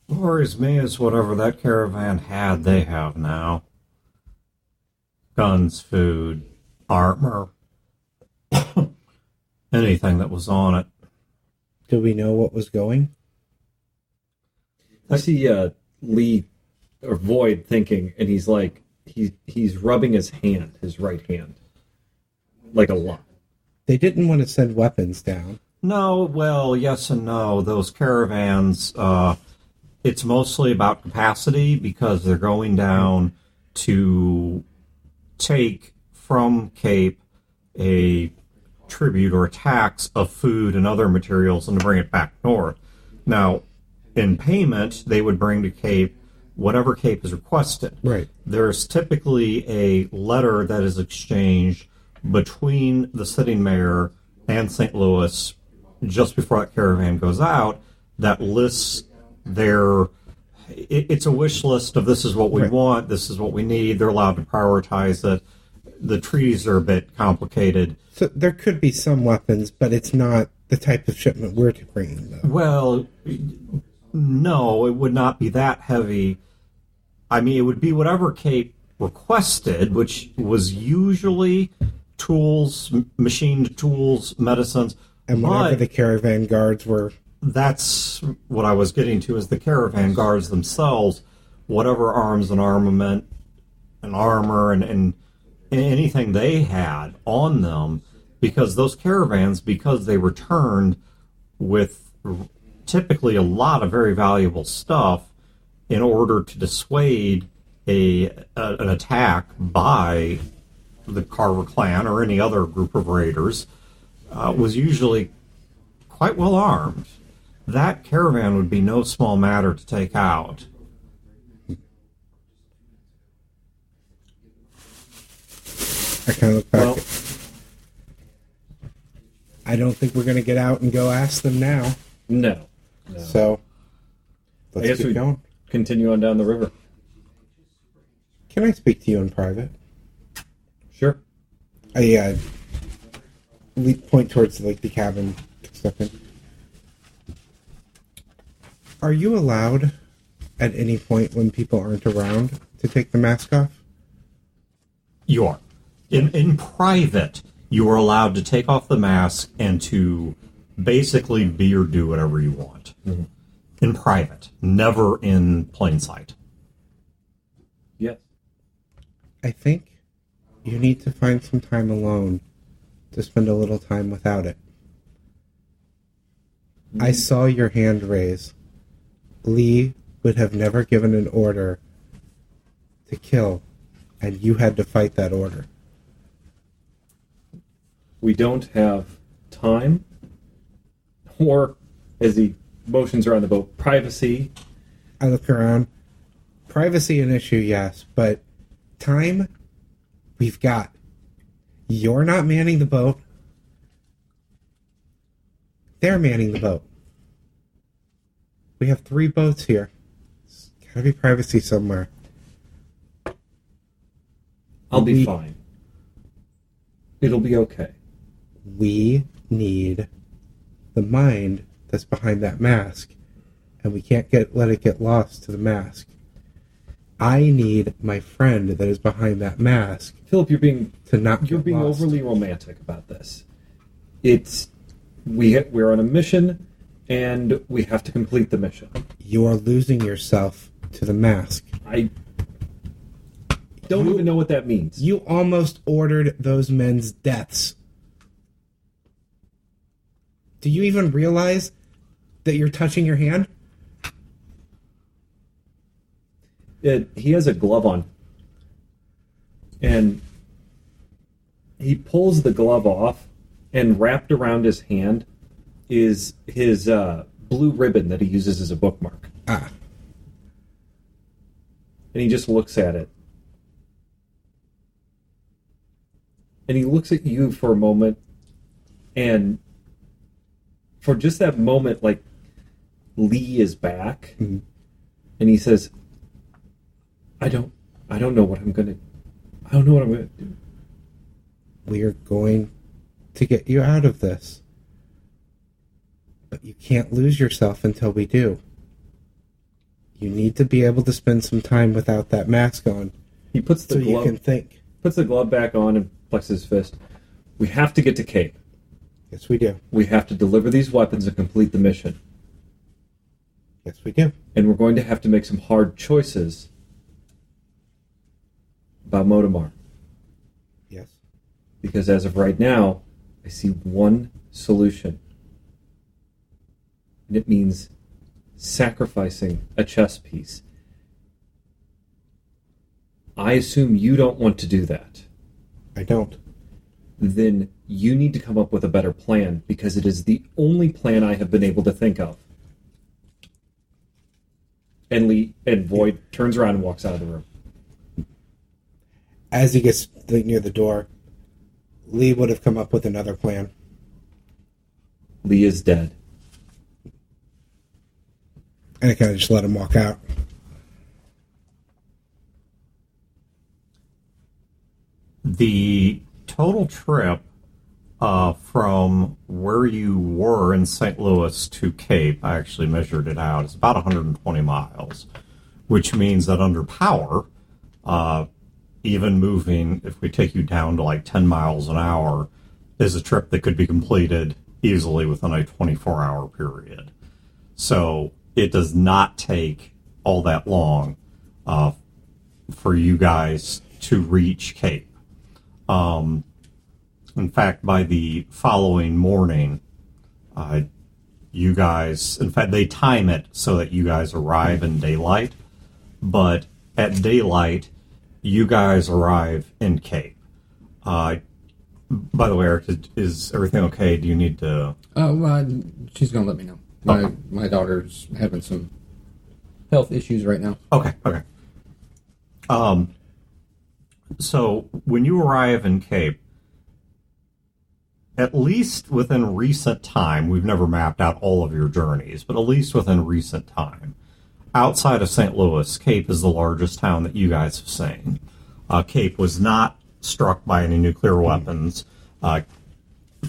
what worries me is whatever that caravan had, they have now. Guns, food, armor, anything that was on it. Do we know what was going? I see Lee or Void thinking, and he's like, he's rubbing his right hand, like a lot. They didn't want to send weapons down. No, well, yes and no. Those caravans, it's mostly about capacity because they're going down to take from Cape a tribute or a tax of food and other materials and to bring it back north. Now, in payment, they would bring to Cape whatever Cape is requested. Right. There's typically a letter that is exchanged between the sitting mayor and St. Louis just before that caravan goes out that lists their... It's a wish list of this is what we want, this is what we need. They're allowed to prioritize it. The treaties are a bit complicated. So there could be some weapons, but it's not the type of shipment we're bringing, though. Well, no, it would not be that heavy. I mean, it would be whatever Cape requested, which was usually tools, machined tools, medicines. And whatever the caravan guards were... That's what I was getting to, is the caravan guards themselves, whatever arms and armament and armor and anything they had on them, because those caravans, because they returned with typically a lot of very valuable stuff in order to dissuade an attack by the Carver clan or any other group of raiders, was usually quite well armed. That caravan would be no small matter to take out. I kind of look back. Well, I don't think we're going to get out and go ask them now. No. So, I let's guess keep we going. continue on down the river. Can I speak to you in private? Sure. I point towards the cabin. Step in. Are you allowed at any point when people aren't around to take the mask off? You are. In private, you are allowed to take off the mask and to basically be or do whatever you want. Mm-hmm. In private, never in plain sight. Yes. I think you need to find some time alone to spend a little time without it. Mm-hmm. I saw your hand raise. Lee would have never given an order to kill, and you had to fight that order. We don't have time, or, as he motions around the boat, privacy. I look around. Privacy an issue, yes, but time, we've got. You're not manning the boat. They're manning the boat. We have 3 boats here. There's gotta be privacy somewhere. I'll be fine. It'll be okay. We need the mind that's behind that mask, and we can't let it get lost to the mask. I need my friend that is behind that mask. Philip, you're being lost. overly romantic about this. We're on a mission, and we have to complete the mission. You are losing yourself to the mask. I don't even know what that means. You almost ordered those men's deaths. Do you even realize that you're touching your hand? He has a glove on. And he pulls the glove off, and wrapped around his hand is his blue ribbon that he uses as a bookmark. Ah. And he just looks at it. And he looks at you for a moment, and for just that moment, like, Lee is back, Mm-hmm. and he says, I don't know what I'm gonna do. We are going to get you out of this. But you can't lose yourself until we do. You need to be able to spend some time without that mask on. He puts the so glove, you can think. puts the glove back on and flexes his fist. We have to get to Cape. Yes, we do. We have to deliver these weapons and complete the mission. Yes, we do. And we're going to have to make some hard choices about Modamar. Yes. Because as of right now, I see one solution. And it means sacrificing a chess piece. I assume you don't want to do that. I don't. Then you need to come up with a better plan, because it is the only plan I have been able to think of. And Void turns around and walks out of the room. As he gets near the door, Lee would have come up with another plan. Lee is dead. And I kind of just let him walk out. The total trip from where you were in St. Louis to Cape, I actually measured it out, it's about 120 miles, which means that under power, even moving, if we take you down to like 10 miles an hour, is a trip that could be completed easily within a 24-hour period. So it does not take all that long for you guys to reach Cape. In fact, by the following morning, you guys, in fact, they time it so that you guys arrive in daylight, but at daylight, you guys arrive in Cape. By the way, Eric, is everything okay? Do you need to... She's going to let me know. Okay. My daughter's having some health issues right now. Okay. So, when you arrive in Cape, at least within recent time, we've never mapped out all of your journeys, but at least within recent time, outside of St. Louis, Cape is the largest town that you guys have seen. Cape was not struck by any nuclear weapons.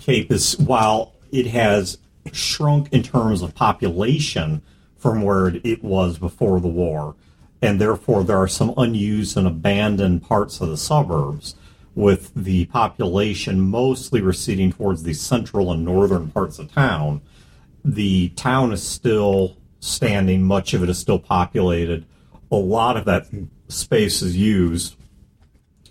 Cape is, while it has shrunk in terms of population from where it was before the war, and therefore there are some unused and abandoned parts of the suburbs, with the population mostly receding towards the central and northern parts of town. The town is still standing, much of it is still populated, a lot of that space is used,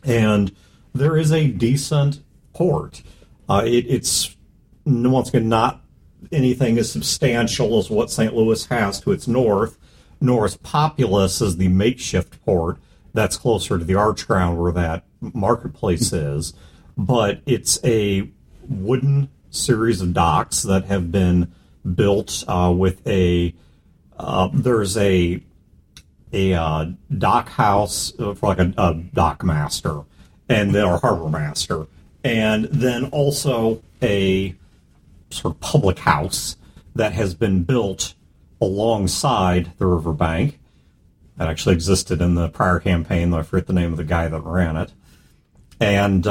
and there is a decent port. It's, once again, not anything as substantial as what St. Louis has to its north, nor as populous as the makeshift port that's closer to the arch ground where that marketplace is, but it's a wooden series of docks that have been built with there's a dock house for like a dock master and then or harbor master, and then also a sort of public house that has been built alongside the riverbank. That actually existed in the prior campaign, though I forget the name of the guy that ran it. And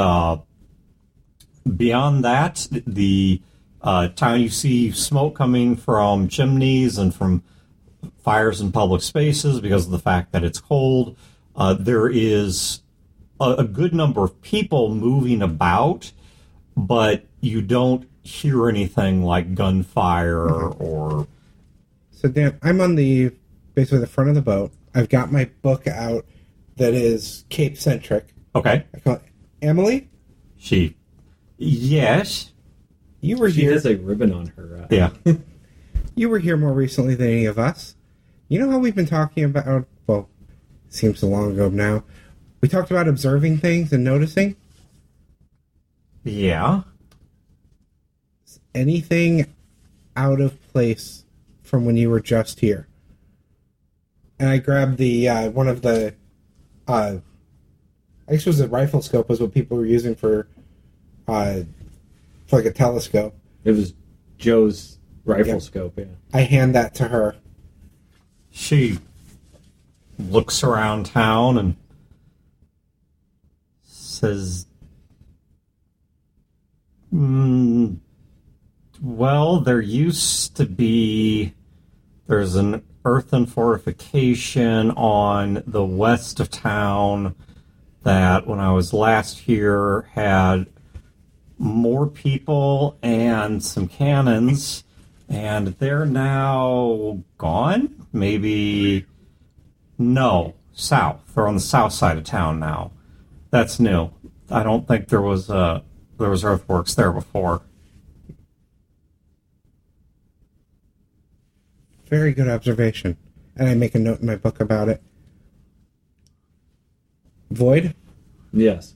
beyond that, the town, you see smoke coming from chimneys and from fires in public spaces because of the fact that it's cold. There is a good number of people moving about, but you don't hear anything like gunfire or... So, Dan, I'm on basically the front of the boat. I've got my book out that is Cape-centric. Okay. I call it Emily? Yes. You were She here. has a ribbon on her. Yeah. You were here more recently than any of us. You know how we've been talking about, well, it seems so long ago now, we talked about observing things and noticing? Yeah. Anything out of place from when you were just here? And I grabbed the one of the I guess it was a rifle scope was what people were using for like a telescope. It was Joe's rifle Yep. scope, yeah. I hand that to her. She looks around town and says, well, there's an earthen fortification on the west of town that when I was last here had more people and some cannons, and they're now gone? Maybe... No, south. They're on the south side of town now. That's new. I don't think there was earthworks there before. Very good observation. And I make a note in my book about it. Void? Yes.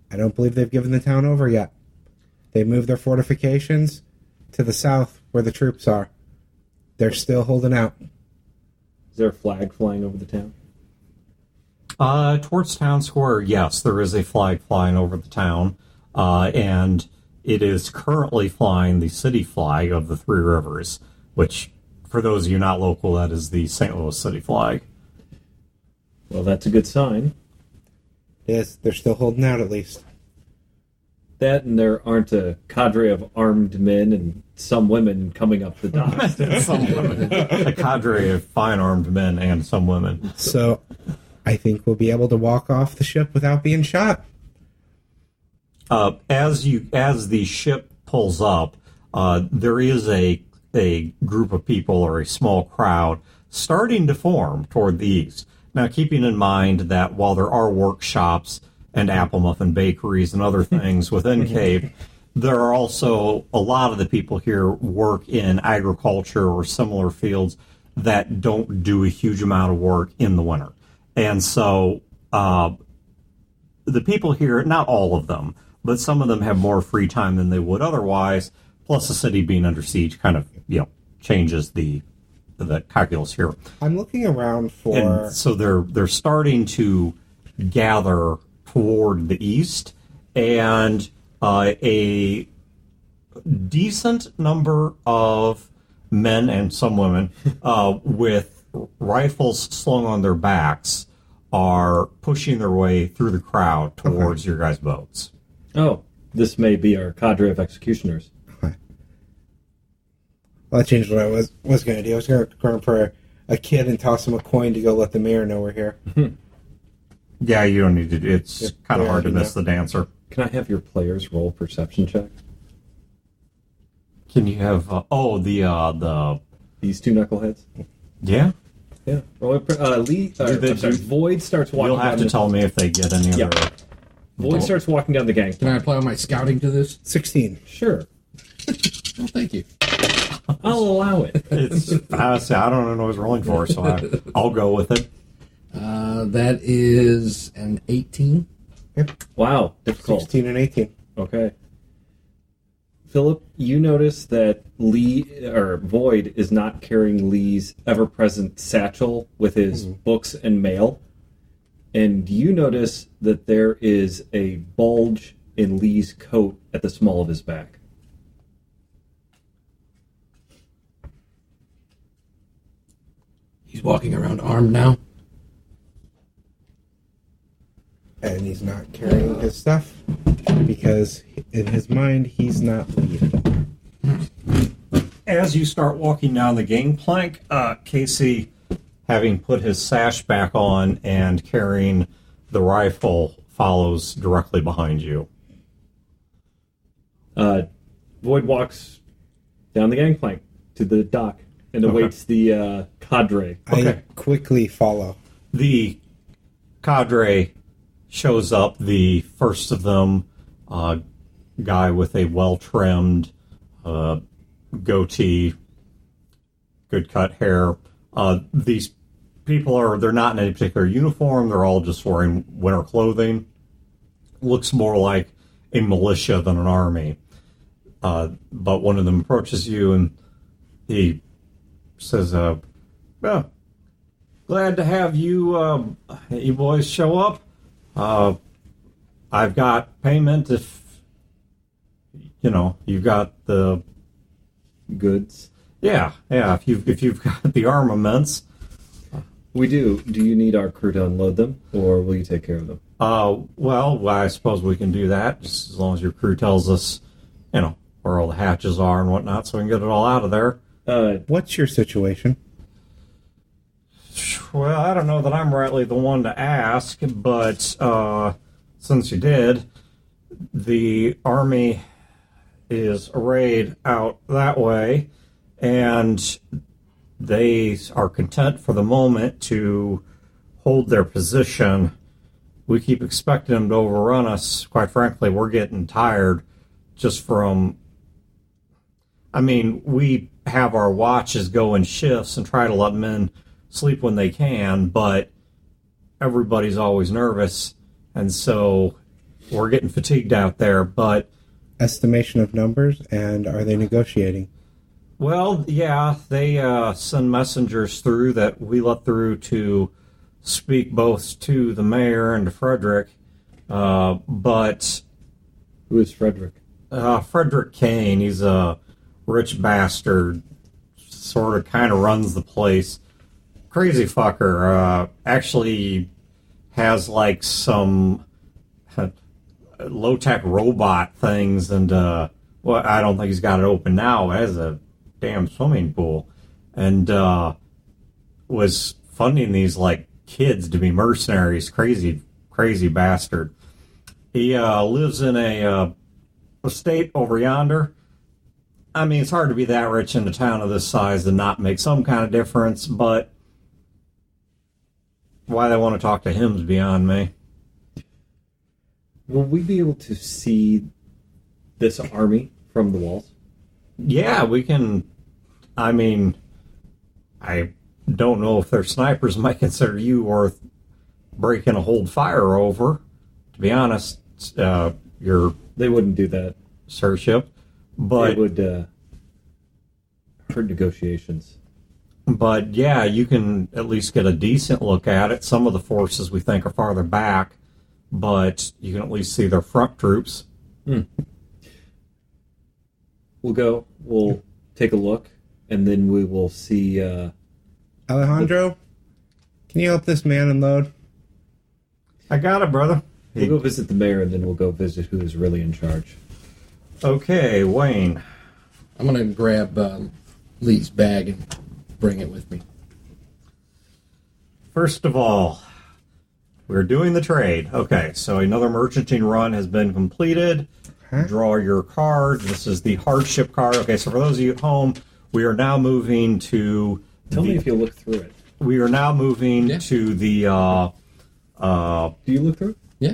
I don't believe they've given the town over yet. They moved their fortifications to the south where the troops are. They're still holding out. Is there a flag flying over the town? Towards town square, yes, there is a flag flying over the town, and it is currently flying the city flag of the Three Rivers, which, for those of you not local, that is the St. Louis city flag. Well, that's a good sign. Yes, they're still holding out at least. That and there aren't a cadre of armed men and some women coming up the docks. Some women. A cadre of fine armed men and some women. So I think we'll be able to walk off the ship without being shot. As the ship pulls up, there is a group of people or a small crowd starting to form toward the east. Now, keeping in mind that while there are workshops and apple muffin bakeries and other things within Cape, there are also a lot of the people here work in agriculture or similar fields that don't do a huge amount of work in the winter. And so the people here, not all of them, but some of them have more free time than they would otherwise, plus the city being under siege kind of, changes the calculus here. I'm looking around for... And so they're starting to gather toward the east, and a decent number of men and some women with rifles slung on their backs are pushing their way through the crowd towards your guys' boats. Oh, this may be our cadre of executioners. Well, that changed what I was going to do. I was going to run for a kid and toss him a coin to go let the mayor know we're here. Yeah, you don't need to do it. It's kind of hard to miss the dancer. Can I have your players roll perception check? Can you have... the... These two knuckleheads? Yeah? Yeah. Roll Void starts walking You'll have to tell me if they get any other... Void starts walking down the gang. Can I apply my scouting to this? 16. Sure. Well, thank you. I'll allow it. It's honestly, I don't know what I was rolling for, so I'll go with it. That is an 18. Yep. Wow. Difficult. 16 and 18. Okay. Philip, you notice that Void is not carrying Lee's ever-present satchel with his books and mail. And you notice that there is a bulge in Lee's coat at the small of his back. He's walking around armed now. And he's not carrying his stuff because in his mind, he's not leaving. As you start walking down the gangplank, Casey, having put his sash back on and carrying the rifle, follows directly behind you. Void walks down the gangplank to the dock and awaits the cadre. I quickly follow. The cadre shows up, the first of them, guy with a well-trimmed goatee, good cut hair. These people they're not in any particular uniform, they're all just wearing winter clothing. Looks more like a militia than an army. But one of them approaches you and he says, well, glad to have you, you boys show up. I've got payment if, you've got the Goods. Yeah. If you've got the armaments. We do. Do you need our crew to unload them, or will you take care of them? Well, I suppose we can do that, just as long as your crew tells us, where all the hatches are and whatnot, so we can get it all out of there. What's your situation? Well, I don't know that I'm rightly the one to ask, but since you did, the army is arrayed out that way, and they are content for the moment to hold their position. We keep expecting them to overrun us. Quite frankly, we're getting tired just from... we have our watches go in shifts and try to let men sleep when they can, but everybody's always nervous, and so we're getting fatigued out there, but... Estimation of numbers, and are they negotiating? Well, yeah, they send messengers through that we let through to speak both to the mayor and to Frederick, but... Who is Frederick? Frederick Kane. He's a rich bastard, sort of kind of runs the place. Crazy fucker. Actually has like some low-tech robot things, and I don't think he's got it open now. It has a damn swimming pool, and was funding these like kids to be mercenaries. Crazy bastard. He lives in a estate over yonder. It's hard to be that rich in a town of this size and not make some kind of difference, but why they want to talk to him is beyond me. Will we be able to see this army from the walls? Yeah, we can. I don't know if their snipers might consider you worth breaking a hold fire over. To be honest, they wouldn't do that, sirship. But it would hurt negotiations. But yeah, you can at least get a decent look at it. Some of the forces we think are farther back, but you can at least see their front troops. We'll take a look, and then we will see... Alejandro, can you help this man unload? I got it, brother. We'll go visit the mayor, and then we'll go visit who is really in charge. Okay, Wayne. I'm going to grab Lee's bag and bring it with me. First of all, we're doing the trade. Okay, so another merchanting run has been completed. Draw your card. This is the hardship card. Okay, so for those of you at home, we are now moving to... Tell me if you look through it. We are now moving to the... Do you look through it? Yeah.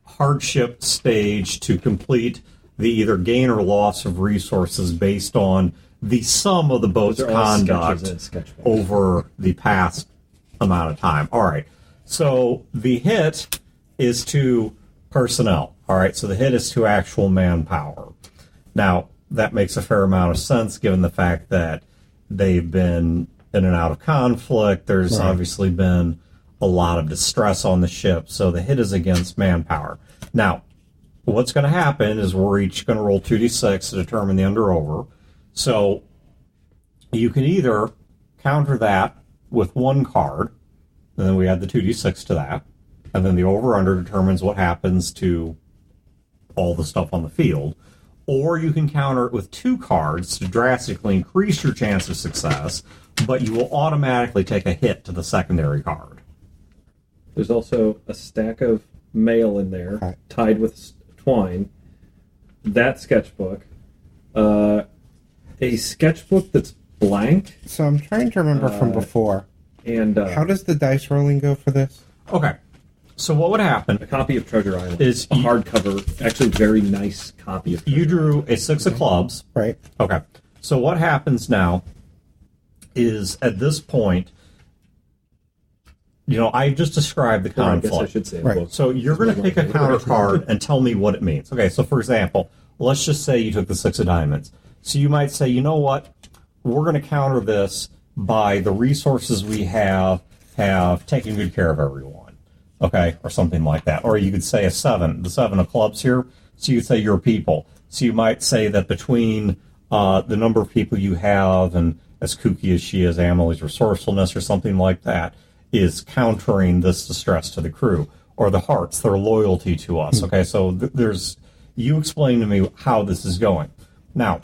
Hardship stage to complete the either gain or loss of resources based on the sum of the boat's conduct over the past amount of time. All right. So the hit is to personnel. All right. So the hit is to actual manpower. Now, that makes a fair amount of sense given the fact that they've been in and out of conflict. There's obviously been a lot of distress on the ship. So the hit is against manpower. Now, what's going to happen is we're each going to roll 2d6 to determine the under-over. So you can either counter that with one card, and then we add the 2d6 to that, and then the over-under determines what happens to all the stuff on the field. Or you can counter it with two cards to drastically increase your chance of success, but you will automatically take a hit to the secondary card. There's also a stack of mail in there, tied with twine. That sketchbook. A sketchbook that's blank. So I'm trying to remember from before. And how does the dice rolling go for this? Okay. So what would happen... A copy of Treasure Island. Is a hardcover, actually very nice copy of Treasure You drew a 6 of clubs. Right. Okay. So what happens now is, at this point, I just described the Or I guess conflict. I should say. Right. Book. So you're going to pick a counter card and tell me what it means. Okay, so for example, let's just say you took the 6 of diamonds. So you might say, you know what? We're going to counter this by the resources we have taken good care of everyone. Okay, or something like that. Or you could say a 7, the 7 of clubs here. So you could say your people. So you might say that between the number of people you have and as kooky as she is, Amelie's resourcefulness or something like that is countering this distress to the crew. Or the hearts, their loyalty to us. Okay, so you explain to me how this is going. Now,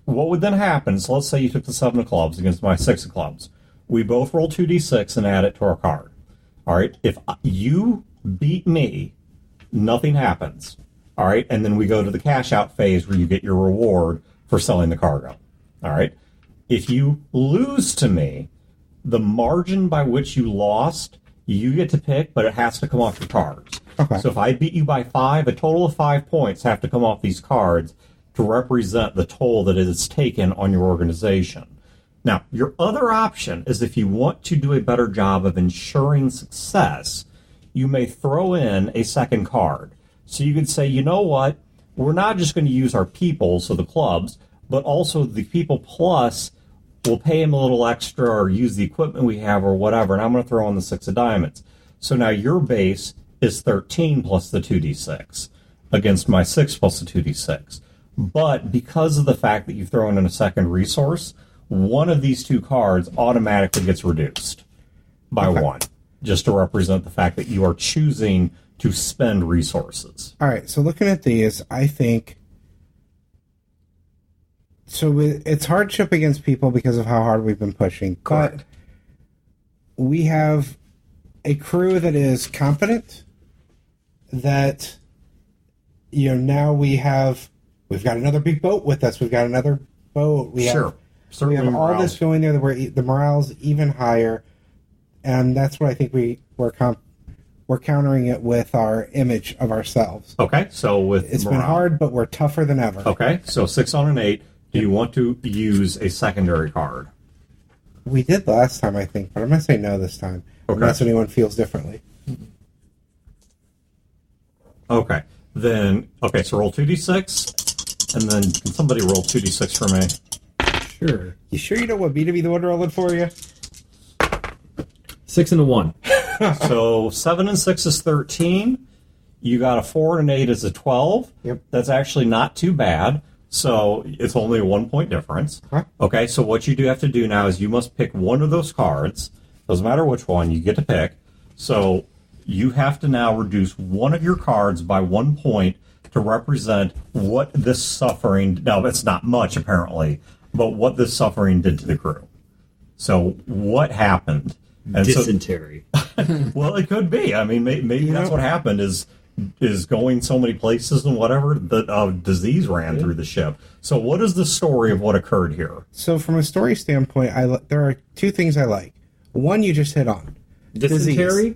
what would then happen is, let's say you took the 7 of clubs against my 6 of clubs. We both roll 2d6 and add it to our card. All right, if you beat me, nothing happens. All right, and then we go to the cash out phase where you get your reward for selling the cargo. All right, if you lose to me, the margin by which you lost, you get to pick, but it has to come off your cards. Okay. So if I beat you by 5, a total of 5 points have to come off these cards to represent the toll that it has taken on your organization. Now, your other option is if you want to do a better job of ensuring success, you may throw in a second card. So you could say, you know what, we're not just going to use our people, so the clubs, but also the people plus we'll pay him a little extra or use the equipment we have or whatever, and I'm going to throw in the 6 of diamonds. So now your base is 13 plus the 2d6 against my 6 plus the 2d6. But because of the fact that you've thrown in a second resource, one of these 2 cards automatically gets reduced by 1, just to represent the fact that you are choosing to spend resources. All right, so looking at these, I think... So it's hardship against people because of how hard we've been pushing. Correct. But we have a crew that is competent, that, now we've got another big boat with us. We've got another boat. We have all this going there. The morale's even higher. And that's what I think we're countering it with our image of ourselves. Okay, so It's been hard, but we're tougher than ever. Okay, so 6 on an 8. Do you want to use a secondary card? We did last time, I think, but I'm going to say no this time. Okay. Unless anyone feels differently. Okay. So roll 2d6, and then can somebody roll 2d6 for me? Sure. You sure you don't want me to be the one rolling for you? 6 and a 1. So 7 and 6 is 13. You got a 4 and an 8 is a 12. Yep. That's actually not too bad. So it's only a 1 point difference. Huh? Okay, so what you do have to do now is you must pick one of those cards. Doesn't matter which one, you get to pick. So you have to now reduce one of your cards by 1 point to represent what this suffering, now it's not much apparently, but what this suffering did to the crew. So what happened? And Dysentery. well, it could be. I mean, maybe that's what happened is going so many places and whatever that disease ran through the ship. So what is the story of what occurred here? So from a story standpoint, there are 2 things I like. One you just hit on. Dysentery?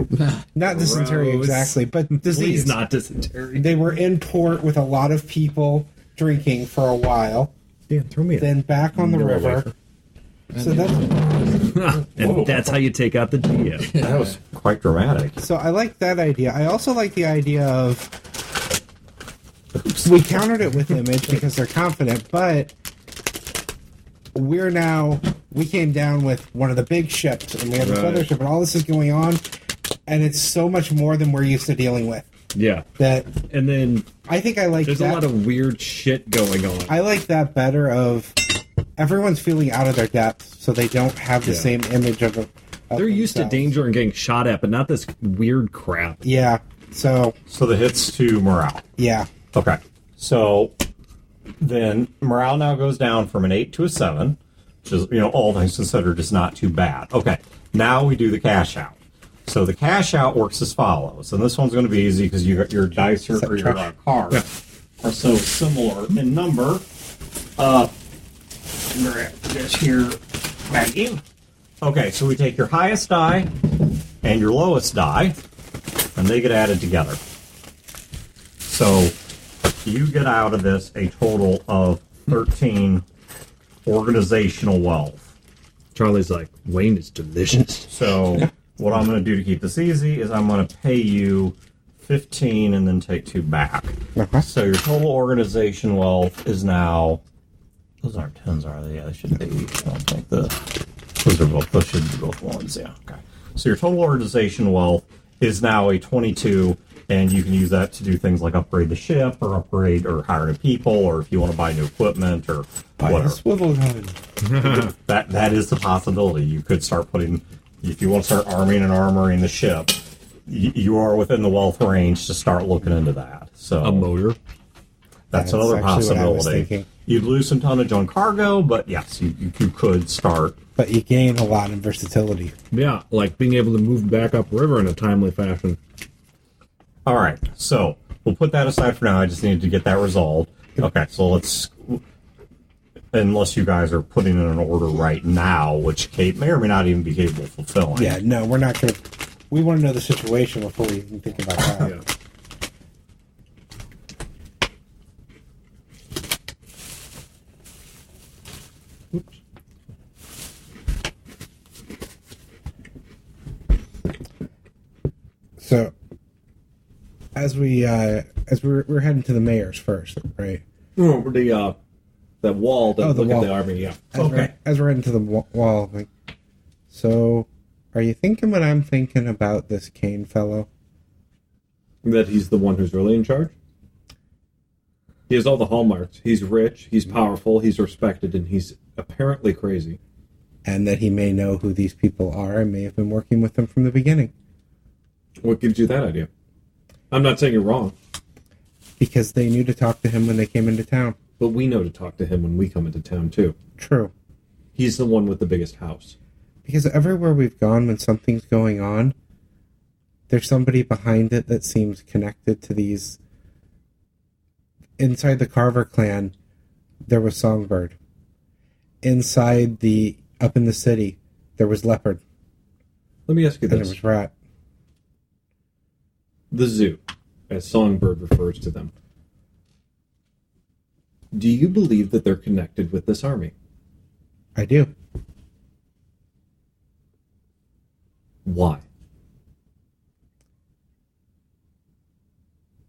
Not dysentery Gross. exactly, but disease. Please not dysentery. They were in port with a lot of people drinking for a while, Dan, throw me then back on the river. So and that's how you take out the DM. That was quite dramatic. So I like that idea. I also like the idea of we countered it with image because they're confident, but we came down with one of the big ships and we have this other ship and all this is going on and it's so much more than we're used to dealing with. Yeah. And then I think I like there's that. a lot of weird shit going on. I like that better of everyone's feeling out of their depth so they don't have the same image of They're used to themselves. danger and getting shot at, but not this weird crap. Yeah. So the hits to morale. yeah. Okay. So then morale now goes down from an 8 to a 7, which is, all things considered, is not too bad. Okay. Now we do the cash out. So the cash out works as follows. And this one's going to be easy because your dice or your cards are so similar in number. Grab this here, Maggie. Okay, so we take your highest die and your lowest die, and they get added together. So you get out of this a total of 13 organizational wealth. Charlie's like, Wayne is delicious. So what I'm going to do to keep this easy is I'm going to pay you 15 and then take 2 back. So your total organization wealth is now... Those aren't 10s, are they? Yeah, they should be. I don't think those should be both 1s, yeah. Okay. So your total organization wealth is now a 22, and you can use that to do things like upgrade the ship, or upgrade or hire new people, or if you want to buy new equipment, or whatever. Swivel gun. That is the possibility. You could start putting... If you want to start arming and armoring the ship, you are within the wealth range to start looking into that. So A motor. That's another possibility. You'd lose some tonnage on cargo, but yes, you could start. But you gain a lot in versatility. Yeah, like being able to move back upriver in a timely fashion. All right, so we'll put that aside for now. I just needed to get that resolved. Okay, so let's... Unless you guys are putting in an order right now, which Kate may or may not even be capable of fulfilling. Yeah, no, we're not going to... We want to know the situation before we even think about that. Yeah. Oops. So, as we're heading to the mayor's first, right? Oh, the wall. Look wall. at the army. Yeah. As we're heading to the wall, like, so, are you thinking what I'm thinking about this Kane fellow? That he's the one who's really in charge. He has all the hallmarks. He's rich. He's powerful. He's respected, and he's apparently crazy. And that he may know who these people are and may have been working with them from the beginning. What gives you that idea? I'm not saying you're wrong. Because they knew to talk to him when they came into town. But we know to talk to him when we come into town, too. True. He's the one with the biggest house. Because everywhere we've gone when something's going on, there's somebody behind it that seems connected to these... Inside the Carver clan, there was Songbird. Inside up in the city, there was Leopard. Let me ask you And this. there was Rat. The zoo, as Songbird refers to them. Do you believe that they're connected with this army? I do. Why?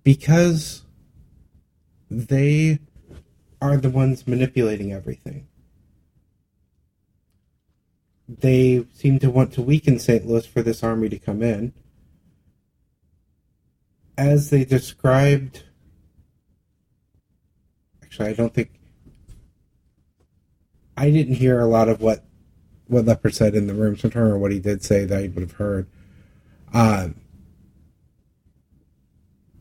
Because they are the ones manipulating everything. They seem to want to weaken St. Louis for this army to come in. As they described... Actually, I don't think... I didn't hear a lot of what Leopard said in the room, so I don't remember what he did say that I would have heard.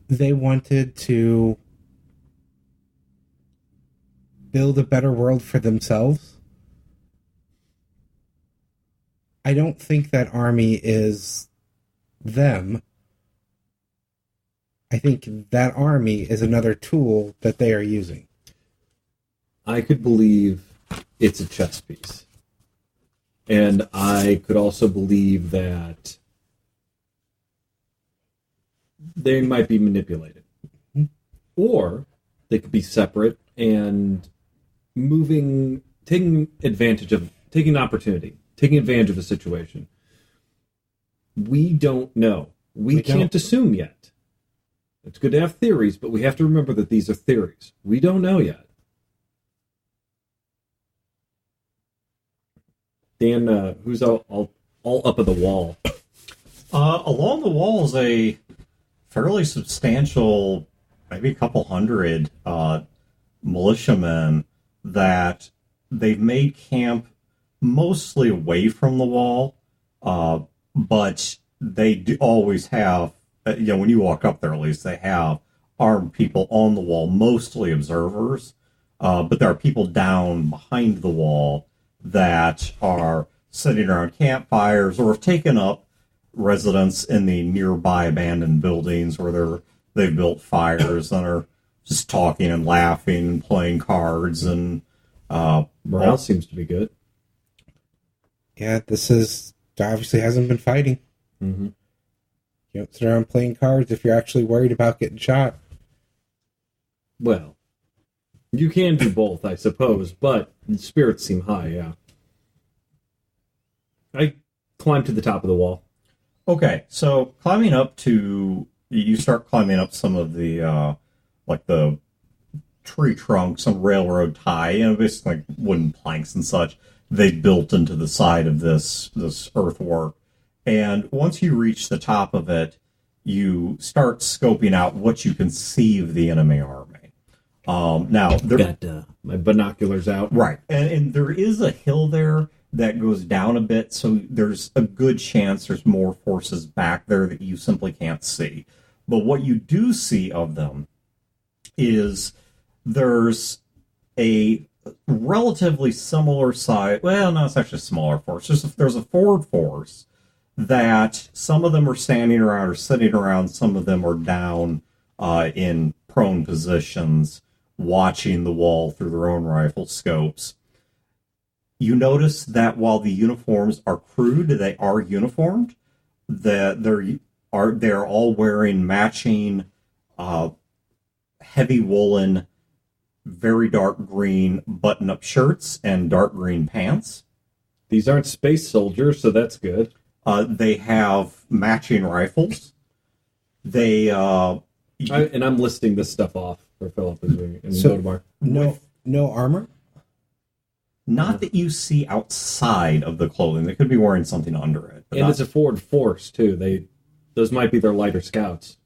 They wanted to build a better world for themselves. I don't think that army is them. I think that army is another tool that they are using. I could believe it's a chess piece. And I could also believe that they might be manipulated. Mm-hmm. Or they could be separate and taking advantage of a situation. We don't know. We can't assume yet. It's good to have theories, but we have to remember that these are theories. We don't know yet. Dan, who's all up at the wall? Along the wall is a fairly substantial, maybe a couple hundred militiamen that they've made camp mostly away from the wall, but they do always have, when you walk up there at least, they have armed people on the wall, mostly observers, but there are people down behind the wall that are sitting around campfires or have taken up residence in the nearby abandoned buildings where they've built fires and are just talking and laughing and playing cards, and morale seems to be good. Yeah, obviously hasn't been fighting. Mm-hmm. You don't sit around playing cards if you're actually worried about getting shot. Well, you can do both, I suppose, but the spirits seem high, yeah. I climbed to the top of the wall. Okay, so you start climbing up some of the like the tree trunks, some railroad tie, basically like wooden planks and such they built into the side of this earthwork. And once you reach the top of it, you start scoping out what you can see of the enemy army. Now, got my binoculars out. right, and there is a hill there that goes down a bit, so there's a good chance there's more forces back there that you simply can't see. But what you do see of them is there's a relatively similar size. Well, no, it's actually a smaller force. There's a forward force that some of them are standing around or sitting around. Some of them are down in prone positions, watching the wall through their own rifle scopes. You notice that while the uniforms are crude, they are uniformed. That they're all wearing matching heavy woolen, very dark green button-up shirts and dark green pants. These aren't space soldiers, so that's good. They have matching rifles. And I'm listing this stuff off for Philip as we in So- Bodemar. No armor? Not that you see outside of the clothing. They could be wearing something under it. But And not- it's a forward force too. Those might be their lighter scouts.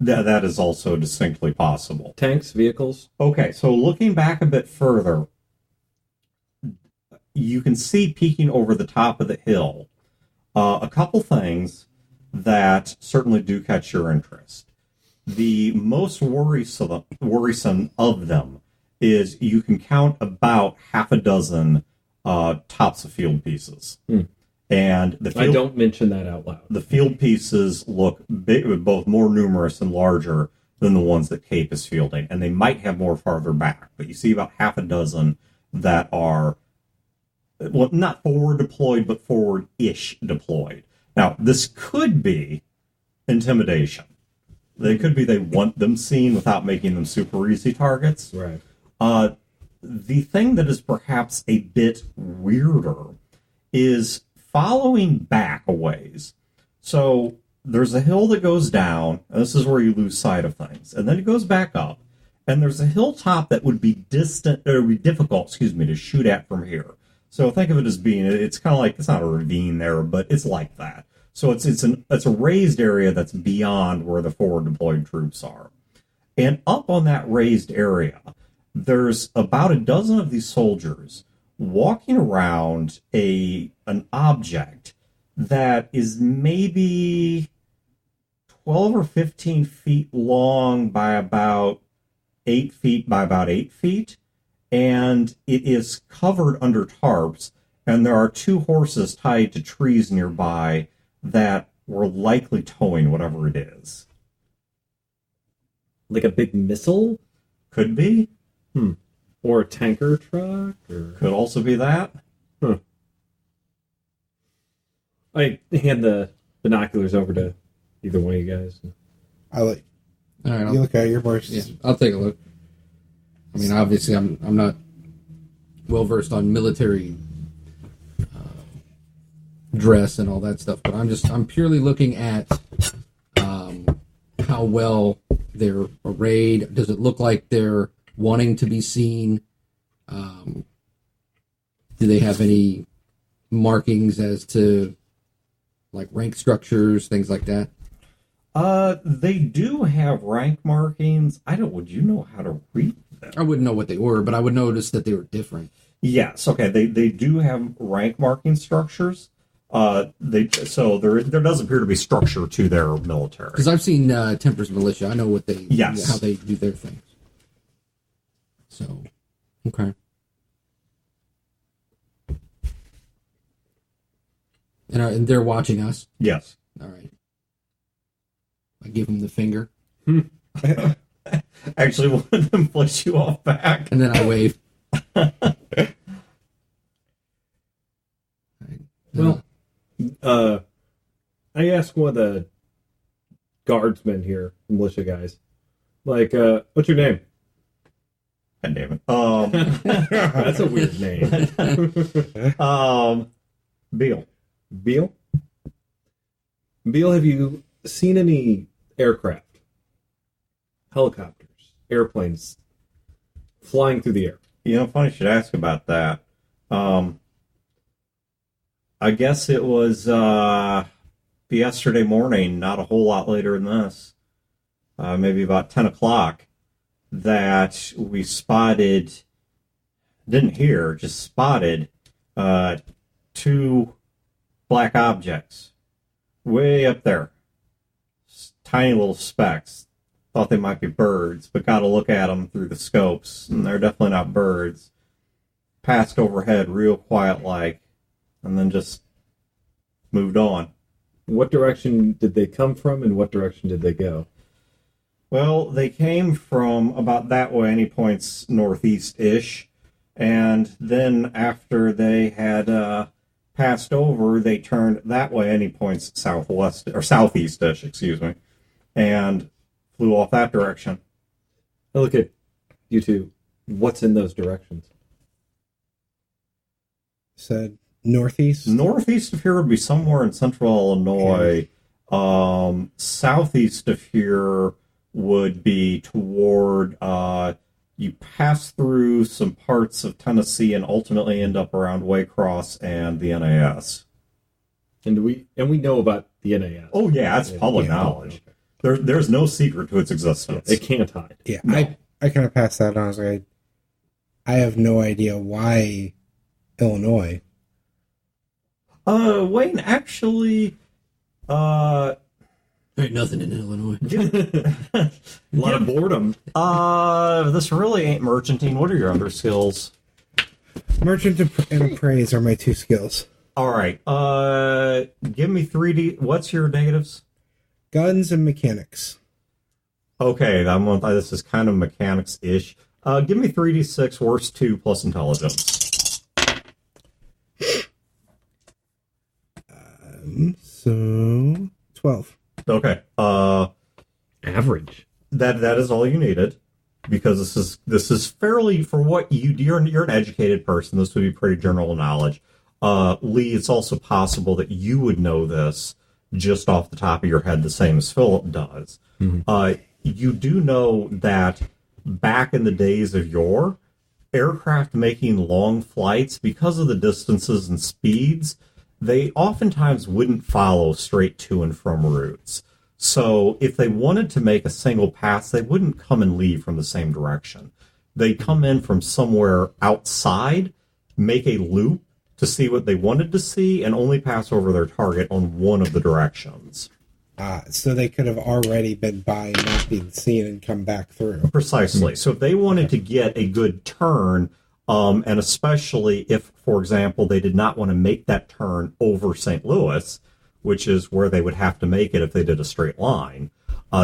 that is also distinctly possible. Tanks, vehicles. Okay, so looking back a bit further, you can see peeking over the top of the hill a couple things that certainly do catch your interest. The most worrisome of them is you can count about half a dozen tops of field pieces. And I don't mention that out loud. the field pieces look both more numerous and larger than the ones that Cape is fielding, and they might have more farther back. But you see about half a dozen that are, well, not forward deployed, but forward-ish deployed. Now, this could be intimidation. They could be they want them seen without making them super easy targets. Right. The thing that is perhaps a bit weirder is following back a ways. So there's a hill that goes down, and this is where you lose sight of things. And then it goes back up, and there's a hilltop that would be difficult, to shoot at from here. So think of it as being, it's kind of like, it's not a ravine there, but it's like that. So it's a raised area that's beyond where the forward deployed troops are. And up on that raised area, there's about a dozen of these soldiers walking around an object that is maybe 12 or 15 feet long by about 8 feet by about 8 feet. And it is covered under tarps, and there are two horses tied to trees nearby that were likely towing whatever it is. Like a big missile? Could be. Or a tanker truck? Or... Could also be that. I hand the binoculars over to either one of you guys. All right, I'll, you look at your voice. yeah, I'll take a look. I mean, obviously, I'm not well versed on military dress and all that stuff, but I'm purely looking at how well they're arrayed. Does it look like they're wanting to be seen? Do they have any markings as to like rank structures, things like that? They do have rank markings. Would you know how to read them? I wouldn't know what they were, but I would notice that they were different. Yes, okay. They do have rank marking structures. So there does appear to be structure to their military. Because I've seen Temper's Militia. I know what they Yes. how they do their things. So, okay. And they're watching us. Yes. All right. I give them the finger, Actually, one of them flicks you off back. and then I wave. Well, I asked one of the guardsmen here, militia guys, like, what's your name? God damn it. That's a weird name. Beal. Beal? Beal, have you seen any aircraft, helicopters, airplanes flying through the air? You know, funny you should ask about that. I guess it was yesterday morning, not a whole lot later than this, maybe about 10 o'clock, that we spotted, didn't hear, just spotted two black objects way up there. Tiny little specks. Thought they might be birds, but got to look at them through the scopes, and they're definitely not birds. Passed overhead real quiet-like, and then just moved on. What direction did they come from, and what direction did they go? Well, they came from about that way, any points northeast-ish, and then after they had passed over, they turned that way, any points southwest, or southeast-ish, excuse me, and flew off that direction. Now look at you two. What's in those directions? Said northeast. Northeast of here would be somewhere in central Illinois. Okay. Southeast of here would be toward, you pass through some parts of Tennessee and ultimately end up around Waycross and the NAS. And we know about the NAS. Oh yeah, that's public knowledge. Okay. There's no secret to its existence. It can't hide. Yeah, no. I kind of passed that on. I was like, I have no idea why Illinois. Wayne, actually, there ain't nothing in Illinois. A lot of boredom. This really ain't merchanting. What are your other skills? Merchant and appraise are my two skills. All right. Give me 3D. What's your negatives? Guns and mechanics. Okay, this is kind of mechanics-ish. Give me 3d6 worst 2 plus intelligence. So 12. Okay. Average. That is all you needed, because this is fairly, for what you're an educated person. This would be pretty general knowledge. Lee, it's also possible that you would know this just off the top of your head, the same as Philip does. Mm-hmm. You do know that back in the days of yore, aircraft making long flights, because of the distances and speeds, they oftentimes wouldn't follow straight to and from routes. So if they wanted to make a single pass, they wouldn't come and leave from the same direction. They'd come in from somewhere outside, make a loop to see what they wanted to see, and only pass over their target on one of the directions. So they could have already been by and not being seen and come back through. Precisely. So if they wanted to get a good turn, and especially if, for example, they did not want to make that turn over St. Louis, which is where they would have to make it if they did a straight line,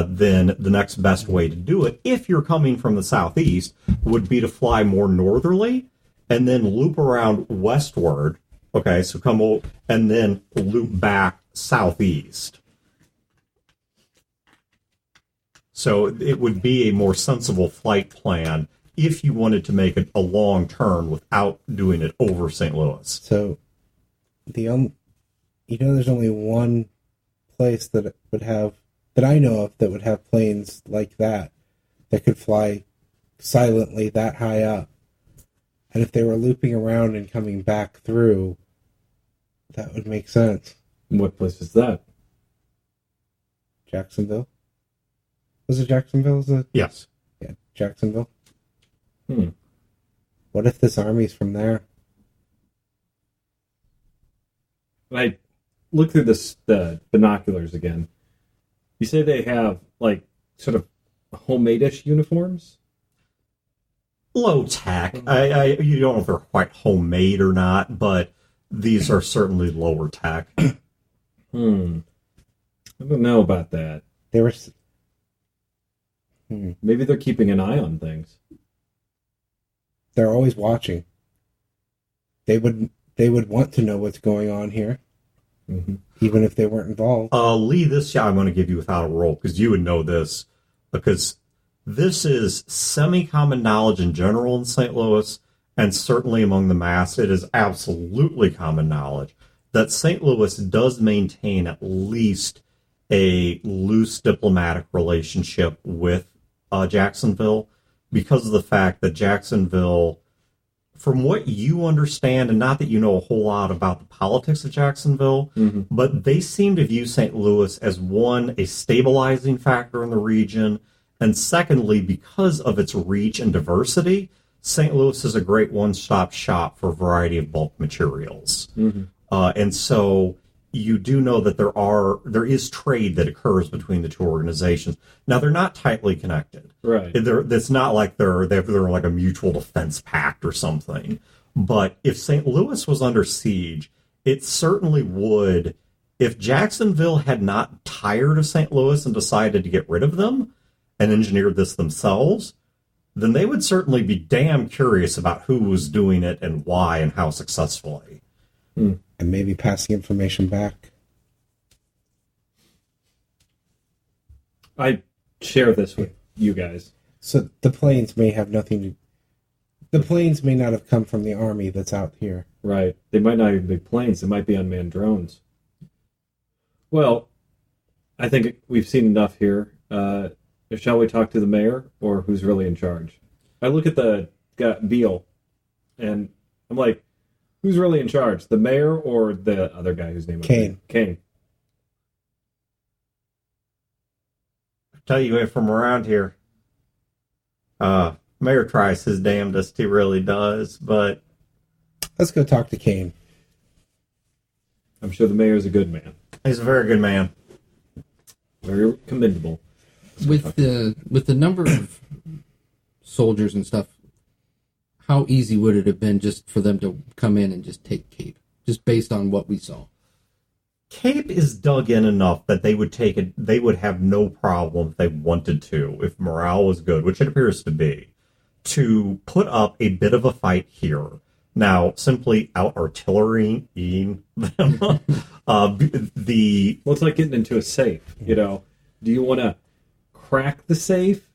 then the next best way to do it, if you're coming from the southeast, would be to fly more northerly and then loop around westward. Okay, so come over and then loop back southeast. So it would be a more sensible flight plan if you wanted to make a long turn without doing it over St. Louis. So there's only one place that would have, that I know of, that would have planes like that could fly silently that high up. And if they were looping around and coming back through, that would make sense. What place is that? Jacksonville? Was it Jacksonville? Yes. Yeah, Jacksonville. Hmm. What if this army's from there? I look through the binoculars again. You say they have, like, sort of homemade-ish uniforms? Low tech. You don't know if they're quite homemade or not, but these are certainly lower tech. I don't know about that. They were... Maybe they're keeping an eye on things. They're always watching. They would want to know what's going on here, even if they weren't involved. Lee, this shot I'm going to give you without a roll, because you would know this, because this is semi-common knowledge in general in St. Louis, and certainly among the mass, it is absolutely common knowledge that St. Louis does maintain at least a loose diplomatic relationship with Jacksonville because of the fact that Jacksonville, from what you understand, and not that you know a whole lot about the politics of Jacksonville, but they seem to view St. Louis as, one, a stabilizing factor in the region, and secondly, because of its reach and diversity, St. Louis is a great one-stop shop for a variety of bulk materials. And so you do know that there is trade that occurs between the two organizations. Now, they're not tightly connected. Right. It's not like they're like a mutual defense pact or something. But if St. Louis was under siege, it certainly would. If Jacksonville had not tired of St. Louis and decided to get rid of them and engineered this themselves, then they would certainly be damn curious about who was doing it and why and how successfully. And maybe pass the information back. I share this with you guys. So the planes may have nothing to... The planes may not have come from the army that's out here. Right. They might not even be planes. They might be unmanned drones. Well, I think we've seen enough here. Shall we talk to the mayor, or who's really in charge? I look at the guy, Beal, and I'm like, who's really in charge? The mayor or the other guy whose name Kane. Kane. I tell you, from around here, Mayor tries his damnedest, he really does, but... Let's go talk to Kane. I'm sure the mayor's a good man. He's a very good man. Very commendable. With the number of soldiers and stuff, how easy would it have been just for them to come in and just take Cape, just based on what we saw? Cape is dug in enough that they would take it. They would have no problem if they wanted to, if morale was good, which it appears to be, to put up a bit of a fight here. Now, simply out artillerying them. Well, it's like getting into a safe. You know, do you want to crack the safe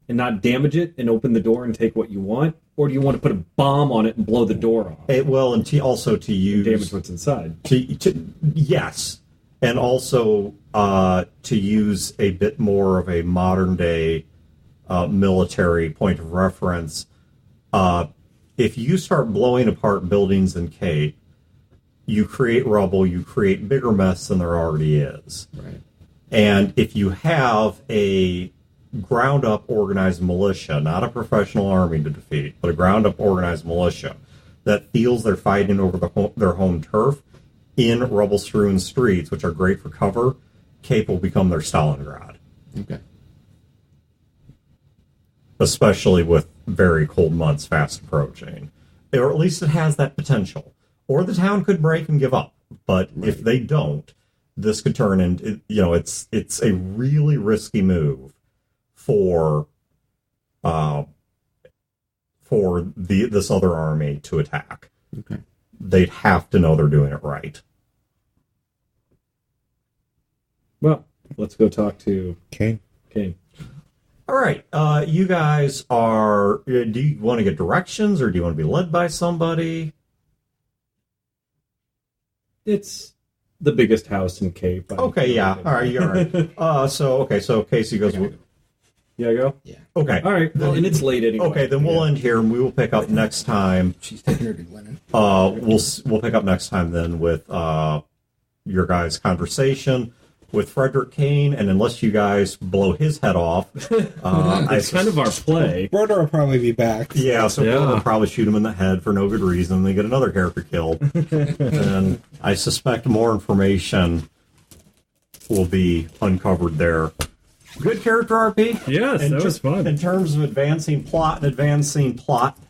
and not damage it and open the door and take what you want, or do you want to put a bomb on it and blow the door off? And also to use damage what's inside. Yes, and also to use a bit more of a modern day military point of reference. If you start blowing apart buildings in Cape, you create rubble, you create bigger mess than there already is. Right. And if you have a ground-up organized militia, not a professional army to defeat, but a ground-up organized militia that feels they're fighting over their home turf in rubble-strewn streets, which are great for cover, Cape will become their Stalingrad. Okay. Especially with very cold months fast approaching. Or at least it has that potential. Or the town could break and give up. But if they don't, this could turn into, it's a really risky move for this other army to attack. Okay. They'd have to know they're doing it right. Well, let's go talk to Kane. Kane. All right, you guys are... Do you want to get directions, or do you want to be led by somebody? It's the biggest house in Cape. Okay, yeah. All right, you're all right. So Casey goes... Yeah, go? Yeah. Okay. All right, well, and it's late anyway. Okay, then we'll end here, and we will pick up next time. She's taking her to Glennon. We'll pick up next time then with your guys' conversation with Frederick Kane, and unless you guys blow his head off, it's kind of our play. Broder will probably be back. Yeah, so we'll probably shoot him in the head for no good reason. They get another character killed, and I suspect more information will be uncovered there. Good character RP. Yes, that was fun. In terms of advancing plot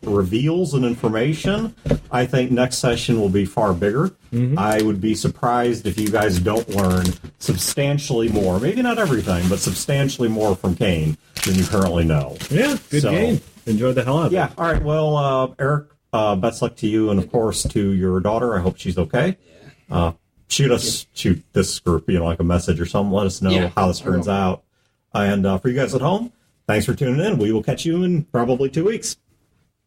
reveals and information, I think next session will be far bigger. Mm-hmm. I would be surprised if you guys don't learn substantially more. Maybe not everything, but substantially more from Kane than you currently know. Yeah, good game. Enjoyed the hell out of it. Yeah, all right. Well, Eric, best luck to you, and of course to your daughter. I hope she's okay. Shoot this group, like a message or something. Let us know how this turns out. And for you guys at home, thanks for tuning in. We will catch you in probably 2 weeks.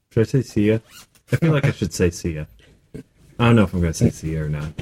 Should I say see ya? I feel like I should say see ya. I don't know if I'm going to say see ya or not.